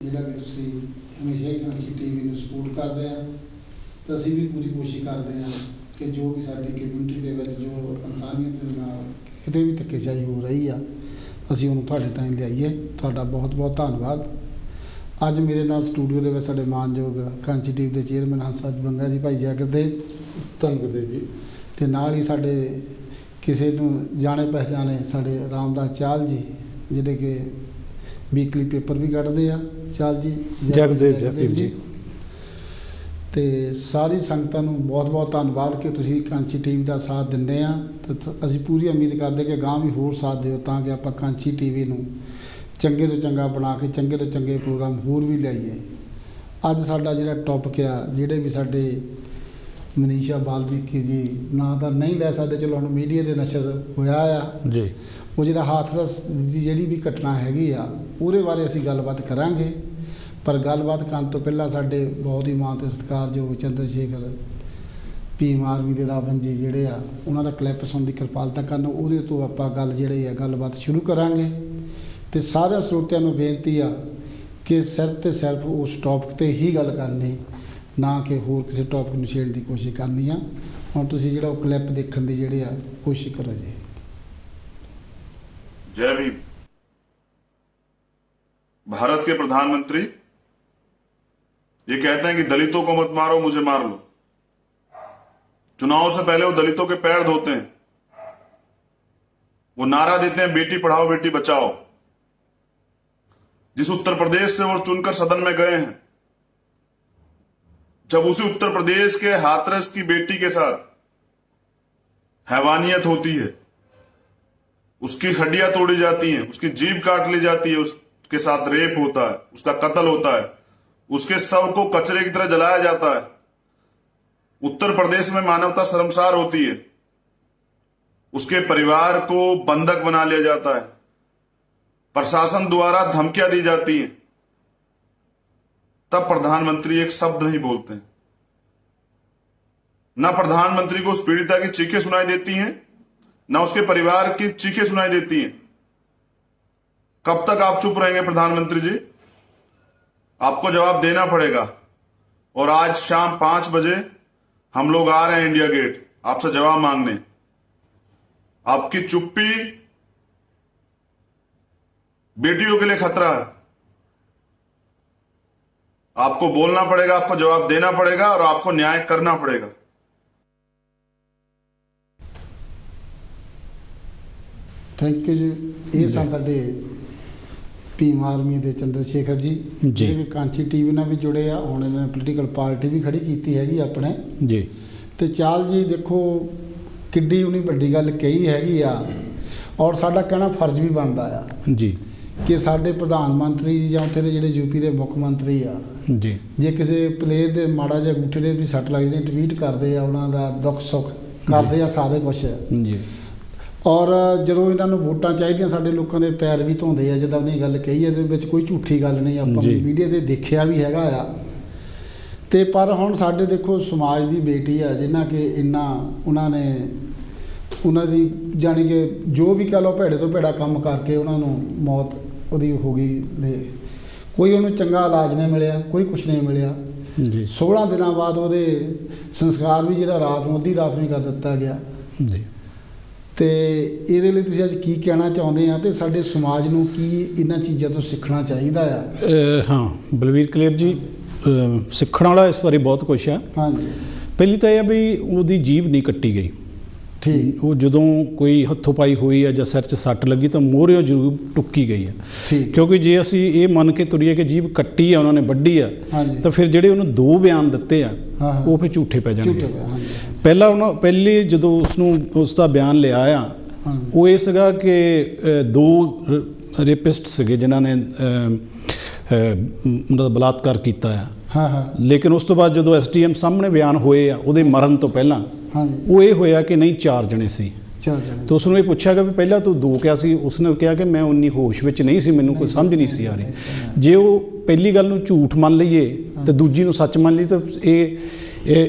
ਜਿਹੜਾ ਕਿ ਤੁਸੀਂ ਹਮੇਸ਼ਾ ਹੀ ਕਾਂਚੀ ਟੀਵੀ ਨੂੰ ਸਪੋਰਟ ਕਰਦੇ ਆ ਤਾਂ ਅਸੀਂ ਵੀ ਪੂਰੀ ਕੋਸ਼ਿਸ਼ ਕਰਦੇ ਹਾਂ ਕਿ ਜੋ ਵੀ ਸਾਡੀ ਕਮਿਊਨਿਟੀ ਦੇ ਵਿੱਚ ਜੋ ਇਨਸਾਨੀਅਤ ਦੇ ਨਾਲ ਕਿਤੇ ਵੀ ਧੱਕੇਸ਼ਾਹੀ ਹੋ ਰਹੀ ਆ ਅਸੀਂ ਉਹਨੂੰ ਤੁਹਾਡੇ ਤਾਈਂ ਲਿਆਈਏ। ਤੁਹਾਡਾ ਬਹੁਤ ਬਹੁਤ ਧੰਨਵਾਦ। ਅੱਜ ਮੇਰੇ ਨਾਲ ਸਟੂਡੀਓ ਦੇ ਵਿੱਚ ਸਾਡੇ ਮਾਨਯੋਗ ਕਾਂਚੀ ਟੀਵੀ ਦੇ ਚੇਅਰਮੈਨ ਹੰਸ ਬੰਗਾ ਜੀ, ਭਾਈ ਜਗਦੇਵ ਧੰਨਵਾਦ ਜੀ, ਤੇ ਨਾਲ ਹੀ ਸਾਡੇ ਕਿਸੇ ਨੂੰ ਜਾਣੇ ਪਹਿਚਾਣੇ ਸਾਡੇ ਰਾਮਦਾਸ ਚਾਲ ਜੀ ਜਿਹੜੇ ਕਿ ਵੀਕਲੀ ਪੇਪਰ ਵੀ ਕੱਢਦੇ ਆ। ਚਾਲ ਜੀ, ਜਗਦੇਵ ਜੀ ਤੇ ਸਾਰੀ ਸੰਗਤਾਂ ਨੂੰ ਬਹੁਤ ਬਹੁਤ ਧੰਨਵਾਦ ਕਿ ਤੁਸੀਂ ਕਾਂਚੀ ਟੀਵੀ ਦਾ ਸਾਥ ਦਿੰਦੇ ਆ ਤੇ ਅਸੀਂ ਪੂਰੀ ਉਮੀਦ ਕਰਦੇ ਕਿ ਅਗਾਂਹ ਵੀ ਹੋਰ ਸਾਥ ਦਿਓ ਤਾਂ ਕਿ ਆਪਾਂ ਕਾਂਚੀ ਟੀਵੀ ਨੂੰ ਚੰਗੇ ਤੋਂ ਚੰਗਾ ਬਣਾ ਕੇ ਚੰਗੇ ਤੋਂ ਚੰਗੇ ਪ੍ਰੋਗਰਾਮ ਹੋਰ ਵੀ ਲਿਆਈਏ। ਅੱਜ ਸਾਡਾ ਜਿਹੜਾ ਟੌਪਿਕ ਆ, ਜਿਹੜੇ ਵੀ ਸਾਡੇ ਮਨੀਸ਼ਾ ਬਾਲਮੀਕੀ ਜੀ ਨਾਂ ਤਾਂ ਨਹੀਂ ਲੈ ਸਕਦੇ, ਚਲੋ ਹੁਣ ਮੀਡੀਆ ਦੇ ਨਸ਼ਰ ਹੋਇਆ ਆ ਜੀ, ਉਹ ਜਿਹੜਾ ਹਾਥਰਸ ਦੀ ਜਿਹੜੀ ਵੀ ਘਟਨਾ ਹੈਗੀ ਆ ਉਹਦੇ ਬਾਰੇ ਅਸੀਂ ਗੱਲਬਾਤ ਕਰਾਂਗੇ। ਪਰ ਗੱਲਬਾਤ ਕਰਨ ਤੋਂ ਪਹਿਲਾਂ ਸਾਡੇ ਬਹੁਤ ਹੀ ਮਾਣ ਅਤੇ ਸਤਿਕਾਰਯੋਗ ਚੰਦਰ ਸ਼ੇਖਰ ਭੀਮ ਆਰਮੀ ਦੇ ਰਾਵਣ ਜੀ ਜਿਹੜੇ ਆ ਉਹਨਾਂ ਦਾ ਕਲਿੱਪ ਸੁਣਨ ਦੀ ਕਿਰਪਾਲਤਾ ਕਰਨ, ਉਹਦੇ ਤੋਂ ਆਪਾਂ ਗੱਲ ਜਿਹੜੀ ਆ ਗੱਲਬਾਤ ਸ਼ੁਰੂ ਕਰਾਂਗੇ। ਅਤੇ ਸਾਰਿਆਂ ਸਰੋਤਿਆਂ ਨੂੰ ਬੇਨਤੀ ਆ ਕਿ ਸਿਰਫ ਅਤੇ ਸਿਰਫ ਉਸ ਟੌਪਿਕ 'ਤੇ ਹੀ ਗੱਲ ਕਰਨੀ, ਨਾ ਕਿ ਹੋਰ ਕਿਸੇ ਟੌਪਿਕ ਨੂੰ ਛੇੜਨ ਦੀ ਕੋਸ਼ਿਸ਼ ਕਰਨੀ ਆ। ਹੁਣ ਤੁਸੀਂ ਜਿਹੜਾ ਉਹ ਕਲਿੱਪ ਦੇਖਣ ਦੀ ਜਿਹੜੇ ਆ ਕੋਸ਼ਿਸ਼ ਕਰੋ ਜੀ। जय भीम। भारत के प्रधानमंत्री ये कहते हैं कि दलितों को मत मारो, मुझे मार लो। चुनाव से पहले वो दलितों के पैर धोते हैं, वो नारा देते हैं बेटी पढ़ाओ बेटी बचाओ। जिस उत्तर प्रदेश से वो चुनकर सदन में गए हैं, जब उसी उत्तर प्रदेश के हाथरस की बेटी के साथ हैवानियत होती है, उसकी हड्डियां तोड़ी जाती हैं, उसकी जीभ काट ली जाती है, उसके साथ रेप होता है, उसका कत्ल होता है, उसके शव को कचरे की तरह जलाया जाता है। उत्तर प्रदेश में मानवता शर्मसार होती है, उसके परिवार को बंधक बना लिया जाता है, प्रशासन द्वारा धमकियां दी जाती हैं। तब प्रधानमंत्री एक शब्द नहीं बोलते हैं। ना प्रधानमंत्री को उस पीड़िता की चीखें सुनाई देती हैं, ना उसके परिवार की चीखें सुनाई देती हैं। कब तक आप चुप रहेंगे प्रधानमंत्री जी? आपको जवाब देना पड़ेगा। और आज शाम 5 बजे हम लोग आ रहे हैं इंडिया गेट आपसे जवाब मांगने। आपकी चुप्पी बेटियों के लिए खतरा है। आपको बोलना पड़ेगा, आपको जवाब देना पड़ेगा और आपको न्याय करना पड़ेगा। ਥੈਂਕ ਯੂ ਜੀ। ਇਹ ਸਨ ਸਾਡੇ ਭੀਮ ਆਰਮੀ ਦੇ ਚੰਦਰ ਸ਼ੇਖਰ ਜੀ ਜਿਹੜੇ ਕਾਂਚੀ ਟੀਵੀ ਨਾਲ ਵੀ ਜੁੜੇ ਆ। ਹੁਣ ਇਹਨਾਂ ਨੇ ਪੋਲੀਟੀਕਲ ਪਾਰਟੀ ਵੀ ਖੜੀ ਕੀਤੀ ਹੈਗੀ ਆਪਣੇ ਜੀ। ਤੇ ਚਾਲ ਜੀ ਦੇਖੋ ਕਿੱਡੀ ਉਹਨੀ ਵੱਡੀ ਗੱਲ ਕਹੀ ਹੈਗੀ ਆ, ਔਰ ਸਾਡਾ ਕਹਿਣਾ ਫਰਜ਼ ਵੀ ਬਣਦਾ ਆ ਜੀ ਕਿ ਸਾਡੇ ਪ੍ਰਧਾਨ ਮੰਤਰੀ ਜੀ ਜਾਂ ਉੱਥੇ ਦੇ ਜਿਹੜੇ ਯੂਪੀ ਦੇ ਮੁੱਖ ਮੰਤਰੀ ਆ ਜੀ, ਜੇ ਕਿਸੇ ਪਲੇਅਰ ਦੇ ਮਾੜਾ ਜਿਹਾ ਅੰਗੂਠੇ ਦੇ ਵੀ ਸੱਟ ਲੱਗਦੀ ਨੇ ਟਵੀਟ ਕਰਦੇ ਆ, ਉਹਨਾਂ ਦਾ ਦੁੱਖ ਸੁੱਖ ਕਰਦੇ ਆ ਸਾਰੇ ਕੁਛ ਜੀ। ਔਰ ਜਦੋਂ ਇਹਨਾਂ ਨੂੰ ਵੋਟਾਂ ਚਾਹੀਦੀਆਂ ਸਾਡੇ ਲੋਕਾਂ ਦੇ ਪੈਰ ਵੀ ਧੋਂਦੇ ਆ। ਜਿੱਦਾਂ ਉਹਨੇ ਗੱਲ ਕਹੀ ਇਹਦੇ ਵਿੱਚ ਕੋਈ ਝੂਠੀ ਗੱਲ ਨਹੀਂ, ਆਪਾਂ ਮੀਡੀਆ 'ਤੇ ਦੇਖਿਆ ਵੀ ਹੈਗਾ ਆ। ਅਤੇ ਪਰ ਹੁਣ ਸਾਡੇ ਦੇਖੋ ਸਮਾਜ ਦੀ ਬੇਟੀ ਆ ਜਿਨ੍ਹਾਂ ਕਿ ਇੰਨਾ ਉਹਨਾਂ ਦੀ ਜਾਣੀ ਕਿ ਜੋ ਵੀ ਕਹਿ ਲਓ ਭੇੜੇ ਤੋਂ ਭੇੜਾ ਕੰਮ ਕਰਕੇ ਉਹਨਾਂ ਨੂੰ ਮੌਤ ਉਹਦੀ ਹੋ ਗਈ। ਕੋਈ ਉਹਨੂੰ ਚੰਗਾ ਇਲਾਜ ਨਹੀਂ ਮਿਲਿਆ, ਕੋਈ ਕੁਛ ਨਹੀਂ ਮਿਲਿਆ ਜੀ। 16 ਦਿਨਾਂ ਬਾਅਦ ਉਹਦੇ ਸੰਸਕਾਰ ਵੀ ਜਿਹੜਾ ਰਾਤ ਨੂੰ ਅੱਧੀ ਰਾਤ ਨੂੰ ਹੀ ਕਰ ਦਿੱਤਾ ਗਿਆ ਜੀ। ਅਤੇ ਇਹਦੇ ਲਈ ਤੁਸੀਂ ਅੱਜ ਕੀ ਕਹਿਣਾ ਚਾਹੁੰਦੇ ਆ ਅਤੇ ਸਾਡੇ ਸਮਾਜ ਨੂੰ ਕੀ ਇਹਨਾਂ ਚੀਜ਼ਾਂ ਤੋਂ ਸਿੱਖਣਾ ਚਾਹੀਦਾ ਆ? ਹਾਂ ਬਲਵੀਰ ਕਲੇਰ ਜੀ, ਸਿੱਖਣ ਵਾਲਾ ਇਸ ਬਾਰੇ ਬਹੁਤ ਕੁਛ ਆ। ਹਾਂਜੀ। ਪਹਿਲੀ ਤਾਂ ਇਹ ਆ ਵੀ ਉਹਦੀ ਜੀਭ ਨਹੀਂ ਕੱਟੀ ਗਈ। ਠੀਕ। ਉਹ ਜਦੋਂ ਕੋਈ ਹੱਥੋਂ ਪਾਈ ਹੋਈ ਆ ਜਾਂ ਸਿਰ 'ਚ ਸੱਟ ਲੱਗੀ ਤਾਂ ਮੋਹਰਿਓਂ ਜ਼ਰੂਰ ਟੁੱਕੀ ਗਈ ਆ। ਠੀਕ। ਕਿਉਂਕਿ ਜੇ ਅਸੀਂ ਇਹ ਮੰਨ ਕੇ ਤੁਰੀਏ ਕਿ ਜੀਭ ਕੱਟੀ ਆ ਉਹਨਾਂ ਨੇ ਵੱਢੀ ਆ, ਤਾਂ ਫਿਰ ਜਿਹੜੇ ਉਹਨੂੰ 2 ਬਿਆਨ ਦਿੱਤੇ ਆ ਉਹ ਫਿਰ ਝੂਠੇ ਪੈ ਜਾਣਗੇ। ਪਹਿਲੀ ਜਦੋਂ ਉਸ ਦਾ ਬਿਆਨ ਲਿਆ ਆ ਉਹ ਇਹ ਸੀਗਾ ਕਿ 2 ਰੇਪਿਸਟ ਸੀਗੇ ਜਿਨ੍ਹਾਂ ਨੇ ਉਹਨਾਂ ਦਾ ਬਲਾਤਕਾਰ ਕੀਤਾ ਆ। ਲੇਕਿਨ ਉਸ ਤੋਂ ਬਾਅਦ ਜਦੋਂ SDM ਸਾਹਮਣੇ ਬਿਆਨ ਹੋਏ ਆ ਉਹਦੇ ਮਰਨ ਤੋਂ ਪਹਿਲਾਂ, ਉਹ ਇਹ ਹੋਇਆ ਕਿ ਨਹੀਂ 4 ਜਣੇ ਸੀ। ਤਾਂ ਉਸ ਨੂੰ ਇਹ ਪੁੱਛਿਆ ਕਿ ਵੀ ਪਹਿਲਾਂ ਤੂੰ 2 ਕਿਹਾ ਸੀ, ਉਸਨੇ ਕਿਹਾ ਕਿ ਮੈਂ ਉਨੀ ਹੋਸ਼ ਵਿੱਚ ਨਹੀਂ ਸੀ, ਮੈਨੂੰ ਕੋਈ ਸਮਝ ਨਹੀਂ ਸੀ ਆ ਰਹੀ। ਜੇ ਉਹ ਪਹਿਲੀ ਗੱਲ ਨੂੰ ਝੂਠ ਮੰਨ ਲਈਏ ਤੇ ਦੂਜੀ ਨੂੰ ਸੱਚ ਮੰਨ ਲਈ ਤਾਂ ਇਹ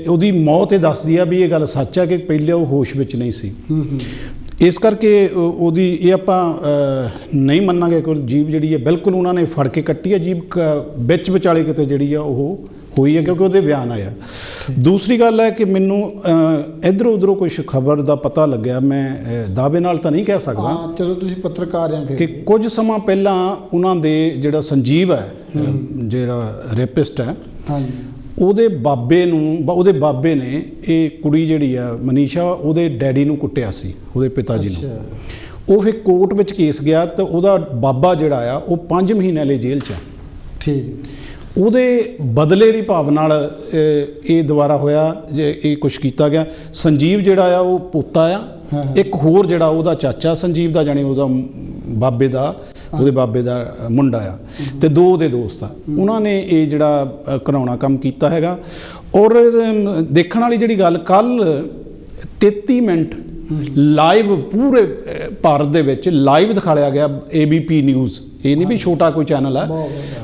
ਉਹਦੀ ਮੌਤ ਇਹ ਦੱਸਦੀ ਆ ਵੀ ਇਹ ਗੱਲ ਸੱਚ ਆ ਕਿ ਪਹਿਲੇ ਉਹ ਹੋਸ਼ ਵਿੱਚ ਨਹੀਂ ਸੀ। ਇਸ ਕਰਕੇ ਉਹਦੀ ਇਹ ਆਪਾਂ ਨਹੀਂ ਮੰਨਾਂਗੇ ਕਿ ਜੀਭ ਜਿਹੜੀ ਹੈ ਬਿਲਕੁਲ ਉਹਨਾਂ ਨੇ ਫੜ ਕੇ ਕੱਟੀ ਹੈ। ਜੀਭ ਵਿੱਚ ਵਿਚਾਲੇ ਕਿਤੇ ਜਿਹੜੀ ਆ ਉਹ ਹੋਈ ਹੈ, ਕਿਉਂਕਿ ਉਹਦੇ ਬਿਆਨ ਆਇਆ। ਦੂਸਰੀ ਗੱਲ ਹੈ ਕਿ ਮੈਨੂੰ ਇੱਧਰੋਂ ਉੱਧਰੋਂ ਕੁਛ ਖਬਰ ਦਾ ਪਤਾ ਲੱਗਿਆ, ਮੈਂ ਦਾਅਵੇ ਨਾਲ ਤਾਂ ਨਹੀਂ ਕਹਿ ਸਕਦਾ। ਚਲੋ ਤੁਸੀਂ ਪੱਤਰਕਾਰ ਆ ਕਿ ਕੁਝ ਸਮਾਂ ਪਹਿਲਾਂ ਉਹਨਾਂ ਦੇ ਜਿਹੜਾ ਸੰਜੀਵ ਹੈ, ਜਿਹੜਾ ਰੇਪਿਸਟ ਹੈ, ਹਾਂਜੀ, ਉਹਦੇ ਬਾਬੇ ਨੇ ਇਹ ਕੁੜੀ ਜਿਹੜੀ ਆ ਮਨੀਸ਼ਾ, ਉਹਦੇ ਡੈਡੀ ਨੂੰ ਕੁੱਟਿਆ ਸੀ, ਉਹਦੇ ਪਿਤਾ ਜੀ ਨੂੰ। ਉਹ ਫਿਰ ਕੋਰਟ ਵਿੱਚ ਕੇਸ ਗਿਆ ਤਾਂ ਉਹਦਾ ਬਾਬਾ ਜਿਹੜਾ ਆ ਉਹ 5 ਮਹੀਨੇ ਲਈ ਜੇਲ੍ਹ 'ਚ ਆ। ਠੀਕ। ਉਹਦੇ ਬਦਲੇ ਦੀ ਭਾਵ ਨਾਲ ਇਹ ਦੁਬਾਰਾ ਹੋਇਆ, ਜੇ ਇਹ ਕੁਛ ਕੀਤਾ ਗਿਆ। ਸੰਜੀਵ ਜਿਹੜਾ ਆ ਉਹ ਪੋਤਾ ਆ, ਇੱਕ ਹੋਰ ਜਿਹੜਾ ਉਹਦਾ ਚਾਚਾ ਸੰਜੀਵ ਦਾ, ਜਾਣੀ ਉਹਦਾ ਉਹਦੇ ਬਾਬੇ ਦਾ ਮੁੰਡਾ ਆ, ਤੇ 2 ਉਹਦੇ ਦੋਸਤ ਆ। ਉਹਨਾਂ ਨੇ ਇਹ ਜਿਹੜਾ ਘਿਨਾਉਣਾ ਕੰਮ ਕੀਤਾ ਹੈਗਾ। ਔਰ ਦੇਖਣ ਵਾਲੀ ਜਿਹੜੀ ਗੱਲ, ਕੱਲ੍ਹ 33 ਮਿੰਟ ਲਾਈਵ ਪੂਰੇ ਭਾਰਤ ਦੇ ਵਿੱਚ ਲਾਈਵ ਦਿਖਾਇਆ ਗਿਆ, ABP ਨਿਊਜ਼, ਇਹ ਨਹੀਂ ਵੀ ਛੋਟਾ ਕੋਈ ਚੈਨਲ ਹੈ।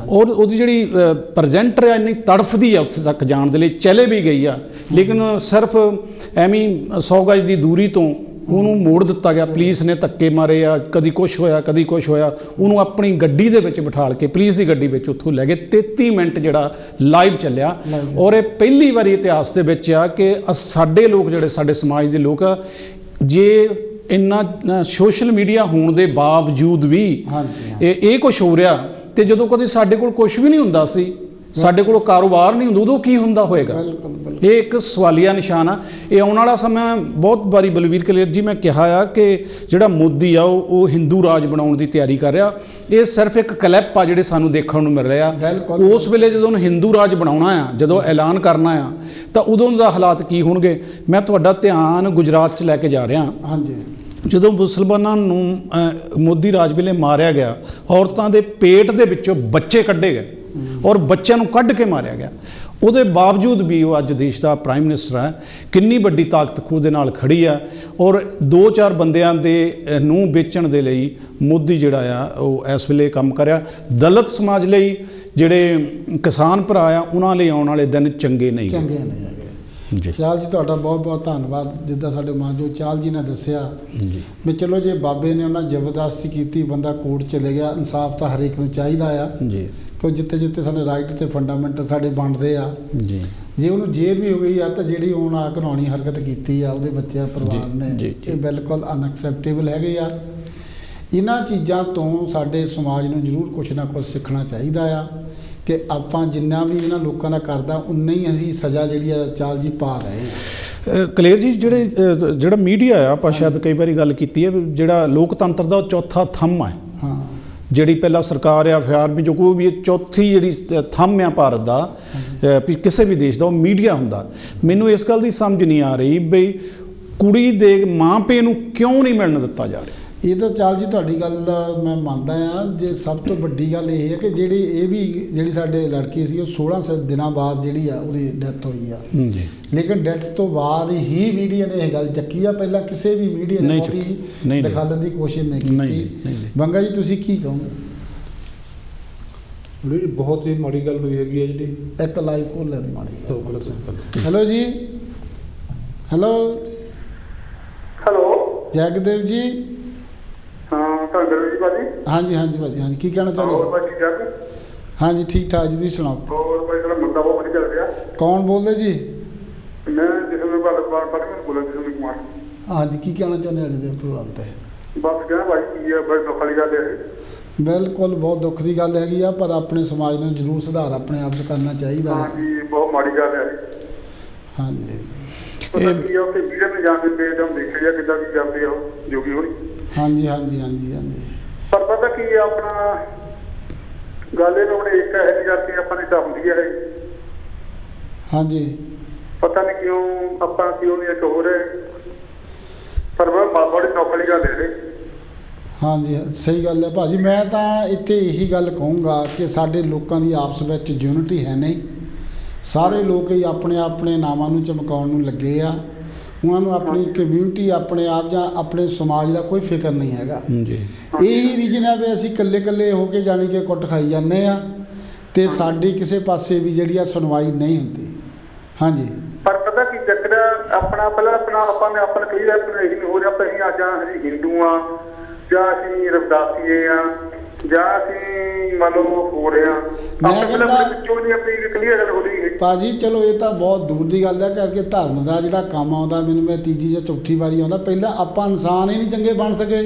ਔਰ ਉਹਦੀ ਜਿਹੜੀ ਪ੍ਰੈਜੈਂਟਰ ਹੈ ਇੰਨੀ ਤੜਫਦੀ ਆ ਉੱਥੇ ਤੱਕ ਜਾਣ ਦੇ ਲਈ, ਚਲੇ ਵੀ ਗਈ ਆ, ਲੇਕਿਨ ਸਿਰਫ ਐਵੇਂ 100 ਗਜ ਦੀ ਦੂਰੀ ਤੋਂ ਉਹਨੂੰ ਮੋੜ ਦਿੱਤਾ ਗਿਆ। ਪੁਲਿਸ ਨੇ ਧੱਕੇ ਮਾਰੇ ਆ, ਕਦੀ ਕੁਛ ਹੋਇਆ ਕਦੀ ਕੁਛ ਹੋਇਆ। ਉਹਨੂੰ ਆਪਣੀ ਗੱਡੀ ਦੇ ਵਿੱਚ ਬਿਠਾਲ ਕੇ, ਪੁਲਿਸ ਦੀ ਗੱਡੀ ਵਿੱਚ ਉੱਥੋਂ ਲੈ ਗਏ। 33 ਮਿੰਟ ਜਿਹੜਾ ਲਾਈਵ ਚੱਲਿਆ। ਔਰ ਇਹ ਪਹਿਲੀ ਵਾਰੀ ਇਤਿਹਾਸ ਦੇ ਵਿੱਚ ਆ ਕਿ ਸਾਡੇ ਲੋਕ, ਜਿਹੜੇ ਸਾਡੇ ਸਮਾਜ ਦੇ ਲੋਕ, ਜੇ ਇੰਨਾ ਸੋਸ਼ਲ ਮੀਡੀਆ ਹੋਣ ਦੇ ਬਾਵਜੂਦ ਵੀ ਇਹ ਕੁਛ ਹੋ ਰਿਹਾ, ਤੇ ਜਦੋਂ ਕਦੇ ਸਾਡੇ ਕੋਲ ਕੁਛ ਵੀ ਨਹੀਂ ਹੁੰਦਾ ਸੀ, ਸਾਡੇ ਕੋਲ ਕਾਰੋਬਾਰ ਨਹੀਂ ਹੁੰਦਾ, ਉਦੋਂ ਕੀ ਹੁੰਦਾ ਹੋਏਗਾ? ਇਹ ਇੱਕ ਸਵਾਲੀਆ ਨਿਸ਼ਾਨ ਆ। ਇਹ ਆਉਣ ਵਾਲਾ ਸਮਾਂ ਬਹੁਤ ਵਾਰੀ ਬਲਵੀਰ ਕਲੇਰ ਜੀ ਮੈਂ ਕਿਹਾ ਆ ਕਿ ਜਿਹੜਾ ਮੋਦੀ ਆ ਉਹ ਹਿੰਦੂ ਰਾਜ ਬਣਾਉਣ ਦੀ ਤਿਆਰੀ ਕਰ ਰਿਹਾ। ਇਹ ਸਿਰਫ ਇੱਕ ਕਲਿੱਪ ਆ ਜਿਹੜੇ ਸਾਨੂੰ ਦੇਖਣ ਨੂੰ ਮਿਲ ਰਿਹਾ। ਉਸ ਵੇਲੇ ਜਦੋਂ ਉਹਨੂੰ ਹਿੰਦੂ ਰਾਜ ਬਣਾਉਣਾ ਆ, ਜਦੋਂ ਐਲਾਨ ਕਰਨਾ ਆ, ਤਾਂ ਉਦੋਂ ਦਾ ਹਾਲਾਤ ਕੀ ਹੋਣਗੇ? ਮੈਂ ਤੁਹਾਡਾ ਧਿਆਨ ਗੁਜਰਾਤ 'ਚ ਲੈ ਕੇ ਜਾ ਰਿਹਾ। ਹਾਂਜੀ। ਜਦੋਂ ਮੁਸਲਮਾਨਾਂ ਨੂੰ ਮੋਦੀ ਰਾਜ ਵੇਲੇ ਮਾਰਿਆ ਗਿਆ, ਔਰਤਾਂ ਦੇ ਪੇਟ ਦੇ ਵਿੱਚੋਂ ਬੱਚੇ ਕੱਢੇ ਗਏ ਔਰ ਬੱਚਿਆਂ ਨੂੰ ਕੱਢ ਕੇ ਮਾਰਿਆ ਗਿਆ। ਉਹਦੇ ਬਾਵਜੂਦ ਵੀ ਉਹ ਅੱਜ ਦੇਸ਼ ਦਾ ਪ੍ਰਾਈਮ ਮਿਨਿਸਟਰ ਹੈ। ਕਿੰਨੀ ਵੱਡੀ ਤਾਕਤ ਉਹਦੇ ਨਾਲ ਖੜੀ ਆ। ਔਰ 2-4 ਬੰਦਿਆਂ ਦੇ ਨੂੰ ਵੇਚਣ ਦੇ ਲਈ ਮੋਦੀ ਜਿਹੜਾ ਆ ਉਹ ਇਸ ਵੇਲੇ ਕੰਮ ਕਰਿਆ। ਦਲਿਤ ਸਮਾਜ ਲਈ, ਜਿਹੜੇ ਕਿਸਾਨ ਭਰਾ ਆ, ਉਹਨਾਂ ਲਈ ਆਉਣ ਵਾਲੇ ਦਿਨ ਚੰਗੇ ਨਹੀਂ ਹੈਗੇ ਜੀ। ਚਾਲ ਜੀ ਤੁਹਾਡਾ ਬਹੁਤ ਬਹੁਤ ਧੰਨਵਾਦ। ਜਿੱਦਾਂ ਸਾਡੇ ਮਾਨਯੋਗ ਚਾਲ ਜੀ ਨੇ ਦੱਸਿਆ ਵੀ ਚਲੋ ਜੇ ਬਾਬੇ ਨੇ ਉਹਨਾਂ ਜ਼ਬਰਦਸਤੀ ਕੀਤੀ, ਬੰਦਾ ਕੋਰਟ ਚਲੇ ਗਿਆ, ਇਨਸਾਫ ਤਾਂ ਹਰੇਕ ਨੂੰ ਚਾਹੀਦਾ ਆ ਜੀ, ਕਿਉਂ ਜਿੱਥੇ ਜਿੱਥੇ ਸਾਡੇ ਰਾਈਟ ਤੇ ਫੰਡਾਮੈਂਟਲ ਸਾਡੇ ਬਣਦੇ ਆ ਜੀ। ਜੇ ਉਹਨੂੰ ਜੇਲ੍ਹ ਵੀ ਹੋ ਗਈ ਆ, ਤਾਂ ਜਿਹੜੀ ਹੁਣ ਆ ਘਿਨਾਉਣੀ ਹਰਕਤ ਕੀਤੀ ਆ ਉਹਦੇ ਬੱਚਿਆਂ ਪਰਿਵਾਰ ਨੇ, ਇਹ ਬਿਲਕੁਲ ਅਨਐਕਸੈਪਟੇਬਲ ਹੈਗੇ ਆ। ਇਹਨਾਂ ਚੀਜ਼ਾਂ ਤੋਂ ਸਾਡੇ ਸਮਾਜ ਨੂੰ ਜ਼ਰੂਰ ਕੁਛ ਨਾ ਕੁਛ ਸਿੱਖਣਾ ਚਾਹੀਦਾ ਆ ਕਿ ਆਪਾਂ ਜਿੰਨਾ ਵੀ ਇਹਨਾਂ ਲੋਕਾਂ ਦਾ ਕਰਦਾ, ਉਨਾ ਹੀ ਅਸੀਂ ਸਜ਼ਾ ਜਿਹੜੀ ਆ ਚਾਲ ਜੀ ਪਾ ਰਹੇ ਹਾਂ। ਕਲੇਰ ਜੀ, ਜਿਹੜਾ ਮੀਡੀਆ ਆ, ਆਪਾਂ ਸ਼ਾਇਦ ਕਈ ਵਾਰੀ ਗੱਲ ਕੀਤੀ ਹੈ, ਜਿਹੜਾ ਲੋਕਤੰਤਰ ਦਾ ਉਹ ਚੌਥਾ ਥੰਮ ਹੈ। ਹਾਂ, ਜਿਹੜੀ ਪਹਿਲਾਂ ਸਰਕਾਰ ਆ, ਫਿਰ ਵੀ ਜੋ ਕੋਈ ਵੀ ਚੌਥੀ ਜਿਹੜੀ ਥੰਮ ਆ ਭਾਰਤ ਦਾ, ਕਿਸੇ ਵੀ ਦੇਸ਼ ਦਾ, ਉਹ ਮੀਡੀਆ ਹੁੰਦਾ। ਮੈਨੂੰ ਇਸ ਗੱਲ ਦੀ ਸਮਝ ਨਹੀਂ ਆ ਰਹੀ ਬਈ ਕੁੜੀ ਦੇ ਮਾਂ ਪਿਓ ਨੂੰ ਕਿਉਂ ਨਹੀਂ ਮਿਲਣ ਦਿੱਤਾ ਜਾ ਰਿਹਾ। ਇਹ ਤਾਂ ਚਾਲ ਜੀ ਤੁਹਾਡੀ ਗੱਲ ਦਾ ਮੈਂ ਮੰਨਦਾ ਆ। ਜੇ ਸਭ ਤੋਂ ਵੱਡੀ ਗੱਲ ਇਹ ਹੈ ਕਿ ਜਿਹੜੀ ਸਾਡੇ ਲੜਕੀ ਸੀ, ਉਹ 16 ਦਿਨਾਂ ਬਾਅਦ ਜਿਹੜੀ ਆ ਉਹਦੀ ਡੈਥ ਹੋਈ ਆ ਜੀ। ਲੇਕਿਨ ਡੈਥ ਤੋਂ ਬਾਅਦ ਹੀ ਮੀਡੀਆ ਨੇ ਇਹ ਗੱਲ ਚੱਕੀ ਆ। ਪਹਿਲਾਂ ਕਿਸੇ ਵੀ ਮੀਡੀਆ ਨੇ ਉਹਦੀ ਦਿਖਾਉਣ ਦੀ ਕੋਸ਼ਿਸ਼ ਨਹੀਂ ਕੀਤੀ। ਬੰਗਾ ਜੀ, ਤੁਸੀਂ ਕੀ ਕਹੋਗੇ? ਬਹੁਤ ਹੀ ਮਾੜੀ ਗੱਲ ਹੋਈ ਹੈਗੀ ਹੈ ਜਿਹੜੀ। ਇੱਕ ਲਾਈਵ ਕੋਲ ਲੈ ਮਾੜੀ। ਹੈਲੋ ਜੀ। ਹੈਲੋ ਜੈਗਦੇਵ ਜੀ। ਹਾਂਜੀ ਹਾਂਜੀ ਭਾਜੀ, ਹਾਂਜੀ ਕੀ ਕਹਿਣਾ ਚਾਹੁੰਦੇ? ਹਾਂਜੀ ਠੀਕ ਠਾਕ ਜੀ, ਤੁਸੀਂ ਸੁਣਾਓ। ਕੌਣ ਬੋਲਦੇ ਜੀ? ਹਾਂਜੀ ਕੀ ਕਹਿਣਾ ਚਾਹੁੰਦੇ ਅੱਜ ਦੇ ਪ੍ਰੋਗਰਾਮ ਤੇ? ਬਿਲਕੁਲ ਬਹੁਤ ਦੁੱਖ ਦੀ ਗੱਲ ਹੈਗੀ ਆ, ਪਰ ਆਪਣੇ ਸਮਾਜ ਨੂੰ ਜ਼ਰੂਰ ਸੁਧਾਰ ਆਪਣੇ ਆਪ 'ਚ ਕਰਨਾ ਚਾਹੀਦਾ ਹੈ। ਬਹੁਤ ਮਾੜੀ ਗੱਲ ਹੈ। ਹਾਂਜੀ ਹਾਂਜੀ ਹਾਂਜੀ ਹਾਂਜੀ ਹਾਂਜੀ। ਪਰ ਪਤਾ ਕੀ ਹੈ, ਆਪਣਾ ਗੱਲ ਇਹ ਹੁਣ ਇੱਕ ਇਹੋ ਜਿਹੀ ਜਾਤੀ ਆਪਾਂ ਨੇ ਹੁੰਦੀ ਹੈ। ਹਾਂਜੀ ਪਤਾ ਨਹੀਂ ਕਿਉਂ ਨਹੀਂ ਇੱਕ ਹੋਰ ਹੈ, ਪਰ ਬੜੀ ਨੌਕਰੀ ਗੱਲ ਹੈ। ਹਾਂਜੀ ਸਹੀ ਗੱਲ ਹੈ ਭਾਜੀ। ਮੈਂ ਤਾਂ ਇੱਥੇ ਇਹੀ ਗੱਲ ਕਹੂੰਗਾ ਕਿ ਸਾਡੇ ਲੋਕਾਂ ਦੀ ਆਪਸ ਵਿੱਚ ਯੂਨਿਟੀ ਹੈ ਨਹੀਂ। ਸਾਰੇ ਲੋਕ ਹੀ ਆਪਣੇ ਆਪਣੇ ਨਾਵਾਂ ਨੂੰ ਚਮਕਾਉਣ ਨੂੰ ਲੱਗੇ ਆ। ਉਹਨਾਂ ਨੂੰ ਆਪਣੀ ਕਮਿਊਨਿਟੀ, ਆਪਣੇ ਆਪ ਜਾਂ ਆਪਣੇ ਸਮਾਜ ਦਾ ਕੋਈ ਫਿਕਰ ਨਹੀਂ ਹੈਗਾ ਜੀ। ਇਹੀ ਰੀਜਨ ਹੈ ਵੀ ਅਸੀਂ ਇਕੱਲੇ ਹੋ ਕੇ ਜਾਣੀ ਕਿ ਕੁੱਟ ਖਾਈ ਜਾਂਦੇ ਆ, ਤੇ ਸਾਡੀ ਕਿਸੇ ਪਾਸੇ ਵੀ ਜਿਹੜੀ ਆ ਸੁਣਵਾਈ ਨਹੀਂ ਹੁੰਦੀ। ਹਾਂਜੀ ਪਰ ਪਤਾ ਕੀ ਚੱਕਰ, ਆਪਣਾ ਪਹਿਲਾਂ ਆਪਾਂ ਨੇ ਆਪਾਂ ਕਹੀ ਆਪਣਾ ਇਹ ਨਹੀਂ ਹੋ ਰਿਹਾ, ਆਪਾਂ ਅਸੀਂ ਜਾਂ ਹਿੰਦੂ ਆ ਜਾਂ ਅਸੀਂ ਰਵਿਦਾਸੀਏ ਆ ਜਾਂ ਅਸੀਂ ਮੰਨ ਲਓ ਹੋ ਰਹੇ ਆ। ਮੈਂ ਕਹਿੰਦਾ ਵਿੱਚੋਂ ਨਹੀਂ ਆਪਣੀ ਕਲੀਅਰ ਗੱਲ ਹੋ ਰਹੀ ਹੈ ਭਾਜੀ। ਚਲੋ ਇਹ ਤਾਂ ਬਹੁਤ ਦੂਰ ਦੀ ਗੱਲ ਹੈ, ਕਰਕੇ ਧਰਮ ਦਾ ਜਿਹੜਾ ਕੰਮ ਆਉਂਦਾ ਮੈਨੂੰ ਮੈਂ ਤੀਜੀ ਜਾਂ ਚੌਥੀ ਵਾਰੀ ਆਉਂਦਾ। ਪਹਿਲਾਂ ਆਪਾਂ ਇਨਸਾਨ ਹੀ ਨਹੀਂ ਚੰਗੇ ਬਣ ਸਕੇ,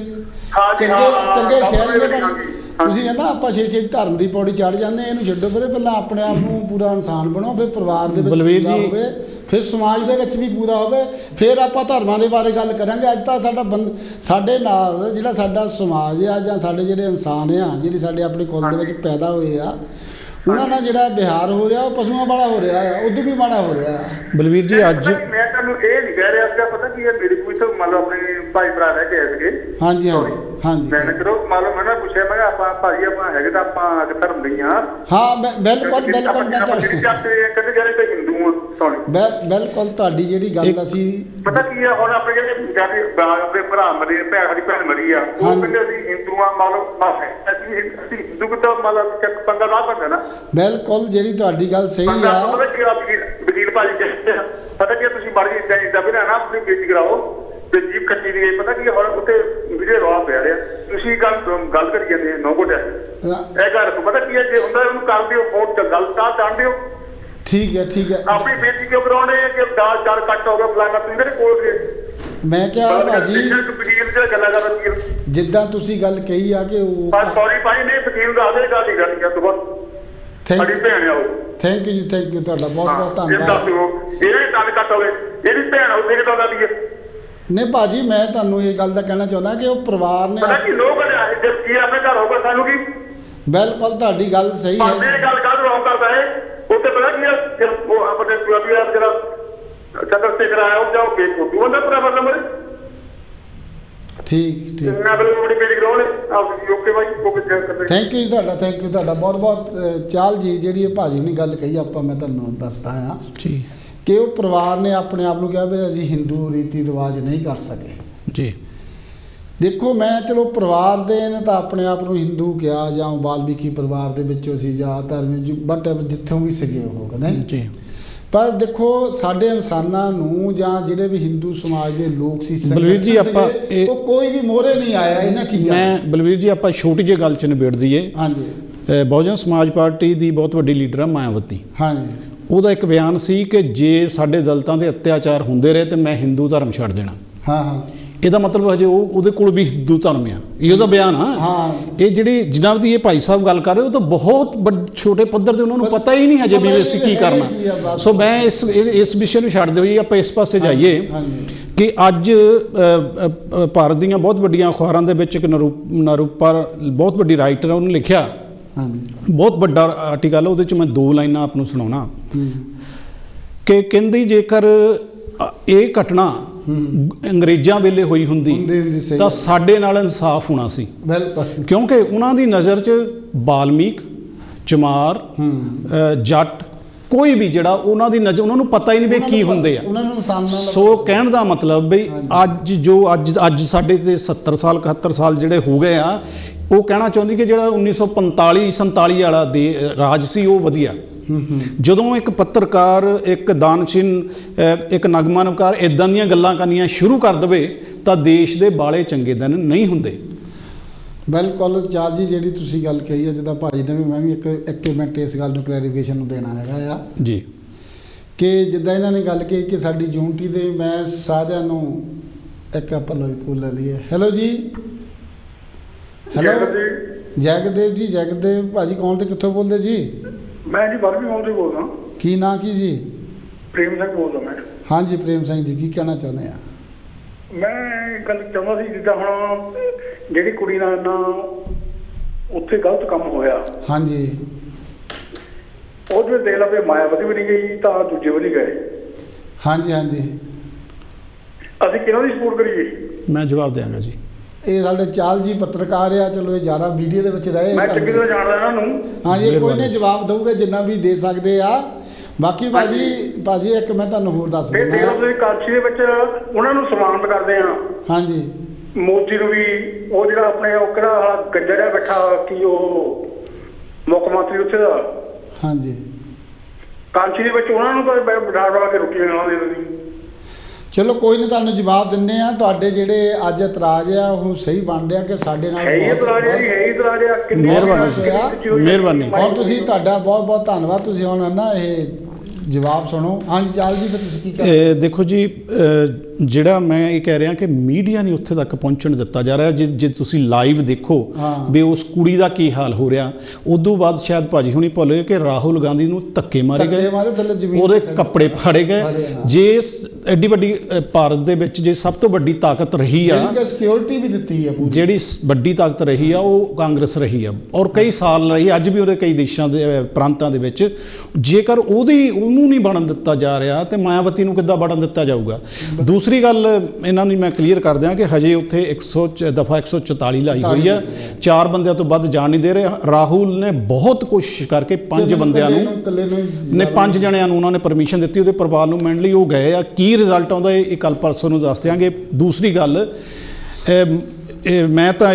ਚੰਗੇ ਸ਼ਹਿਰ ਨਹੀਂ ਬਣ। ਤੁਸੀਂ ਕਹਿੰਦਾ ਆਪਾਂ ਛੇ ਧਰਮ ਦੀ ਪੌੜੀ ਚੜ੍ਹ ਜਾਂਦੇ, ਇਹਨੂੰ ਛੱਡੋ ਪਰੇ। ਪਹਿਲਾਂ ਆਪਣੇ ਆਪ ਨੂੰ ਪੂਰਾ ਇਨਸਾਨ ਬਣੋ, ਫਿਰ ਪਰਿਵਾਰ ਦੇ ਵਿੱਚ ਪੂਰਾ ਹੋਵੇ, ਫਿਰ ਸਮਾਜ ਦੇ ਵਿੱਚ ਵੀ ਪੂਰਾ ਹੋਵੇ, ਫਿਰ ਆਪਾਂ ਧਰਮਾਂ ਦੇ ਬਾਰੇ ਗੱਲ ਕਰਾਂਗੇ। ਅੱਜ ਤਾਂ ਸਾਡੇ ਨਾਲ ਜਿਹੜਾ ਸਾਡਾ ਸਮਾਜ ਆ ਜਾਂ ਸਾਡੇ ਜਿਹੜੇ ਇਨਸਾਨ ਆ, ਜਿਹੜੇ ਸਾਡੇ ਆਪਣੇ ਕੁਲ ਦੇ ਵਿੱਚ ਪੈਦਾ ਹੋਏ ਆ, ਉਹਨਾਂ ਨਾਲ ਜਿਹੜਾ ਵਿਹਾਰ ਹੋ ਰਿਹਾ ਉਹ ਪਸ਼ੂਆਂ ਵਾਲਾ ਹੋ ਰਿਹਾ ਆ, ਉਦੋਂ ਵੀ ਮਾੜਾ ਹੋ ਰਿਹਾ। ਬਲਵੀਰ ਜੀ ਅੱਜ ਮੈਂ ਤੁਹਾਨੂੰ ਇਹ ਨਹੀਂ ਕਹਿ ਰਿਹਾ ਸੀਗਾ, ਪਤਾ ਕੀ ਹੈ, ਮੇਰੇ ਕੋਲ ਇੱਥੇ ਮੰਨ ਲਓ ਆਪਣੇ ਭਾਈ ਭਰਾ ਰਹਿ ਕੇ ਆਏ ਸੀਗੇ। ਹਾਂਜੀ ਹਾਂਜੀ ਹਾਂਜੀ। ਮੈਂ ਚਲੋ ਮੰਨ ਲਓ ਮੈਂ ਨਾ ਪੁੱਛਿਆ, ਮੈਂ ਕਿਹਾ ਆਪਾਂ ਭਾਜੀ ਆਪਾਂ ਹੈਗੇ ਤਾਂ ਆਪਾਂ ਧਰਮ ਨਹੀਂ ਆ। ਹਾਂ ਬਿਲਕੁਲ ਬਿਲਕੁਲ। ਮੈਂ ਕਹਿੰਦੇ ਜਿਹੜੇ ਤੇ ਹਿੰਦੂ ਆ। ਬਿਲਕੁਲ ਤੁਹਾਡੀ ਜਿਹੜੀ ਗੱਲ ਅਸੀਂ ਪਤਾ ਕੀ ਆ, ਹੁਣ ਆਪਣੇ ਜਿਹੜੇ ਆਪਣੇ ਭਰਾ ਮਰੇ, ਸਾਡੀ ਭੈਣ ਮਰੀ ਆ, ਉਹ ਕਹਿੰਦੇ ਅਸੀਂ ਹਿੰਦੂ ਆ, ਮੰਨ ਲਓ ਅਸੀਂ ਹਿੰਦੂ ਕਿਤਾ ਮੰਨ ਲਓ ਚੱਕ ਪੰਗਾ ਲਾ ਪੈਂਦਾ ਨਾ। ਬਿਲਕੁਲ ਜਿਹੜੀ ਤੁਹਾਡੀ ਗੱਲ ਸਹੀ ਆ। ਵਕੀਲ ਭਾਜੀ ਕਹਿੰਦੇ ਪਤਾ ਕੀ ਤੁਸੀਂ ਮਾੜੀ ਇੱਦਾਂ ਵੀ ਨਾ ਆਪਣੀ ਬੇਟੀ ਕਰਾਓ ਤੇ ਜੀਪ ਕੱਟੀ ਦੀ। ਪਤਾ ਕੀ ਹੁਣ ਉੱਥੇ ਵੀਡੀਓ ਰੌਲਾ ਪਿਆ ਰਿਹਾ, ਤੁਸੀਂ ਗੱਲ ਕਰੀ ਜਾਂਦੇ ਨੋ ਕੋਟਿਆ ਇਹ ਗੱਲ ਪਤਾ ਕੀ ਹੈ, ਜੇ ਹੁੰਦਾ ਉਹਨੂੰ ਕਰ ਦਿਓ ਫੋਨ ਚ ਗੱਲ ਤਾਂ ਜਾਣ ਦਿਓ। ਠੀਕ ਹੈ ਠੀਕ ਹੈ। ਆਪਣੀ ਬੇਟੀ ਕਿਉਂ ਕਰਾਉਣੇ ਕਿ ਦਾਲ ਚਾਰ ਕੱਟ ਹੋ ਗਿਆ ਫਲਾਣਾ, ਤੁਸੀਂ ਮੇਰੇ ਕੋਲ ਗਏ। ਮੈਂ ਕਿਹਾ ਭਾਜੀ ਵਕੀਲ ਤੇ ਗੱਲਾਂ ਕਰ ਵਕੀਲ ਜਿੱਦਾਂ ਤੁਸੀਂ ਗੱਲ ਕਹੀ ਆ ਕਿ ਉਹ ਸੌਰੀ ਭਾਈ ਨੇ ਵਕੀਲ ਦਾ ਆਦੇ ਗੱਲ ਹੀ ਕਰਨੀ ਆ ਤੋਂ ਬਾਅਦ ਸਾਡੀ ਭੈਣ ਆ ਉਹ। ਥੈਂਕ ਯੂ ਤੁਹਾਡਾ ਬਹੁਤ ਬਹੁਤ ਧੰਨਵਾਦ। ਇਹ ਗੱਲ ਕੱਟ ਹੋਵੇ, ਇਹਦੀ ਭੈਣ ਉਹਦੇ ਕਿਦਾਂ ਦਾ ਦੀ ਹੈ। ਨਹੀਂ ਭਾਜੀ ਮੈਂ ਤੁਹਾਨੂੰ ਇਹ ਗੱਲ ਦਾ ਕਹਿਣਾ ਚਾਹੁੰਦਾ ਕਿ ਉਹ ਪਰਿਵਾਰ ਨੇ ਪਤਾ ਕੀ ਲੋਕ ਕੀ ਆਪਣੇ ਘਰ ਹੋਊਗਾ ਸਾਨੂੰ ਕੀ। ਬਿਲਕੁਲ ਤੁਹਾਡੀ ਗੱਲ ਸਹੀ ਹੈ। ਇਹ ਗੱਲ ਕਾਹਨੂੰ ਰੌਂਗ ਕਰਦਾ ਹੈ, ਉੱਥੇ ਪਤਾ ਕੀ ਹੈ ਉਹ ਆਪਣੇ ਜਿਹੜਾ ਚੰਦਰ ਸ਼ੇਖਰ ਆਇਆ ਉਹ ਜਾਓ ਕੇ ਫੋਟੋ ਹੁੰਦਾ ਪੂਰਾ ਨੰਬਰ। ਠੀਕ ਮੈਂ ਬਲ ਬੜੀ ਪੇਜ ਕਰਾਉਣੇ ਆਪ ਓਕੇ ਭਾਈ ਓਕੇ ਕਰ। ਥੈਂਕ ਯੂ ਤੁਹਾਡਾ ਬਹੁਤ ਬਹੁਤ। ਚਾਲ ਜੀ ਜਿਹੜੀ ਇਹ ਭਾਜੀ ਨੇ ਗੱਲ ਕਹੀ ਆਪਾਂ ਮੈਂ ਤੁਹਾਨੂੰ ਦੱਸਦਾ ਆ ਜੀ ਕਿ ਉਹ ਪਰਿਵਾਰ ਨੇ ਆਪਣੇ ਆਪ ਨੂੰ ਕਿਹਾ ਵੀ ਅਸੀਂ ਹਿੰਦੂ ਰੀਤੀ ਰਿਵਾਜ ਨਹੀਂ ਕਰ ਸਕੇ ਜੀ। ਦੇਖੋ ਮੈਂ ਚਲੋ ਪਰਿਵਾਰ ਦੇ ਨੇ ਤਾਂ ਆਪਣੇ ਆਪ ਨੂੰ ਹਿੰਦੂ ਕਿਹਾ ਜਾਂ ਵਾਲਮੀਕੀ ਪਰਿਵਾਰ ਦੇ ਵਿੱਚੋਂ ਸੀ ਜਾਂ ਧਰਮ ਬਟ ਜਿੱਥੋਂ ਵੀ ਸੀਗੇ ਉਹ ਨਹੀਂ ਜੀ। ਪਰ ਦੇਖੋ ਸਾਡੇ ਇਨਸਾਨਾਂ ਨੂੰ ਜਾਂ ਜਿਹੜੇ ਵੀ ਹਿੰਦੂ ਸਮਾਜ ਦੇ ਲੋਕ ਸੀ ਬਲਵੀਰ ਜੀ ਆਪਾਂ ਉਹ ਕੋਈ ਵੀ ਮੋਹਰੇ ਨਹੀਂ ਆਇਆ ਇਹਨਾਂ ਚੀਜ਼ਾਂ। ਮੈਂ ਬਲਵੀਰ ਜੀ ਆਪਾਂ ਛੋਟੀ ਜਿਹੀ ਗੱਲ 'ਚ ਨਿਬੇੜ ਦਈਏ। ਹਾਂਜੀ। ਬਹੁਜਨ ਸਮਾਜ ਪਾਰਟੀ ਦੀ ਬਹੁਤ ਵੱਡੀ ਲੀਡਰ ਆ ਮਾਇਆਵਤੀ। ਹਾਂਜੀ। ਉਹਦਾ ਇੱਕ ਬਿਆਨ ਸੀ ਕਿ ਜੇ ਸਾਡੇ ਦਲਿਤਾਂ ਦੇ ਅਤਿਆਚਾਰ ਹੁੰਦੇ ਰਹੇ ਤੇ ਮੈਂ ਹਿੰਦੂ ਧਰਮ ਛੱਡ ਦੇਣਾ। ਹਾਂ ਹਾਂ। ਇਹਦਾ ਮਤਲਬ ਹਜੇ ਉਹਦੇ ਕੋਲ ਵੀ ਹਿੰਦੂ ਧਰਮ ਆ, ਇਹ ਉਹਦਾ ਬਿਆਨ ਆ। ਹਾਂ। ਇਹ ਜਿਹੜੀ ਜਿਨ੍ਹਾਂ ਦੀ ਇਹ ਭਾਈ ਸਾਹਿਬ ਗੱਲ ਕਰ ਰਹੇ ਉਹ ਤਾਂ ਬਹੁਤ ਛੋਟੇ ਪੱਧਰ ਤੇ ਉਹਨਾਂ ਨੂੰ ਪਤਾ ਹੀ ਨਹੀਂ ਹਜੇ ਵੀ ਅਸੀਂ ਕੀ ਕਰਨਾ। ਸੋ ਮੈਂ ਇਸ ਵਿਸ਼ੇ ਨੂੰ ਛੱਡ ਦਿਓ ਜੀ, ਆਪਾਂ ਇਸ ਪਾਸੇ ਜਾਈਏ ਕਿ ਅੱਜ ਭਾਰਤ ਦੀਆਂ ਬਹੁਤ ਵੱਡੀਆਂ ਅਖਬਾਰਾਂ ਦੇ ਵਿੱਚ ਇੱਕ ਨਰੂਪਰ ਬਹੁਤ ਵੱਡੀ ਰਾਈਟਰ ਉਹਨੇ ਲਿਖਿਆ, ਬਹੁਤ ਵੱਡਾ ਆਰਟੀਕਲ, ਉਹਦੇ 'ਚ ਮੈਂ 2 ਲਾਈਨਾਂ ਆਪ ਨੂੰ ਸੁਣਾਉਣਾ ਕਿ ਕਹਿੰਦੀ ਜੇਕਰ ਇਹ ਘਟਨਾ ਅੰਗਰੇਜ਼ਾਂ ਵੇਲੇ ਹੋਈ ਹੁੰਦੀ ਤਾਂ ਸਾਡੇ ਨਾਲ ਇਨਸਾਫ ਹੋਣਾ ਸੀ। ਬਿਲਕੁਲ। ਕਿਉਂਕਿ ਉਹਨਾਂ ਦੀ ਨਜ਼ਰ 'ਚ ਬਾਲਮੀਕ, ਚਮਾਰ, ਜੱਟ ਕੋਈ ਵੀ ਜਿਹੜਾ ਉਹਨਾਂ ਦੀ ਨਜ਼ਰ ਉਹਨਾਂ ਨੂੰ ਪਤਾ ਹੀ ਨਹੀਂ ਵੀ ਕੀ ਹੁੰਦੇ ਆ। ਸੋ ਕਹਿਣ ਦਾ ਮਤਲਬ ਵੀ ਅੱਜ ਸਾਡੇ ਤੇ 70 ਸਾਲ 71 ਸਾਲ ਜਿਹੜੇ ਹੋ ਗਏ ਆ, ਉਹ ਕਹਿਣਾ ਚਾਹੁੰਦੀ ਕਿ ਜਿਹੜਾ 1945-47 ਵਾਲਾ ਰਾਜ ਸੀ ਉਹ ਵਧੀਆ। ਜਦੋਂ ਇੱਕ ਪੱਤਰਕਾਰ, ਇੱਕ ਦਾਨਸ਼ੀਨ, ਇੱਕ ਨਗਮਾਨਕਾਰ ਇੱਦਾਂ ਦੀਆਂ ਗੱਲਾਂ ਕਰਨੀਆਂ ਸ਼ੁਰੂ ਕਰ ਦੇਵੇ ਤਾਂ ਦੇਸ਼ ਦੇ ਬਾਲੇ ਚੰਗੇ ਦਿਨ ਨਹੀਂ ਹੁੰਦੇ। ਬਿਲਕੁਲ ਚਾਰ ਜੀ ਜਿਹੜੀ ਤੁਸੀਂ ਗੱਲ ਕਹੀ ਹੈ, ਜਿੱਦਾਂ ਭਾਜੀ ਨੇ ਵੀ ਮੈਂ ਵੀ ਇੱਕ ਮਿੰਟ ਇਸ ਗੱਲ ਨੂੰ ਕਲੈਰੀਫਿਕੇਸ਼ਨ ਨੂੰ ਦੇਣਾ ਹੈਗਾ ਆ ਜੀ ਕਿ ਜਿੱਦਾਂ ਇਹਨਾਂ ਨੇ ਗੱਲ ਕਹੀ ਕਿ ਸਾਡੀ ਯੂਨਿਟੀ ਦੇ ਮੈਂ ਸਾਰਿਆਂ ਨੂੰ ਇੱਕ ਆਪਾਂ ਲੋ ਕੋਲ ਲੈ ਲਈਏ। ਹੈਲੋ ਜੀ। ਹੈਲੋ ਜੈਗਦੇਵ ਜੀ। ਜੈਗਦੇਵ ਭਾਜੀ ਕੌਣ ਤੇ ਕਿੱਥੋਂ ਬੋਲਦੇ ਜੀ? ਮੈਂ ਜੀ ਬਰਮੀ ਹੋਮ ਤੋਂ ਬੋਲਦਾ। ਕੀ ਨਾਂ ਕੀ ਜੀ? ਪ੍ਰੇਮ ਸਿੰਘ ਬੋਲਦਾ ਮੈਂ। ਹਾਂਜੀ ਪ੍ਰੇਮ ਸਿੰਘ ਜੀ, ਕੀ ਕਹਿਣਾ ਚਾਹੁੰਦੇ ਆ? ਮੈਂ ਗੱਲ ਚਾਹੁੰਦਾ ਸੀ ਜਿੱਦਾਂ ਹੁਣ ਜਿਹੜੀ ਕੁੜੀ ਨਾਲ ਨਾ ਉੱਥੇ ਗਲਤ ਕੰਮ ਹੋਇਆ। ਹਾਂਜੀ। ਉਹਦੇ ਦੇਖ ਲਵੇ ਮਾਇਆਵਤੀ ਵੀ ਨਹੀਂ ਗਈ ਤਾਂ ਦੂਜੇ ਵੀ ਨਹੀਂ ਗਏ। ਹਾਂਜੀ ਹਾਂਜੀ। ਅਸੀਂ ਕਿਹਨਾਂ ਦੀ ਸਪੋਰਟ ਕਰੀਏ? ਮੈਂ ਜਵਾਬ ਦਿਆਂਗਾ ਜੀ। ਇਹ ਸਾਡੇ ਚਾਲ ਜੀ ਪੱਤਰਕਾਰ ਆ, ਚਲੋ ਇਹ ਜ਼ਿਆਦਾ ਮੀਡੀਆ ਦੇ ਵਿੱਚ ਰਹੇ। ਮੈਂ ਚੰਗੀ ਤਰ੍ਹਾਂ ਜਾਣਦਾ ਇਹਨਾਂ ਨੂੰ। ਹਾਂ ਜੀ, ਕੋਈ ਨੇ ਜਵਾਬ ਦਊਗਾ ਜਿੰਨਾ ਵੀ ਦੇ ਸਕਦੇ ਆ। ਬਾਕੀ ਭਾਜੀ ਇੱਕ ਮੈਂ ਤੁਹਾਨੂੰ ਹੋਰ ਦੱਸ ਦਿੰਦਾ। ਤੁਸੀਂ ਕਾਂਚੀ ਦੇ ਵਿੱਚ ਉਹਨਾਂ ਨੂੰ ਸਨਮਾਨਿਤ ਕਰਦੇ ਆ। ਹਾਂਜੀ। ਮੋਦੀ ਨੂੰ ਵੀ, ਉਹ ਜਿਹੜਾ ਆਪਣੇ ਉਹ ਕਿਹੜਾ ਗੱਜੜਿਆ ਬੈਠਾ ਕੀ ਉਹ ਮੁੱਖ ਮੰਤਰੀ ਉੱਥੇ ਦਾ। ਹਾਂਜੀ। ਕਾਂਚੀ ਦੇ ਵਿੱਚ ਉਹਨਾਂ ਨੂੰ ਤਾਂ ਬਿਠਾ ਕੇ ਰੋਟੀਆਂ ਖਵਾ ਦੇ ਦਿੰਦੀ। ਚਲੋ ਕੋਈ ਨਹੀਂ, ਤੁਹਾਨੂੰ ਜਵਾਬ ਦਿੰਦੇ ਆ। ਤੁਹਾਡੇ ਜਿਹੜੇ ਅੱਜ ਇਤਰਾਜ਼ ਆ ਉਹ ਸਹੀ ਬਣ ਰਿਹਾ ਕਿ ਸਾਡੇ ਨਾਲ ਮਿਹਰਬਾਨੀ। ਹੁਣ ਤੁਸੀਂ, ਤੁਹਾਡਾ ਬਹੁਤ ਬਹੁਤ ਧੰਨਵਾਦ। ਤੁਸੀਂ ਹੁਣ ਨਾ ਇਹ ਜਵਾਬ ਸੁਣੋ। ਹਾਂਜੀ ਚਾਲ ਜੀ, ਫਿਰ ਤੁਸੀਂ ਕੀ ਕਹਿੰਦੇ? ਦੇਖੋ ਜੀ, ਜਿਹੜਾ ਮੈਂ ਇਹ ਕਹਿ ਰਿਹਾ ਕਿ ਮੀਡੀਆ ਨਹੀਂ ਉੱਥੇ ਤੱਕ ਪਹੁੰਚਣ ਦਿੱਤਾ ਜਾ ਰਿਹਾ। ਜੇ ਤੁਸੀਂ ਲਾਈਵ ਦੇਖੋ ਵੀ ਉਸ ਕੁੜੀ ਦਾ ਕੀ ਹਾਲ ਹੋ ਰਿਹਾ, ਉਦੋਂ ਬਾਅਦ ਸ਼ਾਇਦ ਭਾਜੀ ਹੁਣੀ ਭੁੱਲ ਗਏ ਕਿ ਰਾਹੁਲ ਗਾਂਧੀ ਨੂੰ ਧੱਕੇ ਮਾਰੇ ਗਏ, ਉਹਦੇ ਕੱਪੜੇ ਫਾੜੇ ਗਏ। ਜੇ ਐਡੀ ਵੱਡੀ ਭਾਰਤ ਦੇ ਵਿੱਚ ਜੇ ਸਭ ਤੋਂ ਵੱਡੀ ਤਾਕਤ ਰਹੀ ਆ, ਸਿਕਿਉਰਿਟੀ ਵੀ ਦਿੱਤੀ ਆ, ਜਿਹੜੀ ਵੱਡੀ ਤਾਕਤ ਰਹੀ ਆ ਉਹ ਕਾਂਗਰਸ ਰਹੀ ਆ, ਔਰ ਕਈ ਸਾਲ ਰਹੀ, ਅੱਜ ਵੀ ਉਹਦੇ ਕਈ ਦੇਸ਼ਾਂ ਦੇ ਪ੍ਰਾਂਤਾਂ ਦੇ ਵਿੱਚ। ਜੇਕਰ ਉਹਨੂੰ ਨਹੀਂ ਬਣਨ ਦਿੱਤਾ ਜਾ ਰਿਹਾ ਤੇ ਮਾਇਆਵਤੀ ਨੂੰ ਕਿੱਦਾਂ ਬਣਨ ਦਿੱਤਾ ਜਾਊਗਾ? ਦੂਸਰੀ ਗੱਲ ਇਹਨਾਂ ਦੀ ਮੈਂ ਕਲੀਅਰ ਕਰ ਦਿਆਂ ਕਿ ਹਜੇ ਉੱਥੇ ਦਫਾ 144 ਲਾਈ ਹੋਈ ਆ, 4 ਬੰਦਿਆਂ ਤੋਂ ਵੱਧ ਜਾਣ ਨਹੀਂ ਦੇ ਰਹੇ। ਰਾਹੁਲ ਨੇ ਬਹੁਤ ਕੋਸ਼ਿਸ਼ ਕਰਕੇ 5 ਬੰਦਿਆਂ ਨੂੰ 5 ਜਣਿਆਂ ਨੂੰ ਉਹਨਾਂ ਨੇ ਪਰਮਿਸ਼ਨ ਦਿੱਤੀ ਉਹਦੇ ਪਰਿਵਾਰ ਨੂੰ ਮਿਲਣ ਲਈ। ਉਹ ਗਏ ਆ, ਕੀ ਰਿਜ਼ਲਟ ਆਉਂਦਾ ਇਹ ਕੱਲ ਪਰਸੋਂ ਨੂੰ ਦੱਸ ਦਿਆਂਗੇ। ਦੂਸਰੀ ਗੱਲ, ਮੈਂ ਤਾਂ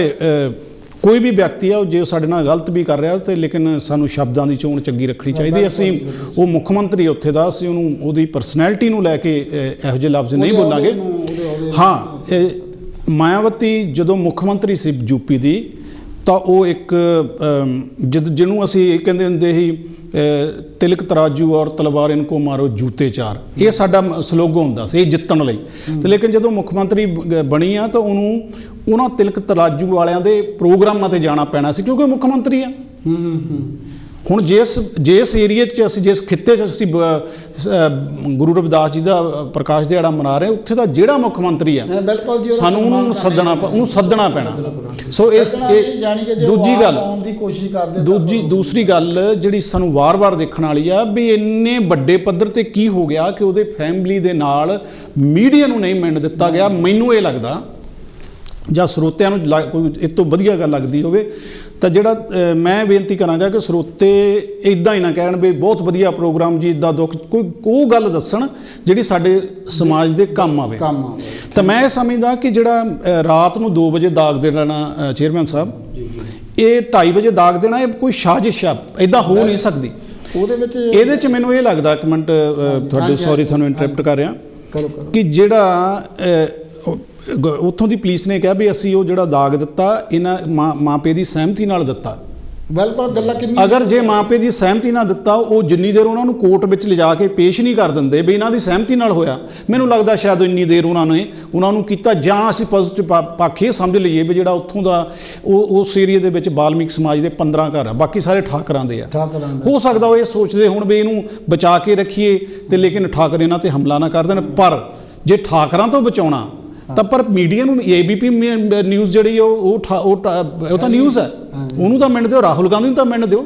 ਕੋਈ ਵੀ ਵਿਅਕਤੀ ਆ ਜੇ ਸਾਡੇ ਨਾਲ ਗਲਤ ਵੀ ਕਰ ਰਿਹਾ ਤੇ ਲੇਕਿਨ ਸਾਨੂੰ ਸ਼ਬਦਾਂ ਦੀ ਚੋਣ ਚੰਗੀ ਰੱਖਣੀ ਚਾਹੀਦੀ। ਅਸੀਂ ਉਹ ਮੁੱਖ ਮੰਤਰੀ ਉੱਥੇ ਦਾ, ਅਸੀਂ ਉਹਦੀ ਪਰਸਨੈਲਿਟੀ ਨੂੰ ਲੈ ਕੇ ਇਹੋ ਜਿਹੇ ਲਫ਼ਜ਼ ਨਹੀਂ ਬੋਲਾਂਗੇ। ਹਾਂ, ਮਾਇਆਵਤੀ ਜਦੋਂ ਮੁੱਖ ਮੰਤਰੀ ਸੀ ਯੂਪੀ ਦੀ, ਤਾਂ ਉਹ ਇੱਕ ਜਿਹਨੂੰ ਅਸੀਂ ਇਹ ਕਹਿੰਦੇ ਹੁੰਦੇ ਸੀ ਤਿਲਕ ਤਰਾਜੂ ਔਰ ਤਲਵਾਰ ਇਨਕੋ ਮਾਰੋ ਜੂਤੇ ਚਾਰ, ਇਹ ਸਾਡਾ ਸਲੋਗਨ ਹੁੰਦਾ ਸੀ ਇਹ ਜਿੱਤਣ ਲਈ। ਤੇ ਲੇਕਿਨ ਜਦੋਂ ਮੁੱਖ ਮੰਤਰੀ ਬਣੀ ਆ ਤਾਂ ਉਹਨਾਂ ਤਿਲਕ ਤਰਾਜੂ ਵਾਲਿਆਂ ਦੇ ਪ੍ਰੋਗਰਾਮਾਂ 'ਤੇ ਜਾਣਾ ਪੈਣਾ ਸੀ ਕਿਉਂਕਿ ਮੁੱਖ ਮੰਤਰੀ ਆ। ਹੁਣ ਜਿਸ ਏਰੀਏ 'ਚ ਅਸੀਂ, ਜਿਸ ਖਿੱਤੇ 'ਚ ਅਸੀਂ ਗੁਰੂ ਰਵਿਦਾਸ ਜੀ ਦਾ ਪ੍ਰਕਾਸ਼ ਦਿਹਾੜਾ ਮਨਾ ਰਹੇ, ਉੱਥੇ ਦਾ ਜਿਹੜਾ ਮੁੱਖ ਮੰਤਰੀ ਆ, ਸਾਨੂੰ ਉਹਨੂੰ ਸੱਦਣਾ ਪੈਣਾ। ਸੋ ਦੂਸਰੀ ਗੱਲ ਜਿਹੜੀ ਸਾਨੂੰ ਵਾਰ-ਵਾਰ ਦੇਖਣ ਵਾਲੀ ਆ ਵੀ ਇੰਨੇ ਵੱਡੇ ਪੱਧਰ ਤੇ ਕੀ ਹੋ ਗਿਆ ਕਿ ਉਹਦੇ ਫੈਮਿਲੀ ਦੇ ਨਾਲ ਮੀਡੀਆ ਨੂੰ ਨਹੀਂ ਮਿਲਣ ਦਿੱਤਾ ਗਿਆ। ਮੈਨੂੰ ਇਹ ਲੱਗਦਾ, ਜਾਂ ਸਰੋਤਿਆਂ ਨੂੰ ਕੋਈ ਇਹ ਤੋਂ ਵਧੀਆ ਗੱਲ ਲੱਗਦੀ ਹੋਵੇ ਤਾਂ ਜਿਹੜਾ ਮੈਂ ਬੇਨਤੀ ਕਰਾਂਗਾ ਕਿ ਸਰੋਤੇ ਇੱਦਾਂ ਹੀ ਨਾ ਕਹਿਣ ਵੀ ਬਹੁਤ ਵਧੀਆ ਪ੍ਰੋਗਰਾਮ ਜੀ, ਇੱਦਾਂ ਦੁੱਖ, ਕੋਈ ਉਹ ਗੱਲ ਦੱਸਣ ਜਿਹੜੀ ਸਾਡੇ ਸਮਾਜ ਦੇ ਕੰਮ ਆਵੇ। ਤਾਂ ਮੈਂ ਇਹ ਸਮਝਦਾ ਕਿ ਜਿਹੜਾ ਰਾਤ ਨੂੰ 2 ਵਜੇ ਦਾਗ ਦੇ ਦੇਣਾ, ਚੇਅਰਮੈਨ ਸਾਹਿਬ, ਇਹ 2:30 ਵਜੇ ਦਾਗ ਦੇਣਾ, ਇਹ ਕੋਈ ਸਾਜ਼ਿਸ਼ ਆ, ਇੱਦਾਂ ਹੋ ਨਹੀਂ ਸਕਦੀ। ਇਹਦੇ 'ਚ ਮੈਨੂੰ ਇਹ ਲੱਗਦਾ, ਇੱਕ ਮਿੰਟ ਤੁਹਾਡੇ, ਸੌਰੀ ਤੁਹਾਨੂੰ ਇੰਟਰਪਟ ਕਰ ਰਿਹਾ, ਕਿ ਜਿਹੜਾ ਉੱਥੋਂ ਦੀ ਪੁਲਿਸ ਨੇ ਕਿਹਾ ਵੀ ਅਸੀਂ ਉਹ ਜਿਹੜਾ ਦਾਗ ਦਿੱਤਾ ਇਹਨਾਂ ਮਾਪੇ ਦੀ ਸਹਿਮਤੀ ਨਾਲ ਦਿੱਤਾ। ਬਿਲਕੁਲ ਗੱਲਾਂ ਕਿੰਨੀ, ਅਗਰ ਜੇ ਮਾਪੇ ਦੀ ਸਹਿਮਤੀ ਨਾਲ ਦਿੱਤਾ, ਉਹ ਜਿੰਨੀ ਦੇਰ ਉਹਨਾਂ ਨੂੰ ਕੋਰਟ ਵਿੱਚ ਲਿਜਾ ਕੇ ਪੇਸ਼ ਨਹੀਂ ਕਰ ਦਿੰਦੇ ਵੀ ਇਹਨਾਂ ਦੀ ਸਹਿਮਤੀ ਨਾਲ ਹੋਇਆ, ਮੈਨੂੰ ਲੱਗਦਾ ਸ਼ਾਇਦ ਇੰਨੀ ਦੇਰ ਉਹਨਾਂ ਨੂੰ ਕੀਤਾ। ਜਾਂ ਅਸੀਂ ਪੋਜ਼ਿਟਿਵ ਪੱਖ ਇਹ ਸਮਝ ਲਈਏ ਵੀ ਜਿਹੜਾ ਉੱਥੋਂ ਦਾ ਉਸ ਏਰੀਏ ਦੇ ਵਿੱਚ ਬਾਲਮੀਕ ਸਮਾਜ ਦੇ 15 ਘਰ ਆ, ਬਾਕੀ ਸਾਰੇ ਠਾਕਰਾਂ ਦੇ ਆ। ਹੋ ਸਕਦਾ ਉਹ ਇਹ ਸੋਚਦੇ ਹੁਣ ਵੀ ਇਹਨੂੰ ਬਚਾ ਕੇ ਰੱਖੀਏ ਤੇ ਲੇਕਿਨ ਠਾਕਰ ਇਹਨਾਂ ਤੇ ਹਮਲਾ ਨਾ ਕਰ ਦੇਣ। ਪਰ ਜੇ ਠਾਕਰਾਂ ਤੋਂ ਬਚਾਉਣਾ ਤਾਂ ਪਰ ਮੀਡੀਆ ਨੂੰ, ABP ਨਿਊਜ਼ ਜਿਹੜੀ ਉਹ ਤਾਂ ਨਿਊਜ਼ ਹੈ, ਉਹਨੂੰ ਤਾਂ ਮਿਲਣ ਦਿਓ, ਰਾਹੁਲ ਗਾਂਧੀ ਨੂੰ ਤਾਂ ਮਿਲਣ ਦਿਓ,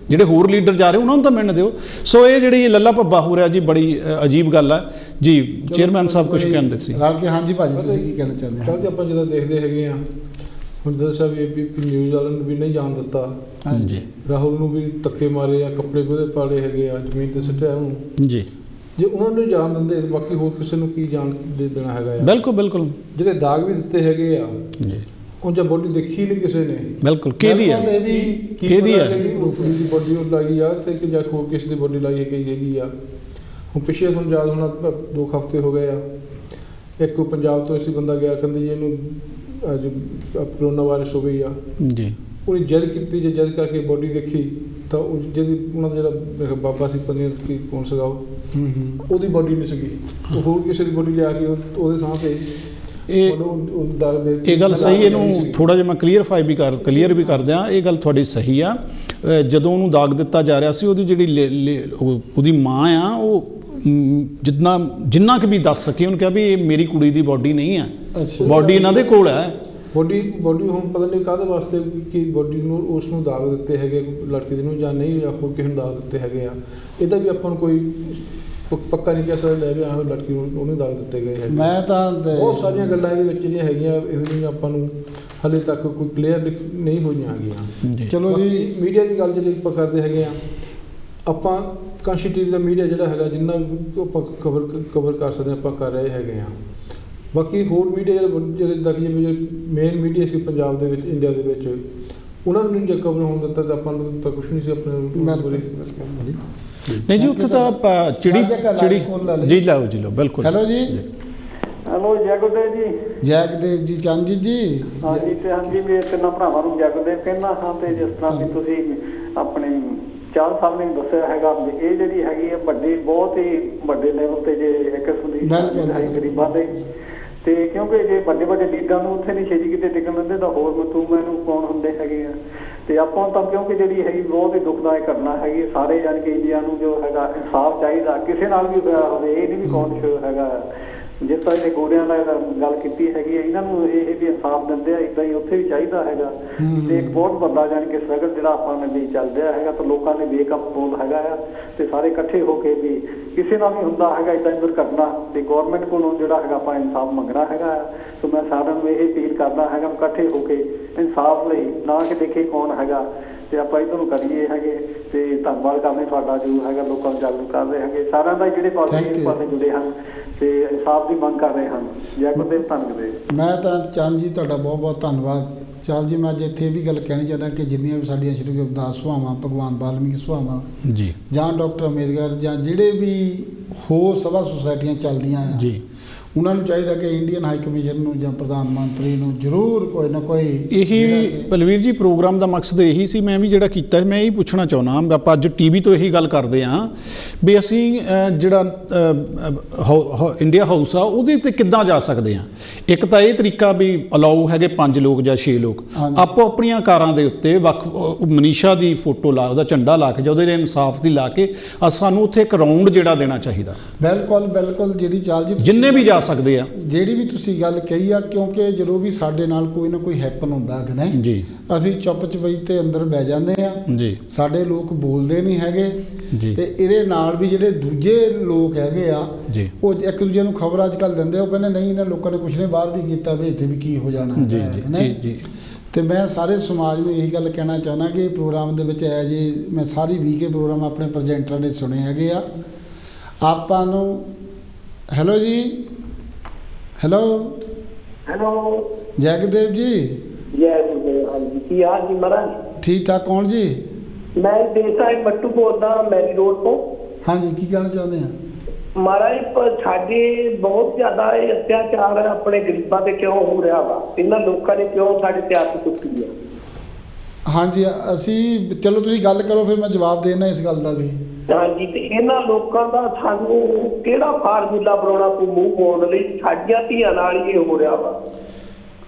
ਜਿਹੜੇ ਹੋਰ ਲੀਡਰ ਜਾ ਰਹੇ ਉਹਨਾਂ ਨੂੰ ਤਾਂ ਮਿਲਣ ਦਿਓ। ਸੋ ਇਹ ਜਿਹੜੀ ਲੱਲਾ ਭੱਬਾ ਹੋ ਰਿਹਾ ਜੀ, ਬੜੀ ਅਜੀਬ ਗੱਲ ਹੈ ਜੀ। ਚੇਅਰਮੈਨ ਸਾਹਿਬ ਕੁਝ ਕਹਿੰਦੇ ਸੀ। ਹਾਂਜੀ ਭਾਜੀ, ਤੁਸੀਂ ਕੀ ਕਹਿਣਾ ਚਾਹੁੰਦੇ ਹੋ? ਕੱਲ੍ਹ ਆਪਾਂ ਜਦੋਂ ਦੇਖਦੇ ਹੈਗੇ ਆ, ਹੁਣ ਦੱਸਿਆ ਵੀ ABP ਨਿਊਜ਼ ਵਾਲਿਆਂ ਨੂੰ ਵੀ ਨਹੀਂ ਜਾਣ ਦਿੱਤਾ, ਹਾਂਜੀ, ਰਾਹੁਲ ਨੂੰ ਵੀ ਧੱਕੇ ਮਾਰੇ ਆ, ਕੱਪੜੇ ਉਹਦੇ ਪਾੜੇ ਹੈਗੇ ਆ, ਜ਼ਮੀਨ 'ਤੇ ਸੁੱਟਿਆ ਉਹਨੂੰ ਜੀ। ਜੇ ਉਹਨਾਂ ਨੂੰ ਜਾਣ ਦਿੰਦੇ ਬਾਕੀ ਹੋਰ ਕਿਸੇ ਨੂੰ ਕੀ ਜਾਣ ਦੇਣਾ ਹੈਗਾ ਆ? ਬਿਲਕੁਲ। ਜਿਹੜੇ ਦਾਗ ਵੀ ਦਿੱਤੇ ਹੈਗੇ ਆ ਜੀ, ਉਹ ਜਾਂ ਬੋਡੀ ਦੇਖੀ ਨਹੀਂ ਕਿਸੇ ਨੇ। ਬਿਲਕੁਲ, ਕਿਹਦੀ ਹੈ? ਦੀ ਬੋਡੀ ਉਹ ਲਾਈ ਆ ਤੇ ਜਾਂ ਹੋਰ ਕਿਸੇ ਦੀ ਬੋਡੀ ਲਾਈ ਹੈਗੀ ਆ। ਹੁਣ ਪਿੱਛੇ ਤੁਹਾਨੂੰ ਯਾਦ ਹੋਣਾ, 2 ਹਫ਼ਤੇ ਹੋ ਗਏ ਆ, ਇੱਕ ਪੰਜਾਬ ਤੋਂ ਅਸੀਂ ਬੰਦਾ ਗਿਆ, ਕਹਿੰਦੇ ਜੀ ਇਹਨੂੰ ਅੱਜ ਕਰੋਨਾ ਵਾਇਰਸ ਹੋ ਗਈ ਆ ਜੀ। ਉਹਨੇ ਜਦ ਕੀਤੀ, ਜੇ ਜਦ ਕਰਕੇ ਬੋਡੀ ਦੇਖੀ ਤਾਂ ਉਹ ਜਿਹੜੀ ਉਹਨਾਂ ਦਾ ਜਿਹੜਾ ਬਾਬਾ ਸੀ, ਪਤਾ ਨਹੀਂ ਕੌਣ ਸੀਗਾ, ਉਹਦੀ ਬੋਡੀ ਨਹੀਂ ਸੀਗੀ, ਉਹ ਹੋਰ ਕਿਸੇ ਦੀ ਬੋਡੀ ਲਿਆ ਕੇ ਉਹਦੇ ਥਾਂ 'ਤੇ ਇਹ ਗੱਲ ਸਹੀ। ਇਹਨੂੰ ਥੋੜ੍ਹਾ ਜਿਹਾ ਮੈਂ ਕਲੀਅਰ ਵੀ ਕਰ ਦਿਆਂ। ਇਹ ਗੱਲ ਤੁਹਾਡੀ ਸਹੀ ਆ। ਜਦੋਂ ਉਹਨੂੰ ਦਾਗ ਦਿੱਤਾ ਜਾ ਰਿਹਾ ਸੀ, ਉਹਦੀ ਜਿਹੜੀ ਉਹਦੀ ਮਾਂ ਆ, ਉਹ ਜਿੰਨਾ ਕਿ ਵੀ ਦੱਸ ਸਕੇ, ਉਹਨੂੰ ਕਿਹਾ ਵੀ ਇਹ ਮੇਰੀ ਕੁੜੀ ਦੀ ਬੋਡੀ ਨਹੀਂ ਹੈ, ਬੋਡੀ ਇਹਨਾਂ ਦੇ ਕੋਲ ਹੈ। ਬੋਡੀ ਹੁਣ ਪਤਾ ਨਹੀਂ ਕਾਹਦੇ ਵਾਸਤੇ ਕਿ ਬੋਡੀ ਨੂੰ ਉਸ ਨੂੰ ਦਾਗ ਦਿੱਤੇ ਹੈਗੇ, ਲੜਕੀ ਦੇ ਨੂੰ, ਜਾਂ ਨਹੀਂ, ਜਾਂ ਹੋਰ ਕਿਸੇ ਨੂੰ ਦਾਗ ਦਿੱਤੇ ਹੈਗੇ ਆ। ਇਹਦਾ ਵੀ ਆਪਾਂ ਨੂੰ ਕੋਈ ਪੱਕਾ ਨਹੀਂ ਕਹਿ ਸਕਦੇ ਲੈ ਵੀ ਆਹ ਲੜਕੀ ਨੂੰ ਉਹਨੂੰ ਦਾਗ ਦਿੱਤੇ ਗਏ ਹੈਗੇ। ਮੈਂ ਤਾਂ ਬਹੁਤ ਸਾਰੀਆਂ ਗੱਲਾਂ ਇਹਦੇ ਵਿੱਚ ਜਿਹੜੀਆਂ ਹੈਗੀਆਂ, ਇਹੋ ਜਿਹੀਆਂ ਆਪਾਂ ਨੂੰ ਹਾਲੇ ਤੱਕ ਕੋਈ ਕਲੀਅਰ ਨਹੀਂ ਹੋਈਆਂ ਹੈਗੀਆਂ। ਚਲੋ ਜੀ, ਮੀਡੀਆ ਦੀ ਗੱਲ ਜਿਹੜੀ ਆਪਾਂ ਕਰਦੇ ਹੈਗੇ ਆ, ਆਪਾਂ ਕਾਂਸ਼ੀ TV ਦਾ ਮੀਡੀਆ ਜਿਹੜਾ ਹੈਗਾ, ਜਿੰਨਾ ਆਪਾਂ ਕਵਰ ਕਰ ਸਕਦੇ ਆਪਾਂ ਕਰ ਰਹੇ ਹੈਗੇ ਆ। ਬਾਕੀ ਹੋਰ ਮੀਡੀਆ ਜਿਹੜੇ ਤੱਕ ਜਿਵੇਂ ਮੇਨ ਮੀਡੀਆ ਸੀ ਪੰਜਾਬ ਦੇ ਵਿੱਚ, ਇੰਡੀਆ ਦੇ ਵਿੱਚ, ਉਹਨਾਂ ਨੂੰ ਜੇ ਕਵਰ ਹੋਣ ਦਿੱਤਾ ਤਾਂ ਆਪਾਂ ਨੂੰ ਤਾਂ ਕੁਛ ਨਹੀਂ ਸੀ ਆਪਣੇ। ਨਹੀਂ ਜੀ, ਉੱਥੇ ਤਾਂ ਚਿੜੀ ਜੀ ਲਾਓ ਬਿਲਕੁਲ। ਹੈਲੋ ਜੀ, ਹੈਲੋ ਜੈਗੁਰਦੇਵ ਜੀ। ਜੈਗਦੇਵ ਜੀ, ਚੰਦਜੀਤ ਜੀ। ਹਾਂਜੀ ਤੇ ਹਾਂਜੀ ਮੈਂ ਤਿੰਨਾਂ ਭਰਾਵਾਂ ਨੂੰ ਜੈਗੁਰਦੇਵ ਕਹਿੰਦਾ ਹਾਂ। ਤੇ ਜਿਸ ਤਰ੍ਹਾਂ ਵੀ ਤੁਸੀਂ ਆਪਣੇ ਚਾਲ ਸਾਹਿਬ ਨੇ ਦੱਸਿਆ ਹੈਗਾ ਵੀ ਇਹ ਜਿਹੜੀ ਹੈਗੀ ਹੈ ਵੱਡੀ ਬਹੁਤ ਹੀ ਵੱਡੇ ਲੈਵਲ ਤੇ ਜੇ ਇੱਕ ਕਿਸਮ ਦੀ ਗਰੀਬਾਂ ਦੇ ਤੇ ਕਿਉਂਕਿ ਜੇ ਵੱਡੇ ਵੱਡੇ ਲੀਡਰਾਂ ਨੂੰ ਉੱਥੇ ਨਹੀਂ ਛੇਤੀ ਕਿਤੇ ਟਿਕਣ ਦਿੰਦੇ ਤਾਂ ਹੋਰ ਤੂੰ ਮੈਨੂੰ ਕੌਣ ਹੁੰਦੇ ਹੈਗੇ ਆ। ਤੇ ਆਪਾਂ ਤਾਂ ਕਿਉਂਕਿ ਜਿਹੜੀ ਹੈਗੀ ਬਹੁਤ ਹੀ ਦੁਖਦਾਇਕ ਘਟਨਾ ਹੈਗੀ ਸਾਰੇ ਜਾਣ ਕੇ ਇੰਡੀਆ ਨੂੰ ਜੋ ਹੈਗਾ ਇਨਸਾਫ ਚਾਹੀਦਾ ਕਿਸੇ ਨਾਲ ਵੀ ਹੋਇਆ ਹੋਵੇ। ਇਹ ਨਹੀਂ ਵੀ ਕੌਣ ਹੈਗਾ ਜਿਸ ਤਰ੍ਹਾਂ ਇਹਨੇ ਗੋਰਿਆਂ ਨਾਲ ਗੱਲ ਕੀਤੀ ਹੈਗੀ ਹੈ ਇਹਨਾਂ ਨੂੰ ਇਹ ਵੀ ਇਨਸਾਫ ਦਿੰਦੇ ਆ ਇੱਦਾਂ ਹੀ ਉੱਥੇ ਵੀ ਚਾਹੀਦਾ ਹੈਗਾ। ਤੇ ਇੱਕ ਬਹੁਤ ਵੱਡਾ ਜਾਣ ਕੇ ਸਟਰਗਲ ਜਿਹੜਾ ਆਪਾਂ ਨੇ ਵੀ ਚੱਲ ਰਿਹਾ ਹੈਗਾ ਤਾਂ ਲੋਕਾਂ ਨੇ ਵੇਕਅਪ ਬੋਲ ਹੈਗਾ ਆ ਤੇ ਸਾਰੇ ਇਕੱਠੇ ਹੋ ਕੇ ਵੀ ਕਿਸੇ ਨਾਲ ਵੀ ਹੁੰਦਾ ਹੈਗਾ ਇੱਦਾਂ ਦੀ ਦੁਰਘਟਨਾ ਤੇ ਗੌਰਮੈਂਟ ਕੋਲੋਂ ਜਿਹੜਾ ਹੈਗਾ ਆਪਾਂ ਇਨਸਾਫ ਮੰਗਣਾ ਹੈਗਾ। ਸੋ ਮੈਂ ਸਾਰਿਆਂ ਨੂੰ ਇਹ ਅਪੀਲ ਕਰਦਾ ਹੈਗਾ ਇਕੱਠੇ ਹੋ ਕੇ ਇਨਸਾਫ ਲਈ ਨਾ ਕਿ ਦੇਖੇ ਕੌਣ ਹੈਗਾ ਤੇ ਆਪਾਂ ਇੱਧਰ ਨੂੰ ਕਰੀਏ ਹੈਗੇ। ਤੇ ਧੰਨਵਾਦ ਕਰਦੇ ਤੁਹਾਡਾ ਜੋ ਹੈਗਾ ਲੋਕਾਂ ਨੂੰ ਜਾਗਰੂਕ ਕਰ ਰਹੇ ਹੈਗੇ ਸਾਰਿਆਂ ਦਾ ਜਿਹੜੇ ਪਾਸੇ ਜੁੜੇ ਹਨ ਤੇ ਇਨਸਾਫ ਦੀ ਮੰਗ ਕਰ ਰਹੇ ਹਨ। ਜੈ ਗੁਰਦੇਵ ਧੰਨਵਾਦ। ਮੈਂ ਤਾਂ ਚੰਦ ਜੀ ਤੁਹਾਡਾ ਬਹੁਤ ਬਹੁਤ ਧੰਨਵਾਦ। ਚਾਲ ਜੀ ਮੈਂ ਅੱਜ ਇੱਥੇ ਇਹ ਵੀ ਗੱਲ ਕਹਿਣੀ ਚਾਹੁੰਦਾ ਕਿ ਜਿੰਨੀਆਂ ਵੀ ਸਾਡੀਆਂ ਸ਼੍ਰੀ ਗੁਰੂ ਰਵਿਦਾਸ ਸਭਾਵਾਂ ਭਗਵਾਨ ਵਾਲਮੀਕੀ ਸਭਾਵਾਂ ਜੀ ਜਾਂ ਡਾਕਟਰ ਅੰਬੇਦਕਰ ਜਾਂ ਜਿਹੜੇ ਵੀ ਹੋਰ ਸਭਾ ਸੁਸਾਇਟੀਆਂ ਚੱਲਦੀਆਂ ਆ ਜੀ ਉਹਨਾਂ ਨੂੰ ਚਾਹੀਦਾ ਕਿ ਇੰਡੀਅਨ ਹਾਈ ਕਮਿਸ਼ਨ ਨੂੰ ਜਾਂ ਪ੍ਰਧਾਨ ਮੰਤਰੀ ਨੂੰ ਜ਼ਰੂਰ ਕੋਈ ਨਾ ਕੋਈ ਇਹੀ ਬਲਵੀਰ ਜੀ ਪ੍ਰੋਗਰਾਮ ਦਾ ਮਕਸਦ ਇਹੀ ਸੀ। ਮੈਂ ਵੀ ਜਿਹੜਾ ਕੀਤਾ ਮੈਂ ਇਹੀ ਪੁੱਛਣਾ ਚਾਹੁੰਦਾ ਆਪਾਂ ਅੱਜ ਟੀਵੀ ਤੋਂ ਇਹੀ ਗੱਲ ਕਰਦੇ ਹਾਂ ਵੀ ਅਸੀਂ ਜਿਹੜਾ ਇੰਡੀਆ ਹਾਊਸ ਆ ਉਹਦੇ ਉੱਤੇ ਕਿੱਦਾਂ ਜਾ ਸਕਦੇ ਹਾਂ। ਇੱਕ ਤਾਂ ਇਹ ਤਰੀਕਾ ਵੀ ਅਲਾਊ ਹੈਗੇ 5 ਲੋਕ ਜਾਂ 6 ਲੋਕ ਆਪੋ ਆਪਣੀਆਂ ਕਾਰਾਂ ਦੇ ਉੱਤੇ ਵੱਖ ਮਨੀਸ਼ਾ ਦੀ ਫੋਟੋ ਲਾ ਉਹਦਾ ਝੰਡਾ ਲਾ ਕੇ ਜਾਂ ਉਹਦੇ ਲਈ ਇਨਸਾਫ ਦੀ ਲਾ ਕੇ ਸਾਨੂੰ ਉੱਥੇ ਇੱਕ ਰਾਊਂਡ ਜਿਹੜਾ ਦੇਣਾ ਚਾਹੀਦਾ। ਬਿਲਕੁਲ ਬਿਲਕੁਲ ਜਿਹੜੀ ਚਾਲ ਜੀ ਜਿੰਨੇ ਵੀ ਜਾ ਸਕਦੇ ਆ ਜਿਹੜੀ ਵੀ ਤੁਸੀਂ ਗੱਲ ਕਹੀ ਆ ਕਿਉਂਕਿ ਜਦੋਂ ਵੀ ਸਾਡੇ ਨਾਲ ਕੋਈ ਨਾ ਕੋਈ ਹੈਪਨ ਹੁੰਦਾ ਕਿ ਨਹੀਂ ਜੀ ਅਸੀਂ ਚੁੱਪ ਚਪਈ ਤੇ ਅੰਦਰ ਬਹਿ ਜਾਂਦੇ ਆ ਜੀ ਸਾਡੇ ਲੋਕ ਬੋਲਦੇ ਨਹੀਂ ਹੈਗੇ ਜੀ ਤੇ ਇਹਦੇ ਨਾਲ ਵੀ ਜਿਹੜੇ ਦੂਜੇ ਲੋਕ ਹੈਗੇ ਆ ਜੀ ਉਹ ਇੱਕ ਦੂਜੇ ਨੂੰ ਖਬਰ ਅੱਜ ਕੱਲ੍ਹ ਦਿੰਦੇ ਉਹ ਕਹਿੰਦੇ ਨਹੀਂ ਇਹਨਾਂ ਲੋਕਾਂ ਨੇ ਕੁਛ ਨਹੀਂ ਬਾਹਰ ਵੀ ਕੀਤਾ ਵੀ ਇੱਥੇ ਵੀ ਕੀ ਹੋ ਜਾਣਾ ਜੀ ਜੀ ਜੀ। ਤੇ ਮੈਂ ਸਾਰੇ ਸਮਾਜ ਨੂੰ ਇਹੀ ਗੱਲ ਕਹਿਣਾ ਚਾਹੁੰਦਾ ਕਿ ਪ੍ਰੋਗਰਾਮ ਦੇ ਵਿੱਚ ਹੈ ਜੀ ਮੈਂ ਸਾਰੀ ਵੀਕੇ ਪ੍ਰੋਗਰਾਮ ਆਪਣੇ ਪ੍ਰੈਜੈਂਟਰਾਂ ਨੇ ਸੁਣੇ ਹੈਗੇ ਆ ਆਪਾਂ ਨੂੰ। ਹੈਲੋ ਜੀ ਹੈਲੋ ਜੈਗਦੇਵ ਜੀ। ਜੈ ਗੁਰਦੇਵ। ਹਾਂਜੀ ਕੀ ਹਾਲ ਜੀ ਮਹਾਰਾਜ? ਠੀਕ ਠਾਕ ਕੌਣ ਜੀ? ਮੈਂ ਦੇਸਾਈ ਮੱਟੂ ਬੋਲਦਾ ਮੈਰੀ ਰੋਡ ਤੋਂ। ਹਾਂਜੀ ਕੀ ਕਹਿਣਾ ਚਾਹੁੰਦੇ ਆ? ਮਹਾਰਾਜ ਸਾਡੇ ਬਹੁਤ ਜ਼ਿਆਦਾ ਇਹ ਅਤਿਆਚਾਰ ਆਪਣੇ ਗਰੀਬਾਂ ਤੇ ਕਿਉਂ ਹੋ ਰਿਹਾ ਵਾ ਇਹਨਾਂ ਲੋਕਾਂ ਨੇ ਕਿਉਂ ਸਾਡੇ ਤੇ ਹੱਥ ਚੁੱਕੀ ਹੈ? ਹਾਂਜੀ ਅਸੀਂ ਚਲੋ ਤੁਸੀਂ ਗੱਲ ਕਰੋ ਫਿਰ ਮੈਂ ਜਵਾਬ ਦੇਣਾ ਇਸ ਗੱਲ ਦਾ ਵੀ। ਹਾਂਜੀ ਤੇ ਇਹਨਾਂ ਲੋਕਾਂ ਦਾ ਸਾਨੂੰ ਕਿਹੜਾ ਫਾਰਮੂਲਾ ਬਣਾਉਣਾ ਕੋਈ ਮੂੰਹ ਪਾਉਣ ਲਈ ਸਾਡੀਆਂ ਧੀਆਂ ਨਾਲ ਹੀ ਇਹ ਹੋ ਰਿਹਾ ਵਾ।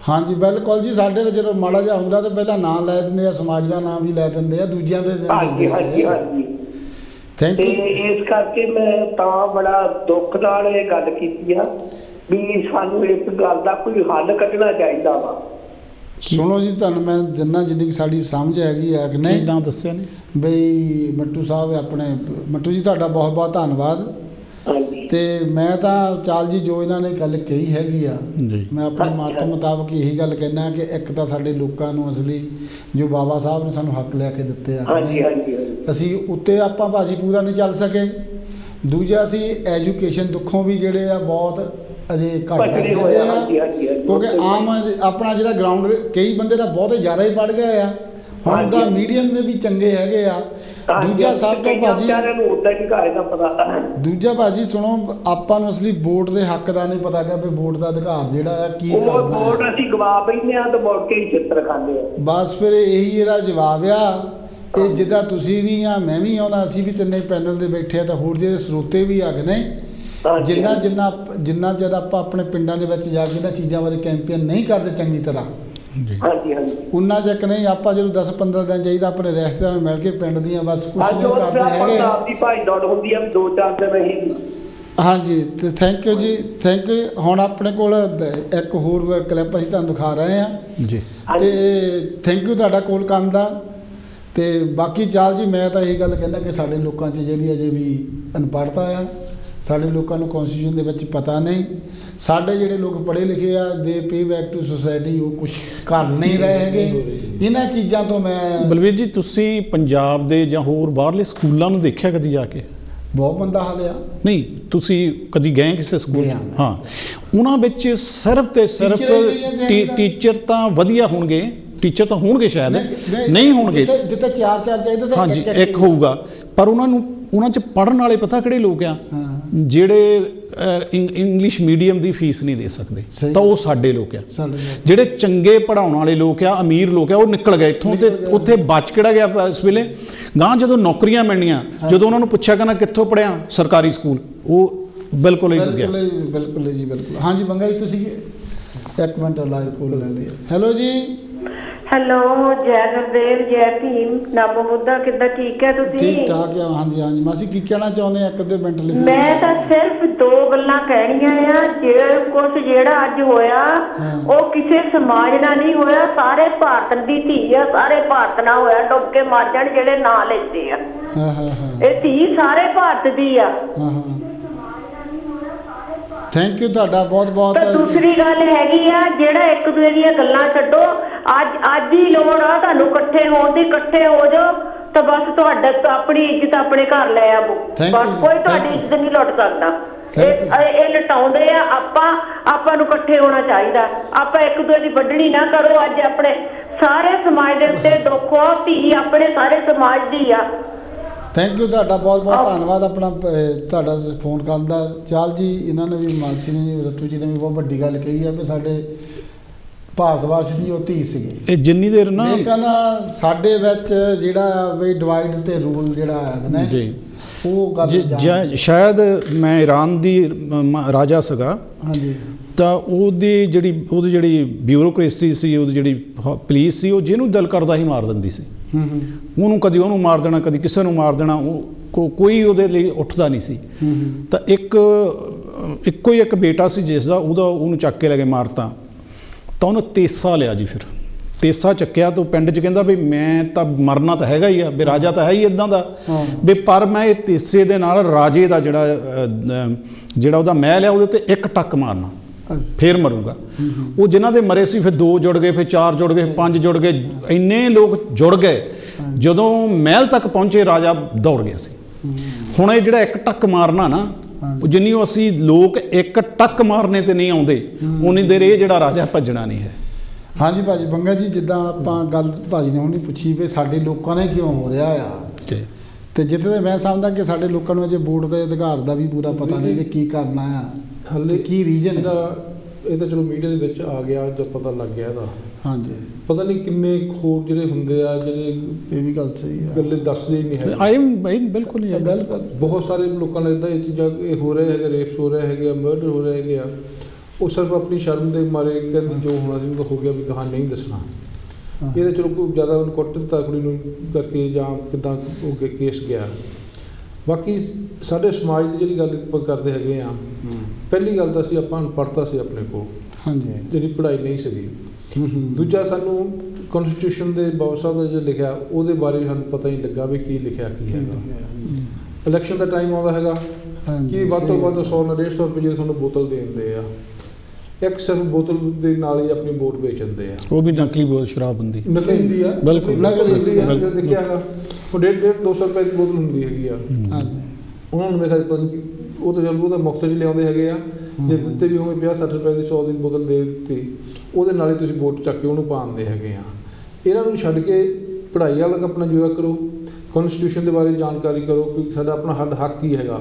ਹਾਂਜੀ ਬਿਲਕੁਲ ਜੀ ਸਾਡੇ ਤਾਂ ਜਦੋਂ ਮਾੜਾ ਜਿਹਾ ਹੁੰਦਾ ਤਾਂ ਪਹਿਲਾਂ ਨਾਂ ਲੈ ਦਿੰਦੇ ਆ ਸਮਾਜ ਦਾ ਨਾਮ ਵੀ ਲੈ ਦਿੰਦੇ ਆ ਦੂਜਿਆਂ ਦੇ ਹਾਂਜੀ ਹਾਂਜੀ ਹਾਂਜੀ। Thank you. ਇਸ ਕਰਕੇ ਮੈਂ ਤਾਂ ਬੜਾ ਦੁੱਖ ਨਾਲ ਇਹ ਗੱਲ ਕੀਤੀ ਆ ਵੀ ਸਾਨੂੰ ਇਸ ਗੱਲ ਦਾ ਕੋਈ ਹੱਲ ਕੱਢਣਾ ਚਾਹੀਦਾ ਵਾ। ਸੁਣੋ ਜੀ ਤੁਹਾਨੂੰ ਮੈਂ ਦਿਨਾਂ ਜਿੰਨੀ ਕਿ ਸਾਡੀ ਸਮਝ ਹੈਗੀ ਆ ਕਿ ਨਹੀਂ ਨਾ ਦੱਸਿਆ ਨਹੀਂ ਬਈ ਮੱਟੂ ਸਾਹਿਬ ਆਪਣੇ ਮੱਟੂ ਜੀ ਤੁਹਾਡਾ ਬਹੁਤ ਬਹੁਤ ਧੰਨਵਾਦ। ਤੇ ਮੈਂ ਤਾਂ ਚਾਲ ਜੀ ਜੋ ਇਹਨਾਂ ਨੇ ਗੱਲ ਕਹੀ ਹੈਗੀ ਆ ਮੈਂ ਆਪਣੇ ਮਤ ਮੁਤਾਬਕ ਇਹੀ ਗੱਲ ਕਹਿਣਾ ਕਿ ਇੱਕ ਤਾਂ ਸਾਡੇ ਲੋਕਾਂ ਨੂੰ ਅਸਲੀ ਜੋ ਬਾਬਾ ਸਾਹਿਬ ਨੇ ਸਾਨੂੰ ਹੱਕ ਲੈ ਕੇ ਦਿੱਤੇ ਆ ਅਸੀਂ ਉੱਤੇ ਆਪਾਂ ਭਾਜੀ ਪੂਰਾ ਨਹੀਂ ਚੱਲ ਸਕੇ। ਦੂਜਾ ਅਸੀਂ ਐਜੂਕੇਸ਼ਨ ਦੁੱਖੋਂ ਵੀ ਜਿਹੜੇ ਆ ਬਹੁਤ ਅਜੇ ਘੱਟ ਜਾਂਦੇ ਆ ਕਿਉਂਕਿ ਆਮ ਆਪਣਾ ਜਿਹੜਾ ਗਰਾਊਂਡ ਕਈ ਬੰਦੇ ਦਾ ਬਹੁਤ ਜ਼ਿਆਦਾ ਹੀ ਪੜ ਗਏ ਆ ਹੁਣ ਦਾ ਮੀਡੀਅਮ ਦੇ ਵੀ ਚੰਗੇ ਹੈਗੇ ਆ। ਦੂਜਾ ਸਭ ਤੋਂ ਦੂਜਾ ਭਾਜੀ ਸੁਣੋ ਆਪਾਂ ਨੂੰ ਅਸਲੀ ਵੋਟ ਦੇ ਹੱਕ ਦਾ ਨਹੀਂ ਪਤਾ ਕਿ ਵੀ ਵੋਟ ਦਾ ਅਧਿਕਾਰ ਜਿਹੜਾ ਆ ਕੀ ਕਰਨਾ ਵੋਟ ਅਸੀਂ ਗਵਾ ਬੈਠੇ ਆ ਤੇ ਮੁੜ ਕੇ ਹੀ ਚਿੱਤਰ ਖਾਂਦੇ ਆ ਬਸ ਫਿਰ ਇਹੀ ਇਹਦਾ ਜਵਾਬ ਆ। ਇਹ ਜਿੱਦਾਂ ਤੁਸੀਂ ਵੀ ਆ ਮੈਂ ਵੀ ਆਉਣਾ ਅਸੀਂ ਵੀ ਤਿੰਨੇ ਪੈਨਲ ਦੇ ਬੈਠੇ ਆ ਤਾਂ ਹੋਰ ਜਿਹੜੇ ਸਰੋਤੇ ਵੀ ਆ ਗਏ ਨੇ ਜਿੰਨਾ ਜਦ ਆਪਾਂ ਆਪਣੇ ਪਿੰਡਾਂ ਦੇ ਵਿੱਚ ਜਾ ਕੇ ਇਹਨਾਂ ਚੀਜ਼ਾਂ ਬਾਰੇ ਕੈਂਪੇਨ ਨਹੀਂ ਕਰਦੇ ਚੰਗੀ ਤਰ੍ਹਾਂ ਉਹਨਾਂ ਚੱਕ ਨਹੀਂ ਆਪਾਂ ਜਦੋਂ 10-15 ਦਿਨ ਚਾਹੀਦਾ ਆਪਣੇ ਰਿਸ਼ਤੇਦਾਰਾਂ ਨੂੰ ਮਿਲ ਕੇ ਪਿੰਡ ਦੀਆਂ ਬਸ ਕੁਛ ਨਹੀਂ ਕਰਦੇ ਹੈਗੇ। ਹਾਂਜੀ ਤੇ ਥੈਂਕ ਯੂ ਜੀ ਥੈਂਕ ਯੂ। ਹੁਣ ਆਪਣੇ ਕੋਲ ਇੱਕ ਹੋਰ ਕਲਿੱਪ ਅਸੀਂ ਤੁਹਾਨੂੰ ਦਿਖਾ ਰਹੇ ਹਾਂ ਜੀ ਤੇ ਥੈਂਕ ਯੂ ਤੁਹਾਡਾ ਕੋਲ ਕਰਨ ਦਾ। ਤੇ ਬਾਕੀ ਚਾਲ ਜੀ ਮੈਂ ਤਾਂ ਇਹੀ ਗੱਲ ਕਹਿੰਦਾ ਕਿ ਸਾਡੇ ਲੋਕਾਂ 'ਚ ਜਿਹੜੀ ਅਜੇ ਵੀ ਅਨਪੜ੍ਹਤਾ ਆ ਸਾਡੇ ਲੋਕਾਂ ਨੂੰ ਕੌਨਸਟੀਟਿਊਸ਼ਨ ਦੇ ਵਿੱਚ ਪਤਾ ਨਹੀਂ। ਸਾਡੇ ਜਿਹੜੇ ਲੋਕ ਪੜ੍ਹੇ ਲਿਖੇ ਆ ਦੇ ਪੇ ਬੈਕ ਟੂ ਸੋਸਾਇਟੀ ਉਹ ਕੁਝ ਕਰ ਨਹੀਂ ਰਹੇ ਹੈਗੇ। ਇਹਨਾਂ ਚੀਜ਼ਾਂ ਤੋਂ ਮੈਂ ਬਲਵੀਰ ਜੀ ਤੁਸੀਂ ਪੰਜਾਬ ਦੇ ਜਾਂ ਹੋਰ ਬਾਹਰਲੇ ਸਕੂਲਾਂ ਨੂੰ ਦੇਖਿਆ ਕਦੀ ਜਾ ਕੇ? ਬਹੁਤ ਬੰਦਾ ਹਾਲ ਆ। ਨਹੀਂ ਤੁਸੀਂ ਕਦੀ ਗਏ ਕਿਸੇ ਸਕੂਲ 'ਚ? ਹਾਂ ਉਹਨਾਂ ਵਿੱਚ ਸਿਰਫ ਤੇ ਸਿਰਫ ਟੀਚਰ ਤਾਂ ਵਧੀਆ ਹੋਣਗੇ ਟੀਚਰ ਤਾਂ ਹੋਣਗੇ ਸ਼ਾਇਦ ਨਹੀਂ ਹੋਣਗੇ ਜਿੱਥੇ 4 ਚਾਹੀਦੇ ਹਾਂਜੀ ਇੱਕ ਹੋਊਗਾ ਪਰ ਉਹਨਾਂ 'ਚ ਪੜ੍ਹਨ ਵਾਲੇ ਪਤਾ ਕਿਹੜੇ ਲੋਕ ਆ ਜਿਹੜੇ ਇੰਗਲਿਸ਼ ਮੀਡੀਅਮ ਦੀ ਫੀਸ ਨਹੀਂ ਦੇ ਸਕਦੇ, ਸਹੀ। ਤਾਂ ਉਹ ਸਾਡੇ ਲੋਕ ਆ। ਸਾਡੇ ਲੋਕ। ਜਿਹੜੇ ਚੰਗੇ ਪੜ੍ਹਾਉਣ ਵਾਲੇ ਲੋਕ ਆ, ਅਮੀਰ ਲੋਕ ਆ, ਉਹ ਨਿਕਲ ਗਏ ਇੱਥੋਂ, ਤੇ ਉੱਥੇ ਬਚ ਕਿਹੜਾ ਗਿਆ ਇਸ ਵੇਲੇ। ਗਾਂ ਜਦੋਂ ਨੌਕਰੀਆਂ ਮਿਲਣੀਆਂ, ਜਦੋਂ ਉਹਨਾਂ ਨੂੰ ਪੁੱਛਿਆ ਕਹਿੰਦਾ ਕਿੱਥੋਂ ਪੜ੍ਹਿਆ, ਸਰਕਾਰੀ ਸਕੂਲ, ਉਹ ਬਿਲਕੁਲ ਹੀ ਗਿਆ। ਬਿਲਕੁਲ ਜੀ, ਬਿਲਕੁਲ। ਹਾਂਜੀ ਮੰਗਾ ਜੀ, ਤੁਸੀਂ 1 ਮਿੰਟ ਲਾਈਵ ਕੋਲ ਲੈ ਲਈ। ਹੈਲੋ ਜੀ। ਹੈਲੋ, ਜੈ ਗੁਰਦੇਵ, ਜੈ ਭੀਮ, ਨਮੋ ਬੁੱਧਾ। ਕਿੱਦਾਂ, ਠੀਕ ਹੈ ਤੁਸੀਂ? ਠੀਕ ਠਾਕ ਆ। ਹਾਂਜੀ ਹਾਂਜੀ ਮਾਸੀ, ਕੀ ਕਹਿਣਾ ਚਾਹੁੰਦੇ ਆ? 1 ਮਿੰਟ ਲਈ। ਮੈਂ ਤਾਂ ਸਿਰਫ 2 ਗੱਲਾਂ ਕਹਿਣੀਆਂ ਆ। ਜਿਹੜਾ ਅੱਜ ਹੋਇਆ ਉਹ ਕਿਸੇ ਸਮਾਜ ਦਾ ਨਹੀਂ ਹੋਇਆ, ਸਾਰੇ ਭਾਰਤ ਦੀ ਧੀ ਆ, ਸਾਰੇ ਭਾਰਤ ਨਾਲ ਹੋਇਆ। ਡੁੱਬ ਕੇ ਮਰ ਜਾਣ ਜਿਹੜੇ ਨਾਂ ਲੈਂਦੇ ਆ। ਇਹ ਧੀ ਸਾਰੇ ਭਾਰਤ ਦੀ ਆ। ਥੈਂਕ ਯੂ ਤੁਹਾਡਾ ਬਹੁਤ ਬਹੁਤ। ਤੇ ਦੂਸਰੀ ਗੱਲ ਹੈਗੀ ਆ, ਜਿਹੜਾ ਇੱਕ ਦੂਜੇ ਦੀਆਂ ਗੱਲਾਂ ਛੱਡੋ, ਅੱਜ ਹੀ ਲੋੜ ਆ ਤੁਹਾਨੂੰ ਇਕੱਠੇ ਹੋਣ ਦੀ। ਇਕੱਠੇ ਹੋ ਜਾਓ ਤਾਂ ਬਸ ਤੁਹਾਡਾ ਆਪਣੀ ਇੱਜ਼ਤ ਆਪਣੇ ਘਰ ਲੈ ਆਵੋ। ਬਸ ਕੋਈ ਤੁਹਾਡੀ ਇੱਜ਼ਤ ਨਹੀਂ ਲੁੱਟ ਸਕਦਾ। ਇਹ ਲਟਾਉਂਦੇ ਆ। ਆਪਾਂ ਨੂੰ ਇਕੱਠੇ ਹੋਣਾ ਚਾਹੀਦਾ। ਆਪਾਂ ਇੱਕ ਦੂਜੇ ਦੀ ਵੱਢਣੀ ਨਾ ਕਰੋ। ਅੱਜ ਆਪਣੇ ਸਾਰੇ ਸਮਾਜ ਦੇ ਉੱਤੇ ਦੁੱਖ ਆ, ਧੀ ਆਪਣੇ ਸਾਰੇ ਸਮਾਜ ਦੀ ਆ। ਥੈਂਕ ਯੂ ਤੁਹਾਡਾ ਬਹੁਤ ਬਹੁਤ ਧੰਨਵਾਦ ਆਪਣਾ ਤੁਹਾਡਾ ਫੋਨ ਕਰਨ ਦਾ। ਚਾਲ ਜੀ, ਇਹਨਾਂ ਨੇ ਵੀ, ਮਾਨਸੀ ਨੇ, ਰਤੂ ਜੀ ਨੇ ਵੀ ਬਹੁਤ ਵੱਡੀ ਗੱਲ ਕਹੀ ਆ ਵੀ ਸਾਡੇ ਭਾਰਤ ਵਰਸ਼ ਦੀ ਉਹ ਧੀ ਸੀਗੀ। ਇਹ ਜਿੰਨੀ ਦੇਰ ਨਾ ਲੇਕਿਨ ਸਾਡੇ ਵਿੱਚ ਜਿਹੜਾ ਵੀ ਡਿਵਾਈਡ ਤੇ ਰੂਲ ਜਿਹੜਾ ਹੈ ਨਾ ਜੀ, ਉਹ ਗੱਲ ਸ਼ਾਇਦ ਮੈਂ ਈਰਾਨ ਦੀ ਰਾਜਾ ਸੀਗਾ। ਹਾਂਜੀ। ਤਾਂ ਉਹਦੀ ਜਿਹੜੀ ਬਿਊਰੋਕ੍ਰੇਸੀ ਸੀ, ਉਹਦੀ ਜਿਹੜੀ ਪੁਲਿਸ ਸੀ, ਉਹ ਜਿਹਨੂੰ ਦਿਲ ਕਰਦਾ ਹੀ ਮਾਰ ਦਿੰਦੀ ਸੀ। ਉਹਨੂੰ ਕਦੀ ਉਹਨੂੰ ਮਾਰ ਦੇਣਾ, ਕਦੀ ਕਿਸੇ ਨੂੰ ਮਾਰ ਦੇਣਾ। ਉਹ ਕੋਈ ਉਹਦੇ ਲਈ ਉੱਠਦਾ ਨਹੀਂ ਸੀ। ਤਾਂ ਇੱਕੋ ਹੀ ਇੱਕ ਬੇਟਾ ਸੀ ਜਿਸ ਦਾ ਉਹਨੂੰ ਚੱਕ ਕੇ ਲੈ ਕੇ ਮਾਰਤਾ। ਤਾਂ ਉਹਨੇ ਤੇਸਾ ਲਿਆ ਜੀ। ਫਿਰ ਤੇਸਾ ਚੱਕਿਆ ਤਾਂ ਪਿੰਡ 'ਚ ਕਹਿੰਦਾ ਵੀ ਮੈਂ ਤਾਂ ਮਰਨਾ ਤਾਂ ਹੈਗਾ ਹੀ ਆ, ਵੀ ਰਾਜਾ ਤਾਂ ਹੈ ਹੀ ਇੱਦਾਂ ਦਾ, ਵੀ ਪਰ ਮੈਂ ਇਹ ਤੇਸੇ ਦੇ ਨਾਲ ਰਾਜੇ ਦਾ ਜਿਹੜਾ ਉਹਦਾ ਮਹਿਲ ਆ ਉਹਦੇ 'ਤੇ 1 ਟੱਕ ਮਾਰਨਾ, ਫਿਰ ਮਰੂਗਾ। ਉਹ ਜਿਨ੍ਹਾਂ ਦੇ ਮਰੇ ਸੀ, ਫਿਰ 2 ਜੁੜ ਗਏ, ਫਿਰ 4 ਜੁੜ ਗਏ, 5 ਜੁੜ ਗਏ, ਇੰਨੇ ਲੋਕ ਜੁੜ ਗਏ। ਜਦੋਂ ਮਹਿਲ ਤੱਕ ਪਹੁੰਚੇ, ਰਾਜਾ ਦੌੜ ਗਿਆ ਸੀ। ਹੁਣ ਇਹ ਜਿਹੜਾ 1 ਟੱਕ ਮਾਰਨਾ ਨਾ, ਜਿੰਨੀ ਅਸੀਂ ਲੋਕ 1 ਟੱਕ ਮਾਰਨੇ ਤੇ ਨਹੀਂ ਆਉਂਦੇ, ਉਨੀ ਦੇਰ ਇਹ ਜਿਹੜਾ ਰਾਜਾ ਭੱਜਣਾ ਨਹੀਂ ਹੈ। ਹਾਂਜੀ ਭਾਜੀ ਬੰਗਾ ਜੀ, ਜਿੱਦਾਂ ਆਪਾਂ ਗੱਲ ਭਾਜੀ ਨੇ ਹੁਣ ਨਹੀਂ ਪੁੱਛੀ ਵੀ ਸਾਡੇ ਲੋਕਾਂ ਨੇ ਕਿਉਂ ਹੋ ਰਿਹਾ ਆ, ਤੇ ਜਿੱਥੇ ਮੈਂ ਸਮਝਦਾ ਕਿ ਸਾਡੇ ਲੋਕਾਂ ਨੂੰ ਅਜੇ ਵੋਟ ਦੇ ਅਧਿਕਾਰ ਦਾ ਵੀ ਪੂਰਾ ਪਤਾ ਨਹੀਂ ਵੀ ਕੀ ਕਰਨਾ ਆ, ਹਲੇ ਕੀ ਰੀਜਨ ਹੈ। ਇਹ ਤਾਂ ਚਲੋ ਮੀਡੀਆ ਦੇ ਵਿੱਚ ਆ ਗਿਆ, ਜਦ ਪਤਾ ਲੱਗ ਗਿਆ ਇਹਦਾ। ਹਾਂਜੀ। ਪਤਾ ਨਹੀਂ ਕਿੰਨੇ ਖੋਰ ਜਿਹੜੇ ਹੁੰਦੇ ਆ, ਜਿਹੜੇ ਇਹ ਵੀ ਗੱਲ ਸਹੀ ਹੈ, ਗੱਲੇ ਦੱਸਦੇ ਹੀ ਨਹੀਂ ਹੈ। ਬਿਲਕੁਲ ਬਹੁਤ ਸਾਰੇ ਲੋਕਾਂ ਨਾਲ ਇੱਦਾਂ ਇਹ ਚੀਜ਼ਾਂ ਹੋ ਰਹੇ ਹੈਗੇ, ਰੇਪਸ ਹੋ ਰਹੇ ਹੈਗੇ ਆ, ਮਰਡਰ ਹੋ ਰਹੇ ਹੈਗੇ ਆ। ਉਹ ਸਿਰਫ ਆਪਣੀ ਸ਼ਰਮ ਦੇ ਮਾਰੇ ਕਹਿੰਦੇ ਜੋ ਹੋਣਾ ਸੀ ਉਹ ਹੋ ਗਿਆ, ਵੀ ਕਹਾਂ ਨਹੀਂ ਦੱਸਣਾ। ਇਹ ਤਾਂ ਚਲੋ ਕੋਈ ਜ਼ਿਆਦਾ ਉਹਨੂੰ ਕੁੱਟ ਦਿੱਤਾ ਕੁੜੀ ਨੂੰ ਕਰਕੇ, ਜਾਂ ਕਿੱਦਾਂ ਉਹ ਕੇਸ ਗਿਆ। ਬਾਕੀ ਸਾਡੇ ਸਮਾਜ ਦੀ ਜਿਹੜੀ ਗੱਲ ਆਪਾਂ ਕਰਦੇ ਹੈਗੇ ਆ, ਪਹਿਲੀ ਗੱਲ ਤਾਂ ਆਪਾਂ ਅਨਪੜ੍ਹਤਾ ਸੀ ਆਪਣੇ ਕੋਲ। ਹਾਂਜੀ। ਜਿਹੜੀ ਪੜ੍ਹਾਈ ਨਹੀਂ ਸੀਗੀ। ਦੂਜਾ, ਸਾਨੂੰ ਕਨਸਟੀਟਿਊਸ਼ਨ ਦੇ ਬਾਬਾ ਸਾਹਿਬ ਦਾ ਜੋ ਲਿਖਿਆ ਉਹਦੇ ਬਾਰੇ ਸਾਨੂੰ ਪਤਾ ਹੀ ਲੱਗਾ ਵੀ ਕੀ ਲਿਖਿਆ ਕੀ ਹੈਗਾ। ਇਲੈਕਸ਼ਨ ਦਾ ਟਾਈਮ ਆਉਂਦਾ ਹੈਗਾ ਕਿ ਵੱਧ ਤੋਂ ਵੱਧ 100-150 ਰੁਪਏ ਜੇ ਤੁਹਾਨੂੰ ਬੋਤਲ ਦੇ ਦਿੰਦੇ ਆ। ਇੱਕ ਸਿਰਫ ਬੋਤਲ ਦੇ ਨਾਲ ਹੀ ਆਪਣੀ ਵੋਟ ਵੇਚ ਦਿੰਦੇ ਆ। ਉਹ ਵੀ ਨਕਲੀ ਸ਼ਰਾਬ ਹੁੰਦੀ, ਨਕਲੀ ਹੁੰਦੀ ਆ। ਬਿਲਕੁਲ ਨਕਲੀ ਹੁੰਦੀ ਆ। ਦੇਖਿਆ ਹੈਗਾ ਉਹ 150-200 ਰੁਪਏ ਦੀ ਬੋਤਲ ਹੁੰਦੀ ਹੈਗੀ ਆ। ਉਹਨਾਂ ਨੂੰ ਮੇਰੇ ਖਿਆਲ ਉਹ ਤਾਂ ਚਲੋ ਉਹਦਾ ਮੁਫਤ 'ਚ ਲਿਆਉਂਦੇ ਹੈਗੇ ਆ। ਜੇ ਦਿੱਤੇ ਵੀ ਹੋਵੇ 50-60 ਰੁਪਏ ਦੀ 100 ਦੀ ਬੋਤਲ ਦੇ ਦਿੱਤੀ, ਉਹਦੇ ਨਾਲ ਹੀ ਤੁਸੀਂ ਵੋਟ ਚੱਕ ਕੇ ਉਹਨੂੰ ਪਾਉਂਦੇ ਹੈਗੇ ਆ। ਇਹਨਾਂ ਨੂੰ ਛੱਡ ਕੇ ਪੜ੍ਹਾਈ ਵੱਲ ਆਪਣਾ ਜੋਇਆ ਕਰੋ, ਕਨਸਟੀਟਿਊਸ਼ਨ ਦੇ ਬਾਰੇ ਜਾਣਕਾਰੀ ਕਰੋ ਕਿ ਸਾਡਾ ਆਪਣਾ ਹੱਕ ਕੀ ਹੈਗਾ।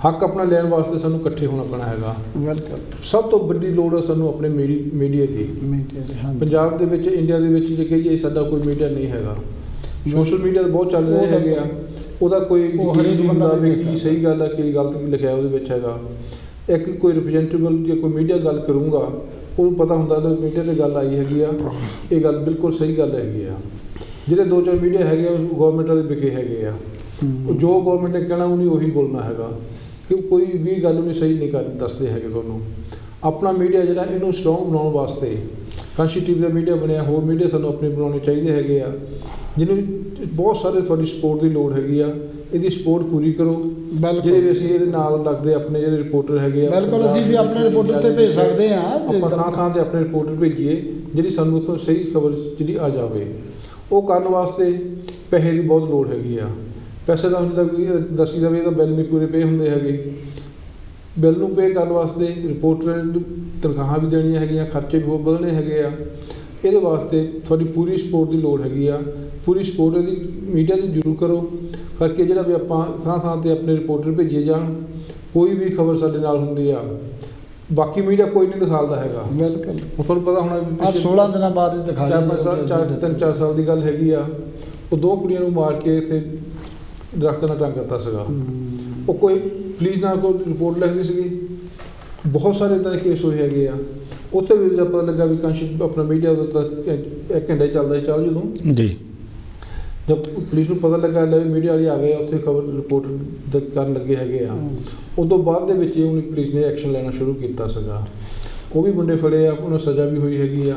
ਹੱਕ ਆਪਣਾ ਲੈਣ ਵਾਸਤੇ ਸਾਨੂੰ ਇਕੱਠੇ ਹੋਣਾ ਪੈਣਾ ਹੈਗਾ। ਸਭ ਤੋਂ ਵੱਡੀ ਲੋੜ ਹੈ ਸਾਨੂੰ ਆਪਣੇ ਮੀਡੀਆ ਦੀ। ਪੰਜਾਬ ਦੇ ਵਿੱਚ, ਇੰਡੀਆ ਦੇ ਵਿੱਚ ਜੇ ਕਹੀਏ ਸਾਡਾ ਕੋਈ ਮੀਡੀਆ ਨਹੀਂ ਹੈਗਾ। ਸੋਸ਼ਲ ਮੀਡੀਆ ਤਾਂ ਬਹੁਤ ਚੱਲ ਰਹੇ ਹੈਗੇ ਆ, ਉਹਦਾ ਕੋਈ ਹਰੇਕ ਬੰਦਾ ਕੀ ਸਹੀ ਗੱਲ ਹੈ ਕੀ ਗਲਤ ਕੀ ਲਿਖਿਆ ਉਹਦੇ ਵਿੱਚ ਹੈਗਾ। ਇੱਕ ਕੋਈ ਰਿਪਰੈਜ਼ੈਂਟੇਟਿਵ ਜੇ ਕੋਈ ਮੀਡੀਆ ਗੱਲ ਕਰੂੰਗਾ, ਉਹਨੂੰ ਪਤਾ ਹੁੰਦਾ ਕਿ ਮੀਡੀਆ 'ਤੇ ਗੱਲ ਆਈ ਹੈਗੀ ਆ, ਇਹ ਗੱਲ ਬਿਲਕੁਲ ਸਹੀ ਗੱਲ ਹੈਗੀ ਆ। ਜਿਹੜੇ 2-4 ਮੀਡੀਆ ਹੈਗੇ ਆ ਉਹ ਗੌਰਮੈਂਟਾਂ ਦੇ ਵਿਖੇ ਹੈਗੇ ਆ। ਜੋ ਗੌਰਮੈਂਟ ਨੇ ਕਹਿਣਾ ਉਹਨੇ ਉਹੀ ਬੋਲਣਾ ਹੈਗਾ, ਕਿ ਕੋਈ ਵੀ ਗੱਲ ਉਹਨੇ ਸਹੀ ਨਹੀਂ ਦੱਸਦੇ ਹੈਗੇ ਤੁਹਾਨੂੰ। ਆਪਣਾ ਮੀਡੀਆ ਜਿਹੜਾ ਇਹਨੂੰ ਸਟਰੋਂਗ ਬਣਾਉਣ ਵਾਸਤੇ ਕੰਸਟੀਟਿਊਟ ਦਾ ਮੀਡੀਆ ਬਣਿਆ, ਹੋਰ ਮੀਡੀਆ ਸਾਨੂੰ ਆਪਣੇ ਬਣਾਉਣੇ ਚਾਹੀਦੇ ਹੈਗੇ ਆ, ਜਿਹਨੂੰ ਬਹੁਤ ਸਾਰੇ ਤੁਹਾਡੀ ਸਪੋਰਟ ਦੀ ਲੋੜ ਹੈਗੀ ਆ। ਇਹਦੀ ਸਪੋਰਟ ਪੂਰੀ ਕਰੋ। ਜਿਹੜੇ ਵੀ ਅਸੀਂ ਇਹਦੇ ਨਾਲ ਲੱਗਦੇ ਆਪਣੇ ਜਿਹੜੇ ਰਿਪੋਰਟਰ ਹੈਗੇ ਆ, ਬਿਲਕੁਲ ਅਸੀਂ ਵੀ ਆਪਣੇ ਰਿਪੋਰਟਰ ਤੇ ਭੇਜ ਸਕਦੇ ਹਾਂ। ਆਪਾਂ ਥਾਂ-ਥਾਂ 'ਤੇ ਆਪਣੇ ਰਿਪੋਰਟਰ ਭੇਜੀਏ ਜਿਹੜੀ ਸਾਨੂੰ ਉੱਥੋਂ ਸਹੀ ਖਬਰ ਜਿਹੜੀ ਆ ਜਾਵੇ। ਉਹ ਕਰਨ ਵਾਸਤੇ ਪੈਸੇ ਦੀ ਬਹੁਤ ਲੋੜ ਹੈਗੀ ਆ। ਪੈਸੇ ਦਾ ਜਿੱਦਾਂ ਦੱਸੀ ਜਾਵੇ ਤਾਂ ਬਿੱਲ ਨਹੀਂ ਪੂਰੇ ਪੇ ਹੁੰਦੇ ਹੈਗੇ। ਬਿੱਲ ਨੂੰ ਪੇ ਕਰਨ ਵਾਸਤੇ ਰਿਪੋਰਟਰ ਤਨਖਾਹਾਂ ਵੀ ਦੇਣੀਆਂ ਹੈਗੀਆਂ, ਖਰਚੇ ਵੀ ਹੋਰ ਵਧਣੇ ਹੈਗੇ ਆ। ਇਹਦੇ ਵਾਸਤੇ ਤੁਹਾਡੀ ਪੂਰੀ ਸਪੋਰਟ ਦੀ ਲੋੜ ਹੈਗੀ ਆ। ਪੂਰੀ ਸਪੋਰਟ ਇਹਦੀ ਮੀਡੀਆ ਦੀ ਜ਼ਰੂਰ ਕਰੋ ਕਰਕੇ ਜਿਹੜਾ ਵੀ ਆਪਾਂ ਥਾਂ-ਥਾਂ 'ਤੇ ਆਪਣੇ ਰਿਪੋਰਟਰ ਭੇਜੇ ਜਾਣ। ਕੋਈ ਵੀ ਖਬਰ ਸਾਡੇ ਨਾਲ ਹੁੰਦੀ ਆ, ਬਾਕੀ ਮੀਡੀਆ ਕੋਈ ਨਹੀਂ ਦਿਖਾਉਂਦਾ ਹੈਗਾ। ਬਿਲਕੁਲ ਹੁਣ ਤੁਹਾਨੂੰ ਪਤਾ ਹੋਣਾ ਆ 16 ਦਿਨਾਂ ਬਾਅਦ ਹੀ ਦਿਖਾ ਤਿੰਨ ਚਾਰ ਸਾਲ ਦੀ ਗੱਲ ਹੈਗੀ ਆ, ਉਹ 2 ਕੁੜੀਆਂ ਨੂੰ ਮਾਰ ਕੇ ਇੱਥੇ ਦਰਖਤ ਨਾਲ ਟੰਗ ਦਿੱਤਾ ਸੀਗਾ। ਉਹ ਕੋਈ ਪੁਲਿਸ ਨਾਲ ਕੋਈ ਰਿਪੋਰਟ ਲਿਖਦੀ ਸੀਗੀ। ਬਹੁਤ ਸਾਰੇ ਇੱਦਾਂ ਦੇ ਕੇਸ ਹੋਏ ਹੈਗੇ ਆ। ਉੱਥੇ ਵੀ ਜਦ ਪਤਾ ਲੱਗਾ ਵੀ ਕਾਂਸ਼ੀ ਆਪਣਾ ਮੀਡੀਆ ਉਦੋਂ ਇੱਕ ਘੰਟਾ ਚੱਲਦਾ ਸੀ ਚੱਲ ਜਦੋਂ ਜੀ, ਜਦ ਪੁਲਿਸ ਨੂੰ ਪਤਾ ਲੱਗਾ ਲੈ ਮੀਡੀਆ ਵਾਲੇ ਆ ਗਏ ਉੱਥੇ ਖਬਰ ਰਿਪੋਰਟ ਕਰਨ ਲੱਗੇ ਹੈਗੇ ਆ, ਉਦੋਂ ਬਾਅਦ ਦੇ ਵਿੱਚ ਉਹਨੇ ਪੁਲਿਸ ਨੇ ਐਕਸ਼ਨ ਲੈਣਾ ਸ਼ੁਰੂ ਕੀਤਾ ਸੀਗਾ। ਉਹ ਵੀ ਮੁੰਡੇ ਫੜੇ ਆ, ਉਹਨਾਂ ਨੂੰ ਸਜ਼ਾ ਵੀ ਹੋਈ ਹੈਗੀ ਆ।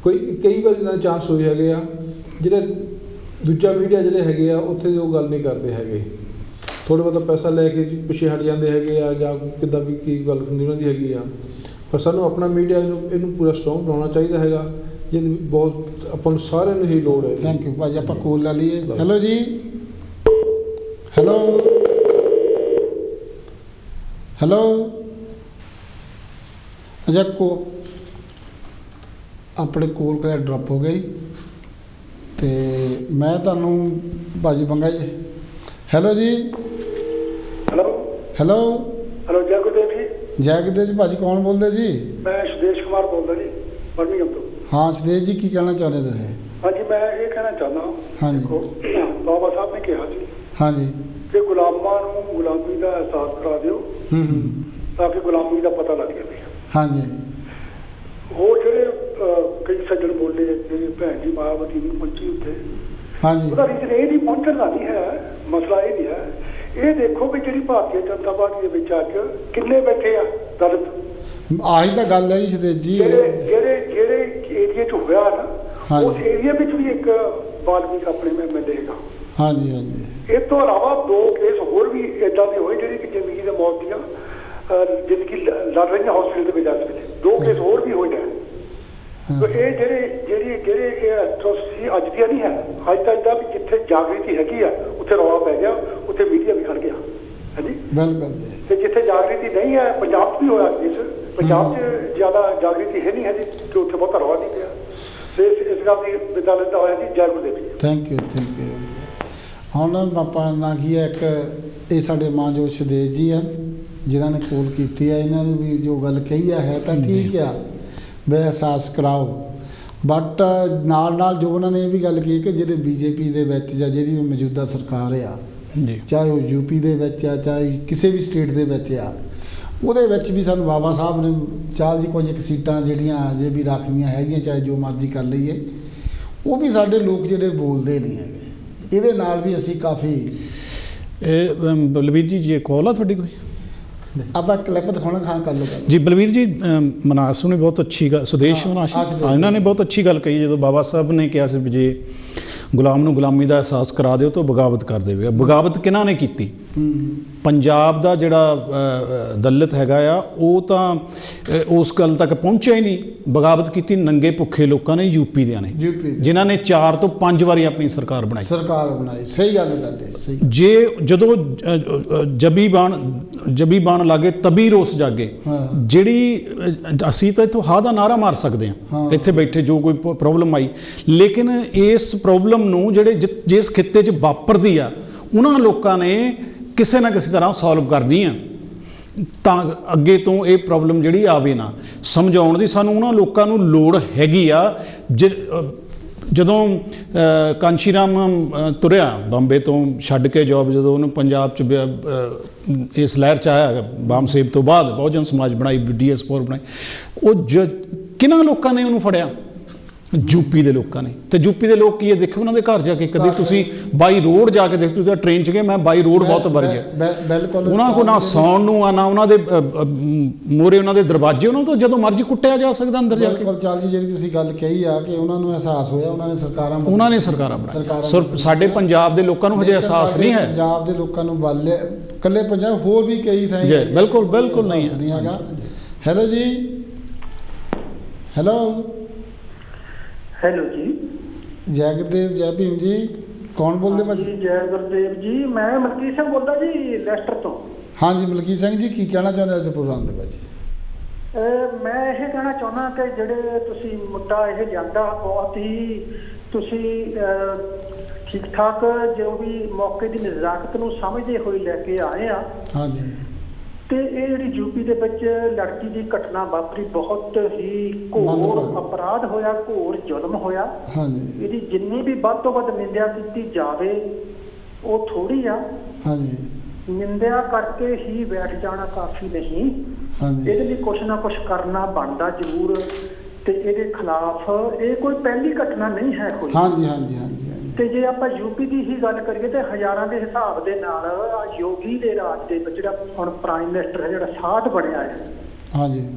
ਕਈ ਵਾਰ ਇਹਨਾਂ ਦੇ ਚਾਂਸ ਹੋਏ ਹੈਗੇ ਆ, ਜਿਹੜੇ ਦੂਜਾ ਮੀਡੀਆ ਜਿਹੜੇ ਹੈਗੇ ਆ ਉੱਥੇ ਉਹ ਗੱਲ ਨਹੀਂ ਕਰਦੇ ਹੈਗੇ, ਥੋੜ੍ਹਾ ਬਹੁਤਾ ਪੈਸਾ ਲੈ ਕੇ ਪਿੱਛੇ ਹਟ ਜਾਂਦੇ ਹੈਗੇ ਆ, ਜਾਂ ਕਿੱਦਾਂ ਵੀ ਕੀ ਗੱਲ ਹੁੰਦੀ ਉਹਨਾਂ ਦੀ ਹੈਗੀ ਆ। ਪਰ ਸਾਨੂੰ ਆਪਣਾ ਮੀਡੀਆ ਇਹਨੂੰ ਪੂਰਾ ਸਟਰੋਂਗ ਬਣਾਉਣਾ ਚਾਹੀਦਾ ਹੈਗਾ, ਜਿਹਦੀ ਬਹੁਤ ਆਪਾਂ ਨੂੰ ਸਾਰਿਆਂ ਨੂੰ ਹੀ ਲੋੜ ਹੈ। ਥੈਂਕ ਯੂ ਭਾਜੀ। ਆਪਾਂ ਕੋਲ ਲੈ ਲਈਏ। ਹੈਲੋ ਜੀ, ਹੈਲੋ ਹੈਲੋ। ਅੱਛਾ ਆਪਣੇ ਕੋਲ ਕਿਹੜਾ ਡ੍ਰੌਪ ਹੋ ਗਈ, ਅਤੇ ਮੈਂ ਤੁਹਾਨੂੰ ਭਾਜੀ ਬੰਗਾ ਜੀ। ਹੈਲੋ ਜੀ। ਹੈਲੋ ਹੈਲੋ ਹੈਲੋ ਜੈ ਗੁਰਦੇਵ ਜੀ। ਜੈ ਗੁਰਦੇਵ ਜੀ। ਭਾਜੀ ਕੌਣ ਬੋਲਦੇ ਜੀ? ਮੈਂ ਸੁਦੇਸ਼ ਕੁਮਾਰ ਬੋਲਦਾ ਜੀ, ਬਰਮਿੰਘਮ ਤੋਂ। ਹਾਂ ਸੁਦੇਸ਼ ਜੀ, ਕੀ ਕਹਿਣਾ ਚਾਹੁੰਦੇ ਤੁਸੀਂ? ਹਾਂਜੀ, ਮੈਂ ਇਹ ਕਹਿਣਾ ਚਾਹੁੰਦਾ, ਹਾਂਜੀ ਦੇਖੋ ਬਾਬਾ ਸਾਹਿਬ ਨੇ ਕਿਹਾ ਸੀ ਹਾਂਜੀ ਕਿ ਗੁਲਾਮਾਂ ਨੂੰ ਗੁਲਾਮੀ ਦਾ ਅਹਿਸਾਸ ਕਰਾ ਦਿਓ ਤਾਂ ਕਿ ਗੁਲਾਮੀ ਦਾ ਪਤਾ ਲੱਗ ਜਾਵੇ। ਹਾਂਜੀ। ਉਹ ਜਿਹੜੇ ਕਈ ਸੱਜਣ ਬੋਲੇ, ਜਿਹੜੀ ਭੈਣ ਜੀ ਮਾयावती ਨਹੀਂ ਪਹੁੰਚੀ ਉੱਥੇ, ਹਾਂਜੀ, ਉਹਦਾ ਰੀਜ਼ਨ ਇਹ ਨਹੀਂ ਪਹੁੰਚਣ ਦਾ ਨਹੀਂ ਹੈ, ਮਸਲਾ ਇਹ ਨਹੀਂ ਹੈ। ਇਹ ਦੇਖੋ ਵੀ ਜਿਹੜੀ ਭਾਰਤੀ ਜਨਤਾ ਪਾਰਟੀ ਦੇ ਵਿੱਚ ਅੱਜ ਕਿੰਨੇ ਬੈਠੇ ਆ ਦਲਿਤ, ਆਹੀ ਤਾਂ ਗੱਲ ਹੈ ਜੀ ਸੁਦੇਸ਼ ਜੀ। ਜਿਹੜੇ ਏਰੀਏ 'ਚ ਹੋਇਆ ਨਾ, ਉਸ ਏਰੀਏ ਵਿੱਚ ਵੀ ਇੱਕ ਬਾਲਮੀਕ ਆਪਣੇ ਮੈਂ ਮਿਲੇਗਾ। ਹਾਂਜੀ ਹਾਂਜੀ। ਇਸ ਤੋਂ ਇਲਾਵਾ 2 ਕੇਸ ਹੋਰ ਵੀ ਇੱਦਾਂ ਦੇ ਹੋਏ ਜਿਹੜੀ ਕਿ ਜ਼ਿੰਦਗੀ ਦੇ ਮੌਤ ਦੀਆਂ ਜ਼ਿੰਦਗੀ ਲੜ ਰਹੀਆਂ ਹਸਪੀਟਲ ਦੇ ਵਿੱਚ। 2 ਕੇਸ ਹੋਰ ਵੀ ਹੋਏ ਨੇ। ਇਹ ਜਿਹੜੇ ਐਟਰੋਸਿਟੀ ਅੱਜ ਦੀਆਂ ਨਹੀਂ ਹੈ, ਅੱਜ ਤੱਕ ਦਾ ਵੀ ਜਿੱਥੇ ਜਾਗ੍ਰਿਤੀ ਹੈਗੀ ਆ ਉੱਥੇ ਰੌਲਾ ਪੈ ਗਿਆ, ਉੱਥੇ ਮੀਡੀਆ ਵੀ ਖੜ ਗਿਆ। ਹਾਂਜੀ ਬਿਲਕੁਲ। ਤੇ ਜਿੱਥੇ ਜਾਗ੍ਰਿਤੀ ਨਹੀਂ ਹੈ, ਪੰਜਾਬ 'ਚ ਵੀ ਹੋਇਆ ਕੇਸ, ਪੰਜਾਬ 'ਚ ਜ਼ਿਆਦਾ ਜਾਗ੍ਰਿਤੀ ਹੈ ਨਹੀਂ ਹੈ ਜੀ, ਤੇ ਉੱਥੇ ਬਹੁਤਾ ਰੌਲਾ ਨਹੀਂ ਪਿਆ। ਤੇ ਇਸ ਗੱਲ ਦੀ ਵਿਦਾ ਲੈਂਦਾ ਹੋਇਆ ਜੀ, ਜੈ ਗੁਰਦੇਵ ਜੀ। Thank you thank you. ਹੁਣ ਆਪਾਂ ਨਾ ਕੀ ਹੈ, ਇੱਕ ਇਹ ਸਾਡੇ ਮਾਨਯੋਗ ਸੁਦੇਸ਼ ਜੀ ਹਨ ਜਿਨ੍ਹਾਂ ਨੇ ਕੋਲ ਕੀਤੀ ਹੈ, ਇਹਨਾਂ ਨੂੰ ਵੀ ਜੋ ਗੱਲ ਕਹੀ ਹੈ ਤਾਂ ਠੀਕ ਆ ਵੀ ਅਹਿਸਾਸ ਕਰਾਓ, ਬਟ ਨਾਲ ਜੋ ਉਹਨਾਂ ਨੇ ਇਹ ਵੀ ਗੱਲ ਕਹੀ ਕਿ ਜਿਹੜੇ ਬੀਜੇਪੀ ਦੇ ਵਿੱਚ ਜਾਂ ਜਿਹੜੀ ਵੀ ਮੌਜੂਦਾ ਸਰਕਾਰ ਆ, ਚਾਹੇ ਉਹ ਯੂਪੀ ਦੇ ਵਿੱਚ ਆ ਚਾਹੇ ਕਿਸੇ ਵੀ ਸਟੇਟ ਦੇ ਵਿੱਚ ਆ, ਉਹਦੇ ਵਿੱਚ ਵੀ ਸਾਨੂੰ ਬਾਬਾ ਸਾਹਿਬ ਨੇ ਚਾਲ ਦੀ ਕੁਝ ਇੱਕ ਸੀਟਾਂ ਜਿਹੜੀਆਂ ਅਜੇ ਵੀ ਰਾਖਵੀਆਂ ਹੈਗੀਆਂ, ਚਾਹੇ ਜੋ ਮਰਜ਼ੀ ਕਰ ਲਈਏ, ਉਹ ਵੀ ਸਾਡੇ ਲੋਕ ਜਿਹੜੇ ਬੋਲਦੇ ਨਹੀਂ ਹੈਗੇ। ਇਹਦੇ ਨਾਲ ਵੀ ਅਸੀਂ ਕਾਫੀ ਬਲਵੀਰ ਜੀ ਕਾਲ ਆ ਤੁਹਾਡੀ ਕੋਈ? ਆਪਾਂ ਕਲਿੱਪ ਦਿਖਾਉਣਾ ਕਰ ਲਓ ਜੀ। ਬਲਵੀਰ ਜੀ, ਮਨਾਸੂ ਨੇ ਬਹੁਤ ਅੱਛੀ ਗੱਲ, ਸੁਦੇਸ਼ ਮਨਾਸੂ ਇਹਨਾਂ ਨੇ ਬਹੁਤ ਅੱਛੀ ਗੱਲ ਕਹੀ, ਜਦੋਂ ਬਾਬਾ ਸਾਹਿਬ ਨੇ ਕਿਹਾ ਸੀ ਵੀ ਜੇ ਗੁਲਾਮ ਨੂੰ ਗੁਲਾਮੀ ਦਾ ਅਹਿਸਾਸ ਕਰਾ ਦਿਓ ਤਾਂ ਬਗਾਵਤ ਕਰ ਦੇਵੇਗਾ। ਬਗਾਵਤ ਕਿਹਨਾਂ ਨੇ ਕੀਤੀ? ਪੰਜਾਬ ਦਾ ਜਿਹੜਾ ਦਲਿਤ ਹੈਗਾ ਆ, ਉਹ ਤਾਂ ਉਸ ਗੱਲ ਤੱਕ ਪਹੁੰਚਿਆ ਹੀ ਨਹੀਂ। ਬਗਾਵਤ ਕੀਤੀ ਨੰਗੇ ਭੁੱਖੇ ਲੋਕਾਂ ਨੇ, ਯੂਪੀ ਦਿਆਂ ਨੇ, ਜਿਨ੍ਹਾਂ ਨੇ 4 ਤੋਂ 5 ਵਾਰੀ ਆਪਣੀ ਸਰਕਾਰ ਬਣਾਈ। ਸਹੀ ਗੱਲ ਹੈ ਤੁਹਾਡੀ। ਜੇ ਜਦੋਂ ਜਬੀ ਬਾਣ ਲਾਗੇ ਤਬੀ ਰੋਸ ਜਾਗੇ, ਜਿਹੜੀ ਅਸੀਂ ਤਾਂ ਇੱਥੋਂ ਹਾਂ ਦਾ ਨਾਰਾ ਮਾਰ ਸਕਦੇ ਹਾਂ ਇੱਥੇ ਬੈਠੇ, ਜੋ ਕੋਈ ਪ੍ਰੋਬਲਮ ਆਈ, ਲੇਕਿਨ ਇਸ ਪ੍ਰੋਬਲਮ ਨੂੰ ਜਿਸ ਖਿੱਤੇ 'ਚ ਵਾਪਰਦੀ ਆ, ਉਹਨਾਂ ਲੋਕਾਂ ਨੇ ਕਿਸੇ ਨਾ ਕਿਸੇ ਤਰ੍ਹਾਂ ਸੋਲਵ ਕਰਨੀ ਆ ਤਾਂ ਅੱਗੇ ਤੋਂ ਇਹ ਪ੍ਰੋਬਲਮ ਜਿਹੜੀ ਆਵੇ ਨਾ। ਸਮਝਾਉਣ ਦੀ ਸਾਨੂੰ ਉਹਨਾਂ ਲੋਕਾਂ ਨੂੰ ਲੋੜ ਹੈਗੀ ਆ। ਜਦੋਂ ਕਾਂਸ਼ੀ ਰਾਮ ਤੁਰਿਆ ਬੰਬੇ ਤੋਂ ਛੱਡ ਕੇ ਜੋਬ, ਜਦੋਂ ਉਹਨੂੰ ਪੰਜਾਬ 'ਚ ਇਸ ਲਹਿਰ 'ਚ ਆਇਆ, ਬਾਮ ਸੇਬ ਤੋਂ ਬਾਅਦ ਬਹੁਜਨ ਸਮਾਜ ਬਣਾਈ, DS4 ਬਣਾਈ, ਉਹ ਕਿਹਨਾਂ ਲੋਕਾਂ ਨੇ ਉਹਨੂੰ ਫੜਿਆ? ਯੂਪੀ ਦੇ ਲੋਕਾਂ ਨੇ। ਤੇ ਯੂਪੀ ਦੇ ਲੋਕ ਕੀ ਹੈ, ਦੇਖੋ ਉਹਨਾਂ ਦੇ ਘਰ ਜਾ ਕੇ, ਕਦੇ ਤੁਸੀਂ ਬਾਈ ਰੋਡ ਜਾ ਕੇ ਦੇਖੋ, ਤੁਸੀਂ ਟ੍ਰੇਨ 'ਚ ਗਏ, ਮੈਂ ਬਾਈ ਰੋਡ ਬਹੁਤ ਵਾਰ ਗਿਆ, ਉਹਨਾਂ ਕੋਲ ਨਾ ਸੌਣ ਨੂੰ ਆ, ਨਾ ਉਹਨਾਂ ਦੇ ਮੋਰੇ ਉਹਨਾਂ ਦੇ ਦਰਵਾਜ਼ੇ, ਉਹਨਾਂ ਤੋਂ ਜਦੋਂ ਮਰਜ਼ੀ ਕੁੱਟਿਆ ਜਾ ਸਕਦਾ ਅੰਦਰ ਜਾ ਕੇ। ਚਾਲ ਜੀ, ਜਿਹੜੀ ਤੁਸੀਂ ਗੱਲ ਕਹੀ ਆ ਕਿ ਉਹਨਾਂ ਨੂੰ ਅਹਿਸਾਸ ਹੋਇਆ, ਉਹਨਾਂ ਨੇ ਸਰਕਾਰਾਂ ਬਣਾਈਆਂ। ਸਾਡੇ ਪੰਜਾਬ ਦੇ ਲੋਕਾਂ ਨੂੰ ਹਜੇ ਅਹਿਸਾਸ ਨਹੀਂ ਹੈ। ਪੰਜਾਬ ਦੇ ਲੋਕਾਂ ਨੂੰ ਇਕੱਲੇ ਪੰਜਾਬ, ਹੋਰ ਵੀ ਕਈ ਥਾਂ ਬਿਲਕੁਲ ਨਹੀਂ ਹੈਗਾ। ਹੈਲੋ ਜੀ। ਹੈਲੋ ਜੀ। ਜੈ ਗੁਰਦੇਵ, ਜੈ ਭੀਮ ਜੀ। ਕੌਣ ਬੋਲਦੇ ਭਾਜੀ? ਜੈ ਗੁਰਦੇਵ ਜੀ, ਮੈਂ ਮਲਕੀਤ ਸਿੰਘ ਬੋਲਦਾ ਜੀ, ਲੈਸਟਰ ਤੋਂ। ਹਾਂਜੀ ਮਲਕੀਤ ਸਿੰਘ ਜੀ, ਕੀ ਕਹਿਣਾ ਚਾਹੁੰਦੇ ਅੱਜ ਦੇ ਪ੍ਰੋਗਰਾਮ ਦੇ ਵਿੱਚ? ਮੈਂ ਇਹ ਕਹਿਣਾ ਚਾਹੁੰਦਾ ਕਿ ਜਿਹੜੇ ਤੁਸੀਂ ਮੁੱਦਾ ਇਹ ਲਿਆਂਦਾ, ਬਹੁਤ ਹੀ ਤੁਸੀਂ ਠੀਕ ਠਾਕ ਜੋ ਵੀ ਮੌਕੇ ਦੀ ਨਜ਼ਾਕਤ ਨੂੰ ਸਮਝਦੇ ਹੋਏ ਲੈ ਕੇ ਆਏ ਆ। ਹਾਂਜੀ। ਤੇ ਇਹ ਜਿਹੜੀ ਯੂਪੀ ਦੇ ਵਿੱਚ ਲੜਕੀ ਦੀ ਘਟਨਾ ਵਾਪਰੀ ਬਹੁਤ ਹੀ ਘੋਰ ਅਪਰਾਧ ਹੋਇਆ, ਘੋਰ ਜ਼ੁਲਮ ਹੋਇਆ। ਹਾਂਜੀ। ਇਹਦੀ ਜਿੰਨੀ ਵੀ ਵੱਧ ਤੋਂ ਵੱਧ ਨਿੰਦਿਆ ਕੀਤੀ ਜਾਵੇ ਉਹ ਥੋੜੀ ਆ। ਹਾਂਜੀ। ਨਿੰਦਿਆ ਕਰਕੇ ਹੀ ਬੈਠ ਜਾਣਾ ਕਾਫੀ ਨਹੀਂ। ਹਾਂਜੀ। ਇਹਦੇ ਲਈ ਕੁਛ ਨਾ ਕੁਛ ਕਰਨਾ ਬਣਦਾ ਜ਼ਰੂਰ। ਤੇ ਇਹਦੇ ਖਿਲਾਫ ਇਹ ਕੋਈ ਪਹਿਲੀ ਘਟਨਾ ਨਹੀਂ ਹੈ ਕੋਈ। ਹਾਂਜੀ ਹਾਂਜੀ ਹਾਂਜੀ। ਤੇ ਜੇ ਆਪਾਂ ਯੂਪੀ ਦੀ ਹੀ ਗੱਲ ਕਰੀਏ ਤੇ ਹਜ਼ਾਰਾਂ ਦੇ ਹਿਸਾਬ ਦੇ ਨਾਲ ਯੋਗੀ ਦੇ ਰਾਜ ਦੇ ਵਿੱਚ ਜਿਹੜਾ ਹੁਣ ਪ੍ਰਾਈਮ ਮਿਨਿਸਟਰ ਹੈ, ਜਿਹੜਾ 60 ਬਣਿਆ ਹੈ। ਹਾਂਜੀ।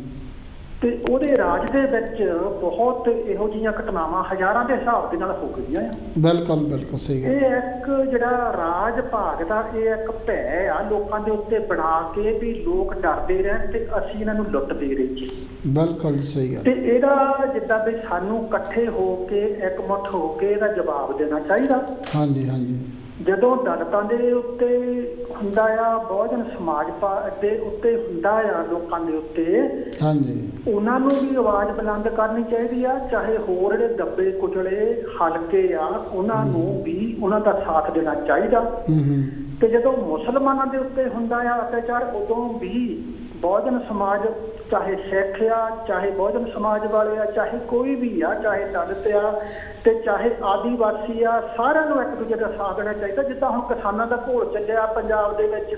ਤੇ ਉਹਦੇ ਰਾਜ ਦੇ ਵਿੱਚ ਬਹੁਤ ਇਹੋ ਜਿਹੀਆਂ ਘਟਨਾਵਾਂ ਹਜ਼ਾਰਾਂ ਦੇ ਹਿਸਾਬ ਦੇ ਨਾਲ ਹੋ ਗਈਆਂ ਆ। ਬਿਲਕੁਲ ਬਿਲਕੁਲ ਸਹੀ ਗੱਲ। ਇਹ ਇੱਕ ਜਿਹੜਾ ਰਾਜ ਭਾਗ ਦਾ ਇਹ ਇੱਕ ਭੈ ਆ ਲੋਕਾਂ ਦੇ ਉੱਤੇ ਬਣਾ ਕੇ ਵੀ ਲੋਕ ਡਰਦੇ ਰਹਿਣ ਤੇ ਅਸੀਂ ਇਹਨਾਂ ਨੂੰ ਲੁੱਟਦੇ ਰਹੀਏ। ਬਿਲਕੁਲ ਸਹੀ ਗੱਲ। ਤੇ ਇਹਦਾ ਜਿੱਦਾਂ ਵੀ ਸਾਨੂੰ ਇਕੱਠੇ ਹੋ ਕੇ ਇਕਮੁੱਠ ਹੋ ਕੇ ਇਹਦਾ ਜਵਾਬ ਦੇਣਾ ਚਾਹੀਦਾ। ਹਾਂਜੀ ਹਾਂਜੀ। ਜਦੋਂ ਦਲਿਤਾਂ ਦੇ ਉੱਤੇ ਹੁੰਦਾ ਆ, ਬਹੁਜਨ ਸਮਾਜ ਦੇ ਉੱਤੇ ਹੁੰਦਾ ਆ, ਲੋਕਾਂ ਦੇ ਉੱਤੇ, ਹਾਂਜੀ, ਉਹਨਾਂ ਨੂੰ ਵੀ ਆਵਾਜ਼ ਬੁਲੰਦ ਕਰਨੀ ਚਾਹੀਦੀ ਆ। ਚਾਹੇ ਹੋਰ ਜਿਹੜੇ ਦੱਬੇ ਕੁਚਲੇ ਹਲਕੇ ਆ ਉਹਨਾਂ ਨੂੰ ਵੀ ਉਹਨਾਂ ਦਾ ਸਾਥ ਦੇਣਾ ਚਾਹੀਦਾ। ਤੇ ਜਦੋਂ ਮੁਸਲਮਾਨਾਂ ਦੇ ਉੱਤੇ ਹੁੰਦਾ ਆ ਅਤਿਆਚਾਰ ਉਦੋਂ ਵੀ ਬਹੁਜਨ ਸਮਾਜ, ਚਾਹੇ ਸਿੱਖ ਆ, ਚਾਹੇ ਬਹੁਜਨ ਸਮਾਜ ਵਾਲੇ ਆ, ਚਾਹੇ ਕੋਈ ਵੀ ਆ, ਚਾਹੇ ਦਲਿਤ ਆ ਤੇ ਚਾਹੇ ਆਦੀਵਾਸੀ ਆ, ਸਾਰਿਆਂ ਨੂੰ ਇੱਕ ਦੂਜੇ ਦਾ ਸਾਥ ਦੇਣਾ ਚਾਹੀਦਾ। ਜਿੱਦਾਂ ਹੁਣ ਕਿਸਾਨਾਂ ਦਾ ਘੋਲ ਚੱਲਿਆ ਪੰਜਾਬ ਦੇ ਵਿੱਚ,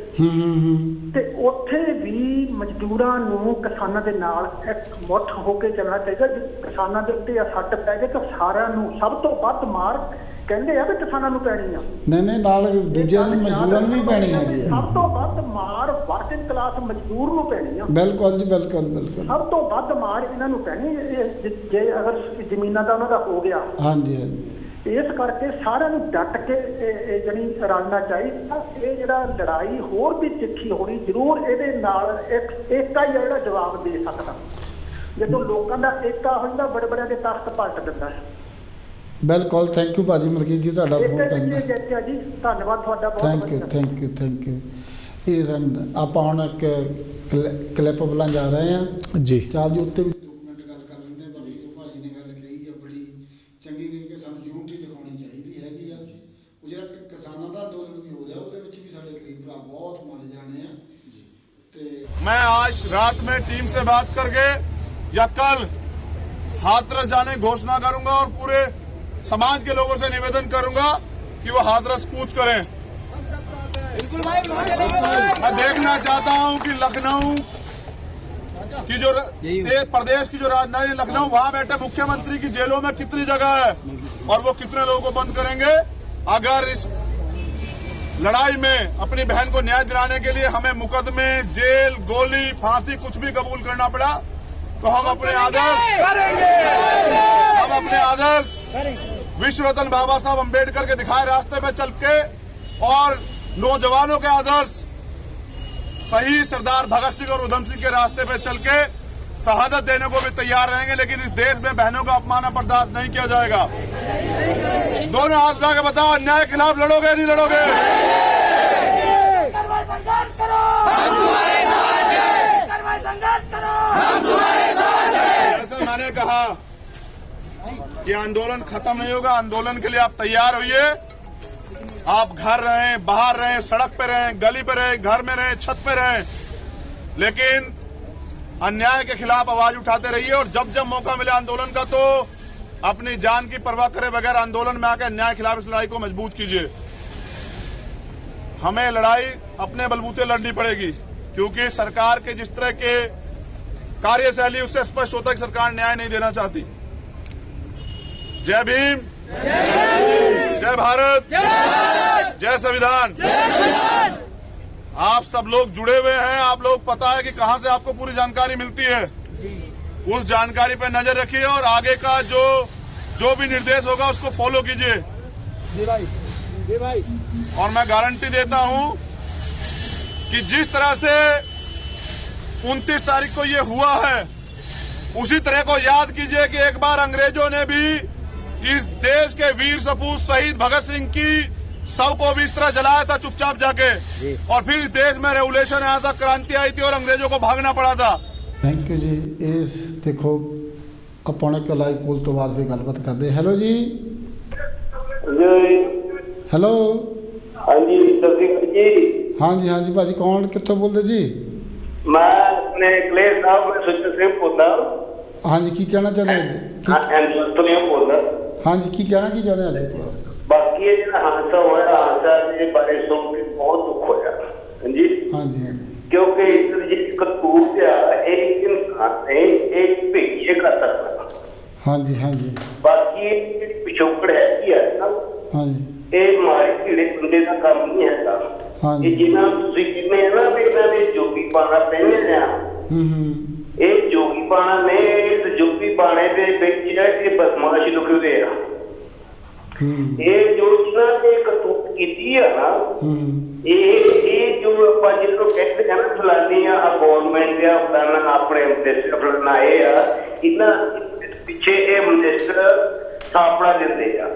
ਤੇ ਉੱਥੇ ਵੀ ਮਜ਼ਦੂਰਾਂ ਨੂੰ ਕਿਸਾਨਾਂ ਦੇ ਨਾਲ ਇਕਮੁੱਠ ਹੋ ਕੇ ਚੱਲਣਾ ਚਾਹੀਦਾ। ਜੇ ਕਿਸਾਨਾਂ ਦੇ ਉੱਤੇ ਸੱਟ ਪੈ ਗਏ ਤਾਂ ਸਾਰਿਆਂ ਨੂੰ ਸਭ ਤੋਂ ਵੱਧ ਮਾਰ ਕਹਿੰਦੇ ਆ ਵੀ ਕਿਸਾਨਾਂ ਨੂੰ ਪੈਣੀ ਆ। ਨਹੀਂ ਨਹੀਂ, ਨਾਲ ਦੂਜਿਆਂ ਨੂੰ ਮਜ਼ਦੂਰਾਂ ਨੂੰ ਵੀ ਪੈਣੀ ਹੈਗੀ ਆ। ਸਭ ਤੋਂ ਵੱਧ ਮਾਰ ਵਰਕਿੰਗ ਕਲਾਸ ਮਜ਼ਦੂਰ ਨੂੰ ਪੈਣੀ ਆ। ਬਿਲਕੁਲ ਜੀ, ਬਿਲਕੁਲ ਬਿਲਕੁਲ। ਸਭ ਤੋਂ ਵੱਧ ਮਾਰ ਇਹਨਾਂ ਨੂੰ ਪੈਣੀ ਜੇ ਅਗਰ ਜ਼ਮੀਨਾਂ ਦਾ ਉਹਨਾਂ ਦਾ ਹੋ ਗਿਆ। ਹਾਂਜੀ ਹਾਂਜੀ। ਇਸ ਕਰਕੇ ਸਾਰਿਆਂ ਨੂੰ ਡਟ ਕੇ ਜਾਣੀ ਰਲਣਾ ਚਾਹੀਦਾ। ਇਹ ਜਿਹੜਾ ਲੜਾਈ ਹੋਰ ਵੀ ਤਿੱਖੀ ਹੋਣੀ ਜ਼ਰੂਰ, ਇਹਦੇ ਨਾਲ ਏਕਾ ਹੀ ਜਿਹੜਾ ਜਵਾਬ ਦੇ ਸਕਦਾ। ਜਦੋਂ ਲੋਕਾਂ ਦਾ ਏਕਾ ਹੋ ਜਾਂਦਾ ਬੜੇ ਬੜਿਆਂ ਦੇ ਤਖਤ ਪਲਟ ਦਿੰਦਾ ਹੈ। ਬਿਲਕੁਲ। ਥੈਂਕ ਯੂ ਭਾਜੀ ਮਲਕੀਤ ਜੀ, ਤੁਹਾਡਾ ਬਹੁਤ ਧੰਨਵਾਦ ਜੀ। ਧੰਨਵਾਦ ਤੁਹਾਡਾ ਬਹੁਤ। Thank you thank you thank you. ਇਹ ਆਪਾਂ ਹੁਣ ਇੱਕ ਕਲਿੱਪ ਬੁਲਾ ਜਾ ਰਹੇ ਹਾਂ ਜੀ। ਚਾਲ ਜੀ ਉੱਤੇ ਵੀ 2 ਮਿੰਟ ਗੱਲ ਕਰ ਲੈਂਦੇ। ਭਾਜੀ ਨੇ ਗੱਲ ਕਹੀ ਆ ਬੜੀ ਚੰਗੀ ਗਈ ਕਿ ਸਾਨੂੰ ਯੂਨਿਟੀ ਦਿਖਾਉਣੀ ਚਾਹੀਦੀ ਹੈਗੀ ਆ। ਉਹ ਜਿਹੜਾ ਕਿਸਾਨਾਂ ਦਾ ਅੰਦੋਲਨ ਵੀ ਹੋ ਰਿਹਾ ਉਹਦੇ ਵਿੱਚ ਵੀ ਸਾਡੇ ਗਰੀਬ ਭਰਾ ਬਹੁਤ ਮਾਰੇ ਜਾਣੇ ਆ। मैं आज रात में टीम से बात करके या कल हाथरस जाने की घोषणा करूंगा और पूरे समाज के लोगों से निवेदन करूंगा कि वो हाथरस कूच करें। मैं देखना चाहता हूं कि लखनऊ की जो प्रदेश की जो राजधानी लखनऊ, वहां बैठे मुख्यमंत्री की जेलों में कितनी जगह है और वो कितने लोगों को बंद करेंगे। अगर इस लड़ाई में अपनी बहन को न्याय दिलाने के लिए हमें मुकदमे, जेल, गोली, फांसी कुछ भी कबूल करना पड़ा तो हम अपने आदर्श विश्व रत्न बाबा साहब अम्बेडकर के दिखाए रास्ते में चल के और नौजवानों के आदर्श शहीद सरदार भगत सिंह और उधम सिंह के रास्ते पे चल के शहादत देने को भी तैयार रहेंगे। लेकिन इस देश में बहनों का अपमान बर्दाश्त नहीं किया जाएगा। दोनों हाथ उठा के बताओ, अन्याय के खिलाफ लड़ोगे नहीं लड़ोगे? संघर्ष करो, हम तुम्हारे साथ हैं। संघर्ष करो, हम तुम्हारे साथ हैं। जैसे मैंने कहा कि आंदोलन खत्म नहीं होगा। आंदोलन के लिए आप तैयार होइए। आप घर रहें, बाहर रहें, सड़क पे रहें, गली पे रहें, घर में रहें, छत पे रहें, लेकिन अन्याय के खिलाफ आवाज उठाते रहिए। और जब जब मौका मिले आंदोलन का तो अपनी जान की परवाह करे बगैर आंदोलन में आकर अन्याय के खिलाफ इस लड़ाई को मजबूत कीजिए। हमें लड़ाई अपने बलबूते लड़नी पड़ेगी, क्योंकि सरकार के जिस तरह के कार्यशैली उससे स्पष्ट होता है कि सरकार न्याय नहीं देना चाहती। जय भीम, जय भारत, जय संविधान। आप सब लोग जुड़े हुए हैं, आप लोग पता है कि कहां से आपको पूरी जानकारी मिलती है। उस जानकारी पर नजर रखिए और आगे का जो भी निर्देश होगा उसको फॉलो कीजिए। और मैं गारंटी देता हूं कि जिस तरह से 29 तारीख को ये हुआ है उसी तरह को याद कीजिए कि एक बार अंग्रेजों ने भी इस देश के वीर सपूत शहीद भगत सिंह की शव को भी इस तरह जलाया था चुपचाप जाके, और फिर इस देश में रेवोल्यूशन आया था, क्रांति आई थी और अंग्रेजों को भागना पड़ा था। थैंक यू जी। इस देखो अपने कलाई कोल तो बाद भी गलबात करते। हेलो जी। ਹੈਲੋ ਹਾਂਜੀ ਸਤਿ ਜੀ। ਹਾਂਜੀ ਹਾਂਜੀ ਭਾਜੀ, ਕੌਣ ਕਿੱਥੋਂ ਬੋਲਦੇ ਜੀ? ਮੈਂ ਆਪਣੇ ਕਲੇਰ ਸਾਹਿਬ ਮੈਂ ਸੁਚੇਤ ਸਿੰਘ ਬੋਲਦਾ। ਹਾਂਜੀ, ਕੀ ਕਹਿਣਾ ਚਾਹੁੰਦੇ ਅੱਜ? ਬੋਲਦਾ। ਹਾਂਜੀ, ਕੀ ਕਹਿਣਾ ਕੀ ਚਾਹੁੰਦੇ ਅੱਜ? ਬਾਕੀ ਇਹ ਜਿਹੜਾ ਹਾਦਸਾ ਹੋਇਆ, ਹਾਦਸਾ ਦੇ ਬਾਰੇ ਸੁਣ ਕੇ ਬਹੁਤ ਦੁੱਖ ਹੋਇਆ। ਹਾਂਜੀ ਹਾਂਜੀ ਕਿਉਂਕਿ ਇਸ ਜਿਹੜੀ ਕਰਤੂਤ ਆ ਇਹ ਇਨਸਾਨ ਨੇ ਇੱਕ ਭੇਜੇ ਕਰਤਾ। ਹਾਂਜੀ ਹਾਂਜੀ ਬਾਕੀ ਇਹ ਜਿਹੜੀ ਪਿਛੋਕੜ ਹੈਗੀ ਆ ਨਾ, ਹਾਂਜੀ, ਇਹ ਮਾਰੇ ਢੀੜੇ ਬੰਦੇ ਦਾ ਕੰਮ ਨਹੀਂ ਹੈਗਾ। ਇਹ ਜਿਨ੍ਹਾਂ ਤੁਸੀਂ ਕਹਿੰਦੇ ਆ ਨਾ ਵੀ ਇਹਨਾਂ ਦੇ ਜੋਗੀ ਪਾਣਾ ਪਹਿਨੇ ਆ, ਇਹ ਜੋਗੀ ਪਾਣਾ ਨੇ ਇਸ ਜੋਗੀ ਪਾਣੇ ਦੇ ਵਿੱਚ ਇਹ ਬਦਮਾਸ਼ ਲੁਕੇ ਆ। ਇਹ ਜੋ ਜਿਹਨਾਂ ਨੇ ਕਰਤੂਤ ਕੀਤੀ ਆ ਨਾ, ਇਹ ਜੋ ਆਪਾਂ ਜਿਹਨੂੰ ਕਹਿੰਦੇ ਆ ਨਾ ਫਲਾਨੀ ਆ ਗੌਰਮੈਂਟ ਆ ਫਲਾਨਾ ਆਪਣੇ ਮਿਨਿਸਟਰ ਫਲਾਨਾ ਇਹ ਆ, ਇਹਨਾਂ ਪਿੱਛੇ ਇਹ ਮਿਨਿਸਟਰ ਥਾਪੜਾ ਦਿੰਦੇ ਆ।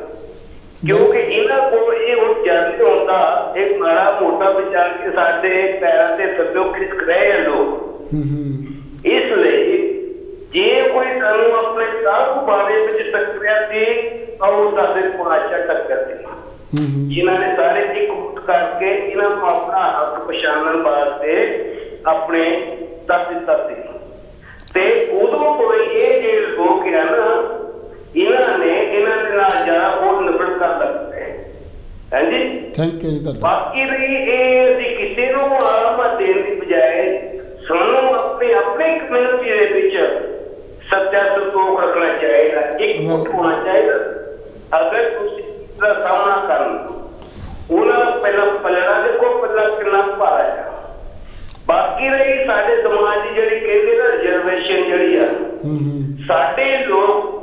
ਕਿਉਂਕਿ ਇਹਨਾਂ ਕੋਲ ਇਹ ਹੁਣ ਜਦ ਹੁੰਦਾ ਇਹ ਮਾੜਾ ਮੋਟਾ ਵਿਚਾਰ ਕੇ ਸਾਡੇ ਪੈਰਾਂ ਤੇ ਥੱਲੇ ਖਿਸਕ ਰਹੇ ਆ ਲੋਕ। ਇਸ ਲਈ ਜੇ ਕੋਈ ਸਾਨੂੰ ਆਪਣੇ ਸਾਹ ਬਾਰੇ ਵਿੱਚ ਟੱਕਰਿਆ ਸੀ ਤਾਂ ਉਹ ਸਾਡੇ ਪਾਸ਼ਾ ਟੱਕਰ ਸੀ, ਜਿਨ੍ਹਾਂ ਨੇ ਸਾਰੇ ਇਕਜੁੱਟ ਕਰਕੇ ਇਹਨਾਂ ਨੂੰ ਆਪਣਾ ਹੱਕ ਪਛਾਣਨ ਵਾਸਤੇ ਆਪਣੇ ਦੱਸ ਦਿੱਤਾ ਸੀ। ਤੇ ਉਦੋਂ ਕੋਈ ਇਹ ਜਿਹੜੇ ਲੋਕ ਆ ਨਾ, ਇਹਨਾਂ ਦੇ ਨਾਲ ਜਾ ਉਹ ਨਿਬੜ ਕਰ ਸਕਦੇ। ਹਾਂਜੀ ਥੈਂਕ ਯੂ ਜੀ ਤੁਹਾਡਾ। ਬਾਕੀ ਰਹੀ ਇਹ ਅਸੀਂ ਕਿਸੇ ਨੂੰ ਆਰਾਮ ਦੇਣ ਦੀ ਬਜਾਏ ਸਾਨੂੰ ਆਪਣੇ ਕਮਿਊਨਿਟੀ ਦੇ ਵਿੱਚ ਸੱਚਾ ਸੰਤੋਖ ਰੱਖਣਾ ਚਾਹੀਦਾ, ਇੱਕ ਹੋਣਾ ਚਾਹੀਦਾ। ਅਗਰ ਤੁਸੀਂ ਇਸਦਾ ਸਾਹਮਣਾ ਕਰਨ ਉਹਨਾਂ ਪਹਿਲਾਂ ਪਲੜਾ ਦੇਖੋ ਪਹਿਲਾਂ ਕਿੰਨਾ ਭਾਰਾ ਹੈ। ਬਾਕੀ ਰਹੀ ਸਾਡੇ ਸਮਾਜ ਦੀ ਜਿਹੜੀ ਕਹਿੰਦੇ ਨਾ ਰਿਜ਼ਰਵੇਸ਼ਨ ਜਿਹੜੀ ਆ, ਸਾਡੇ ਲੋਕ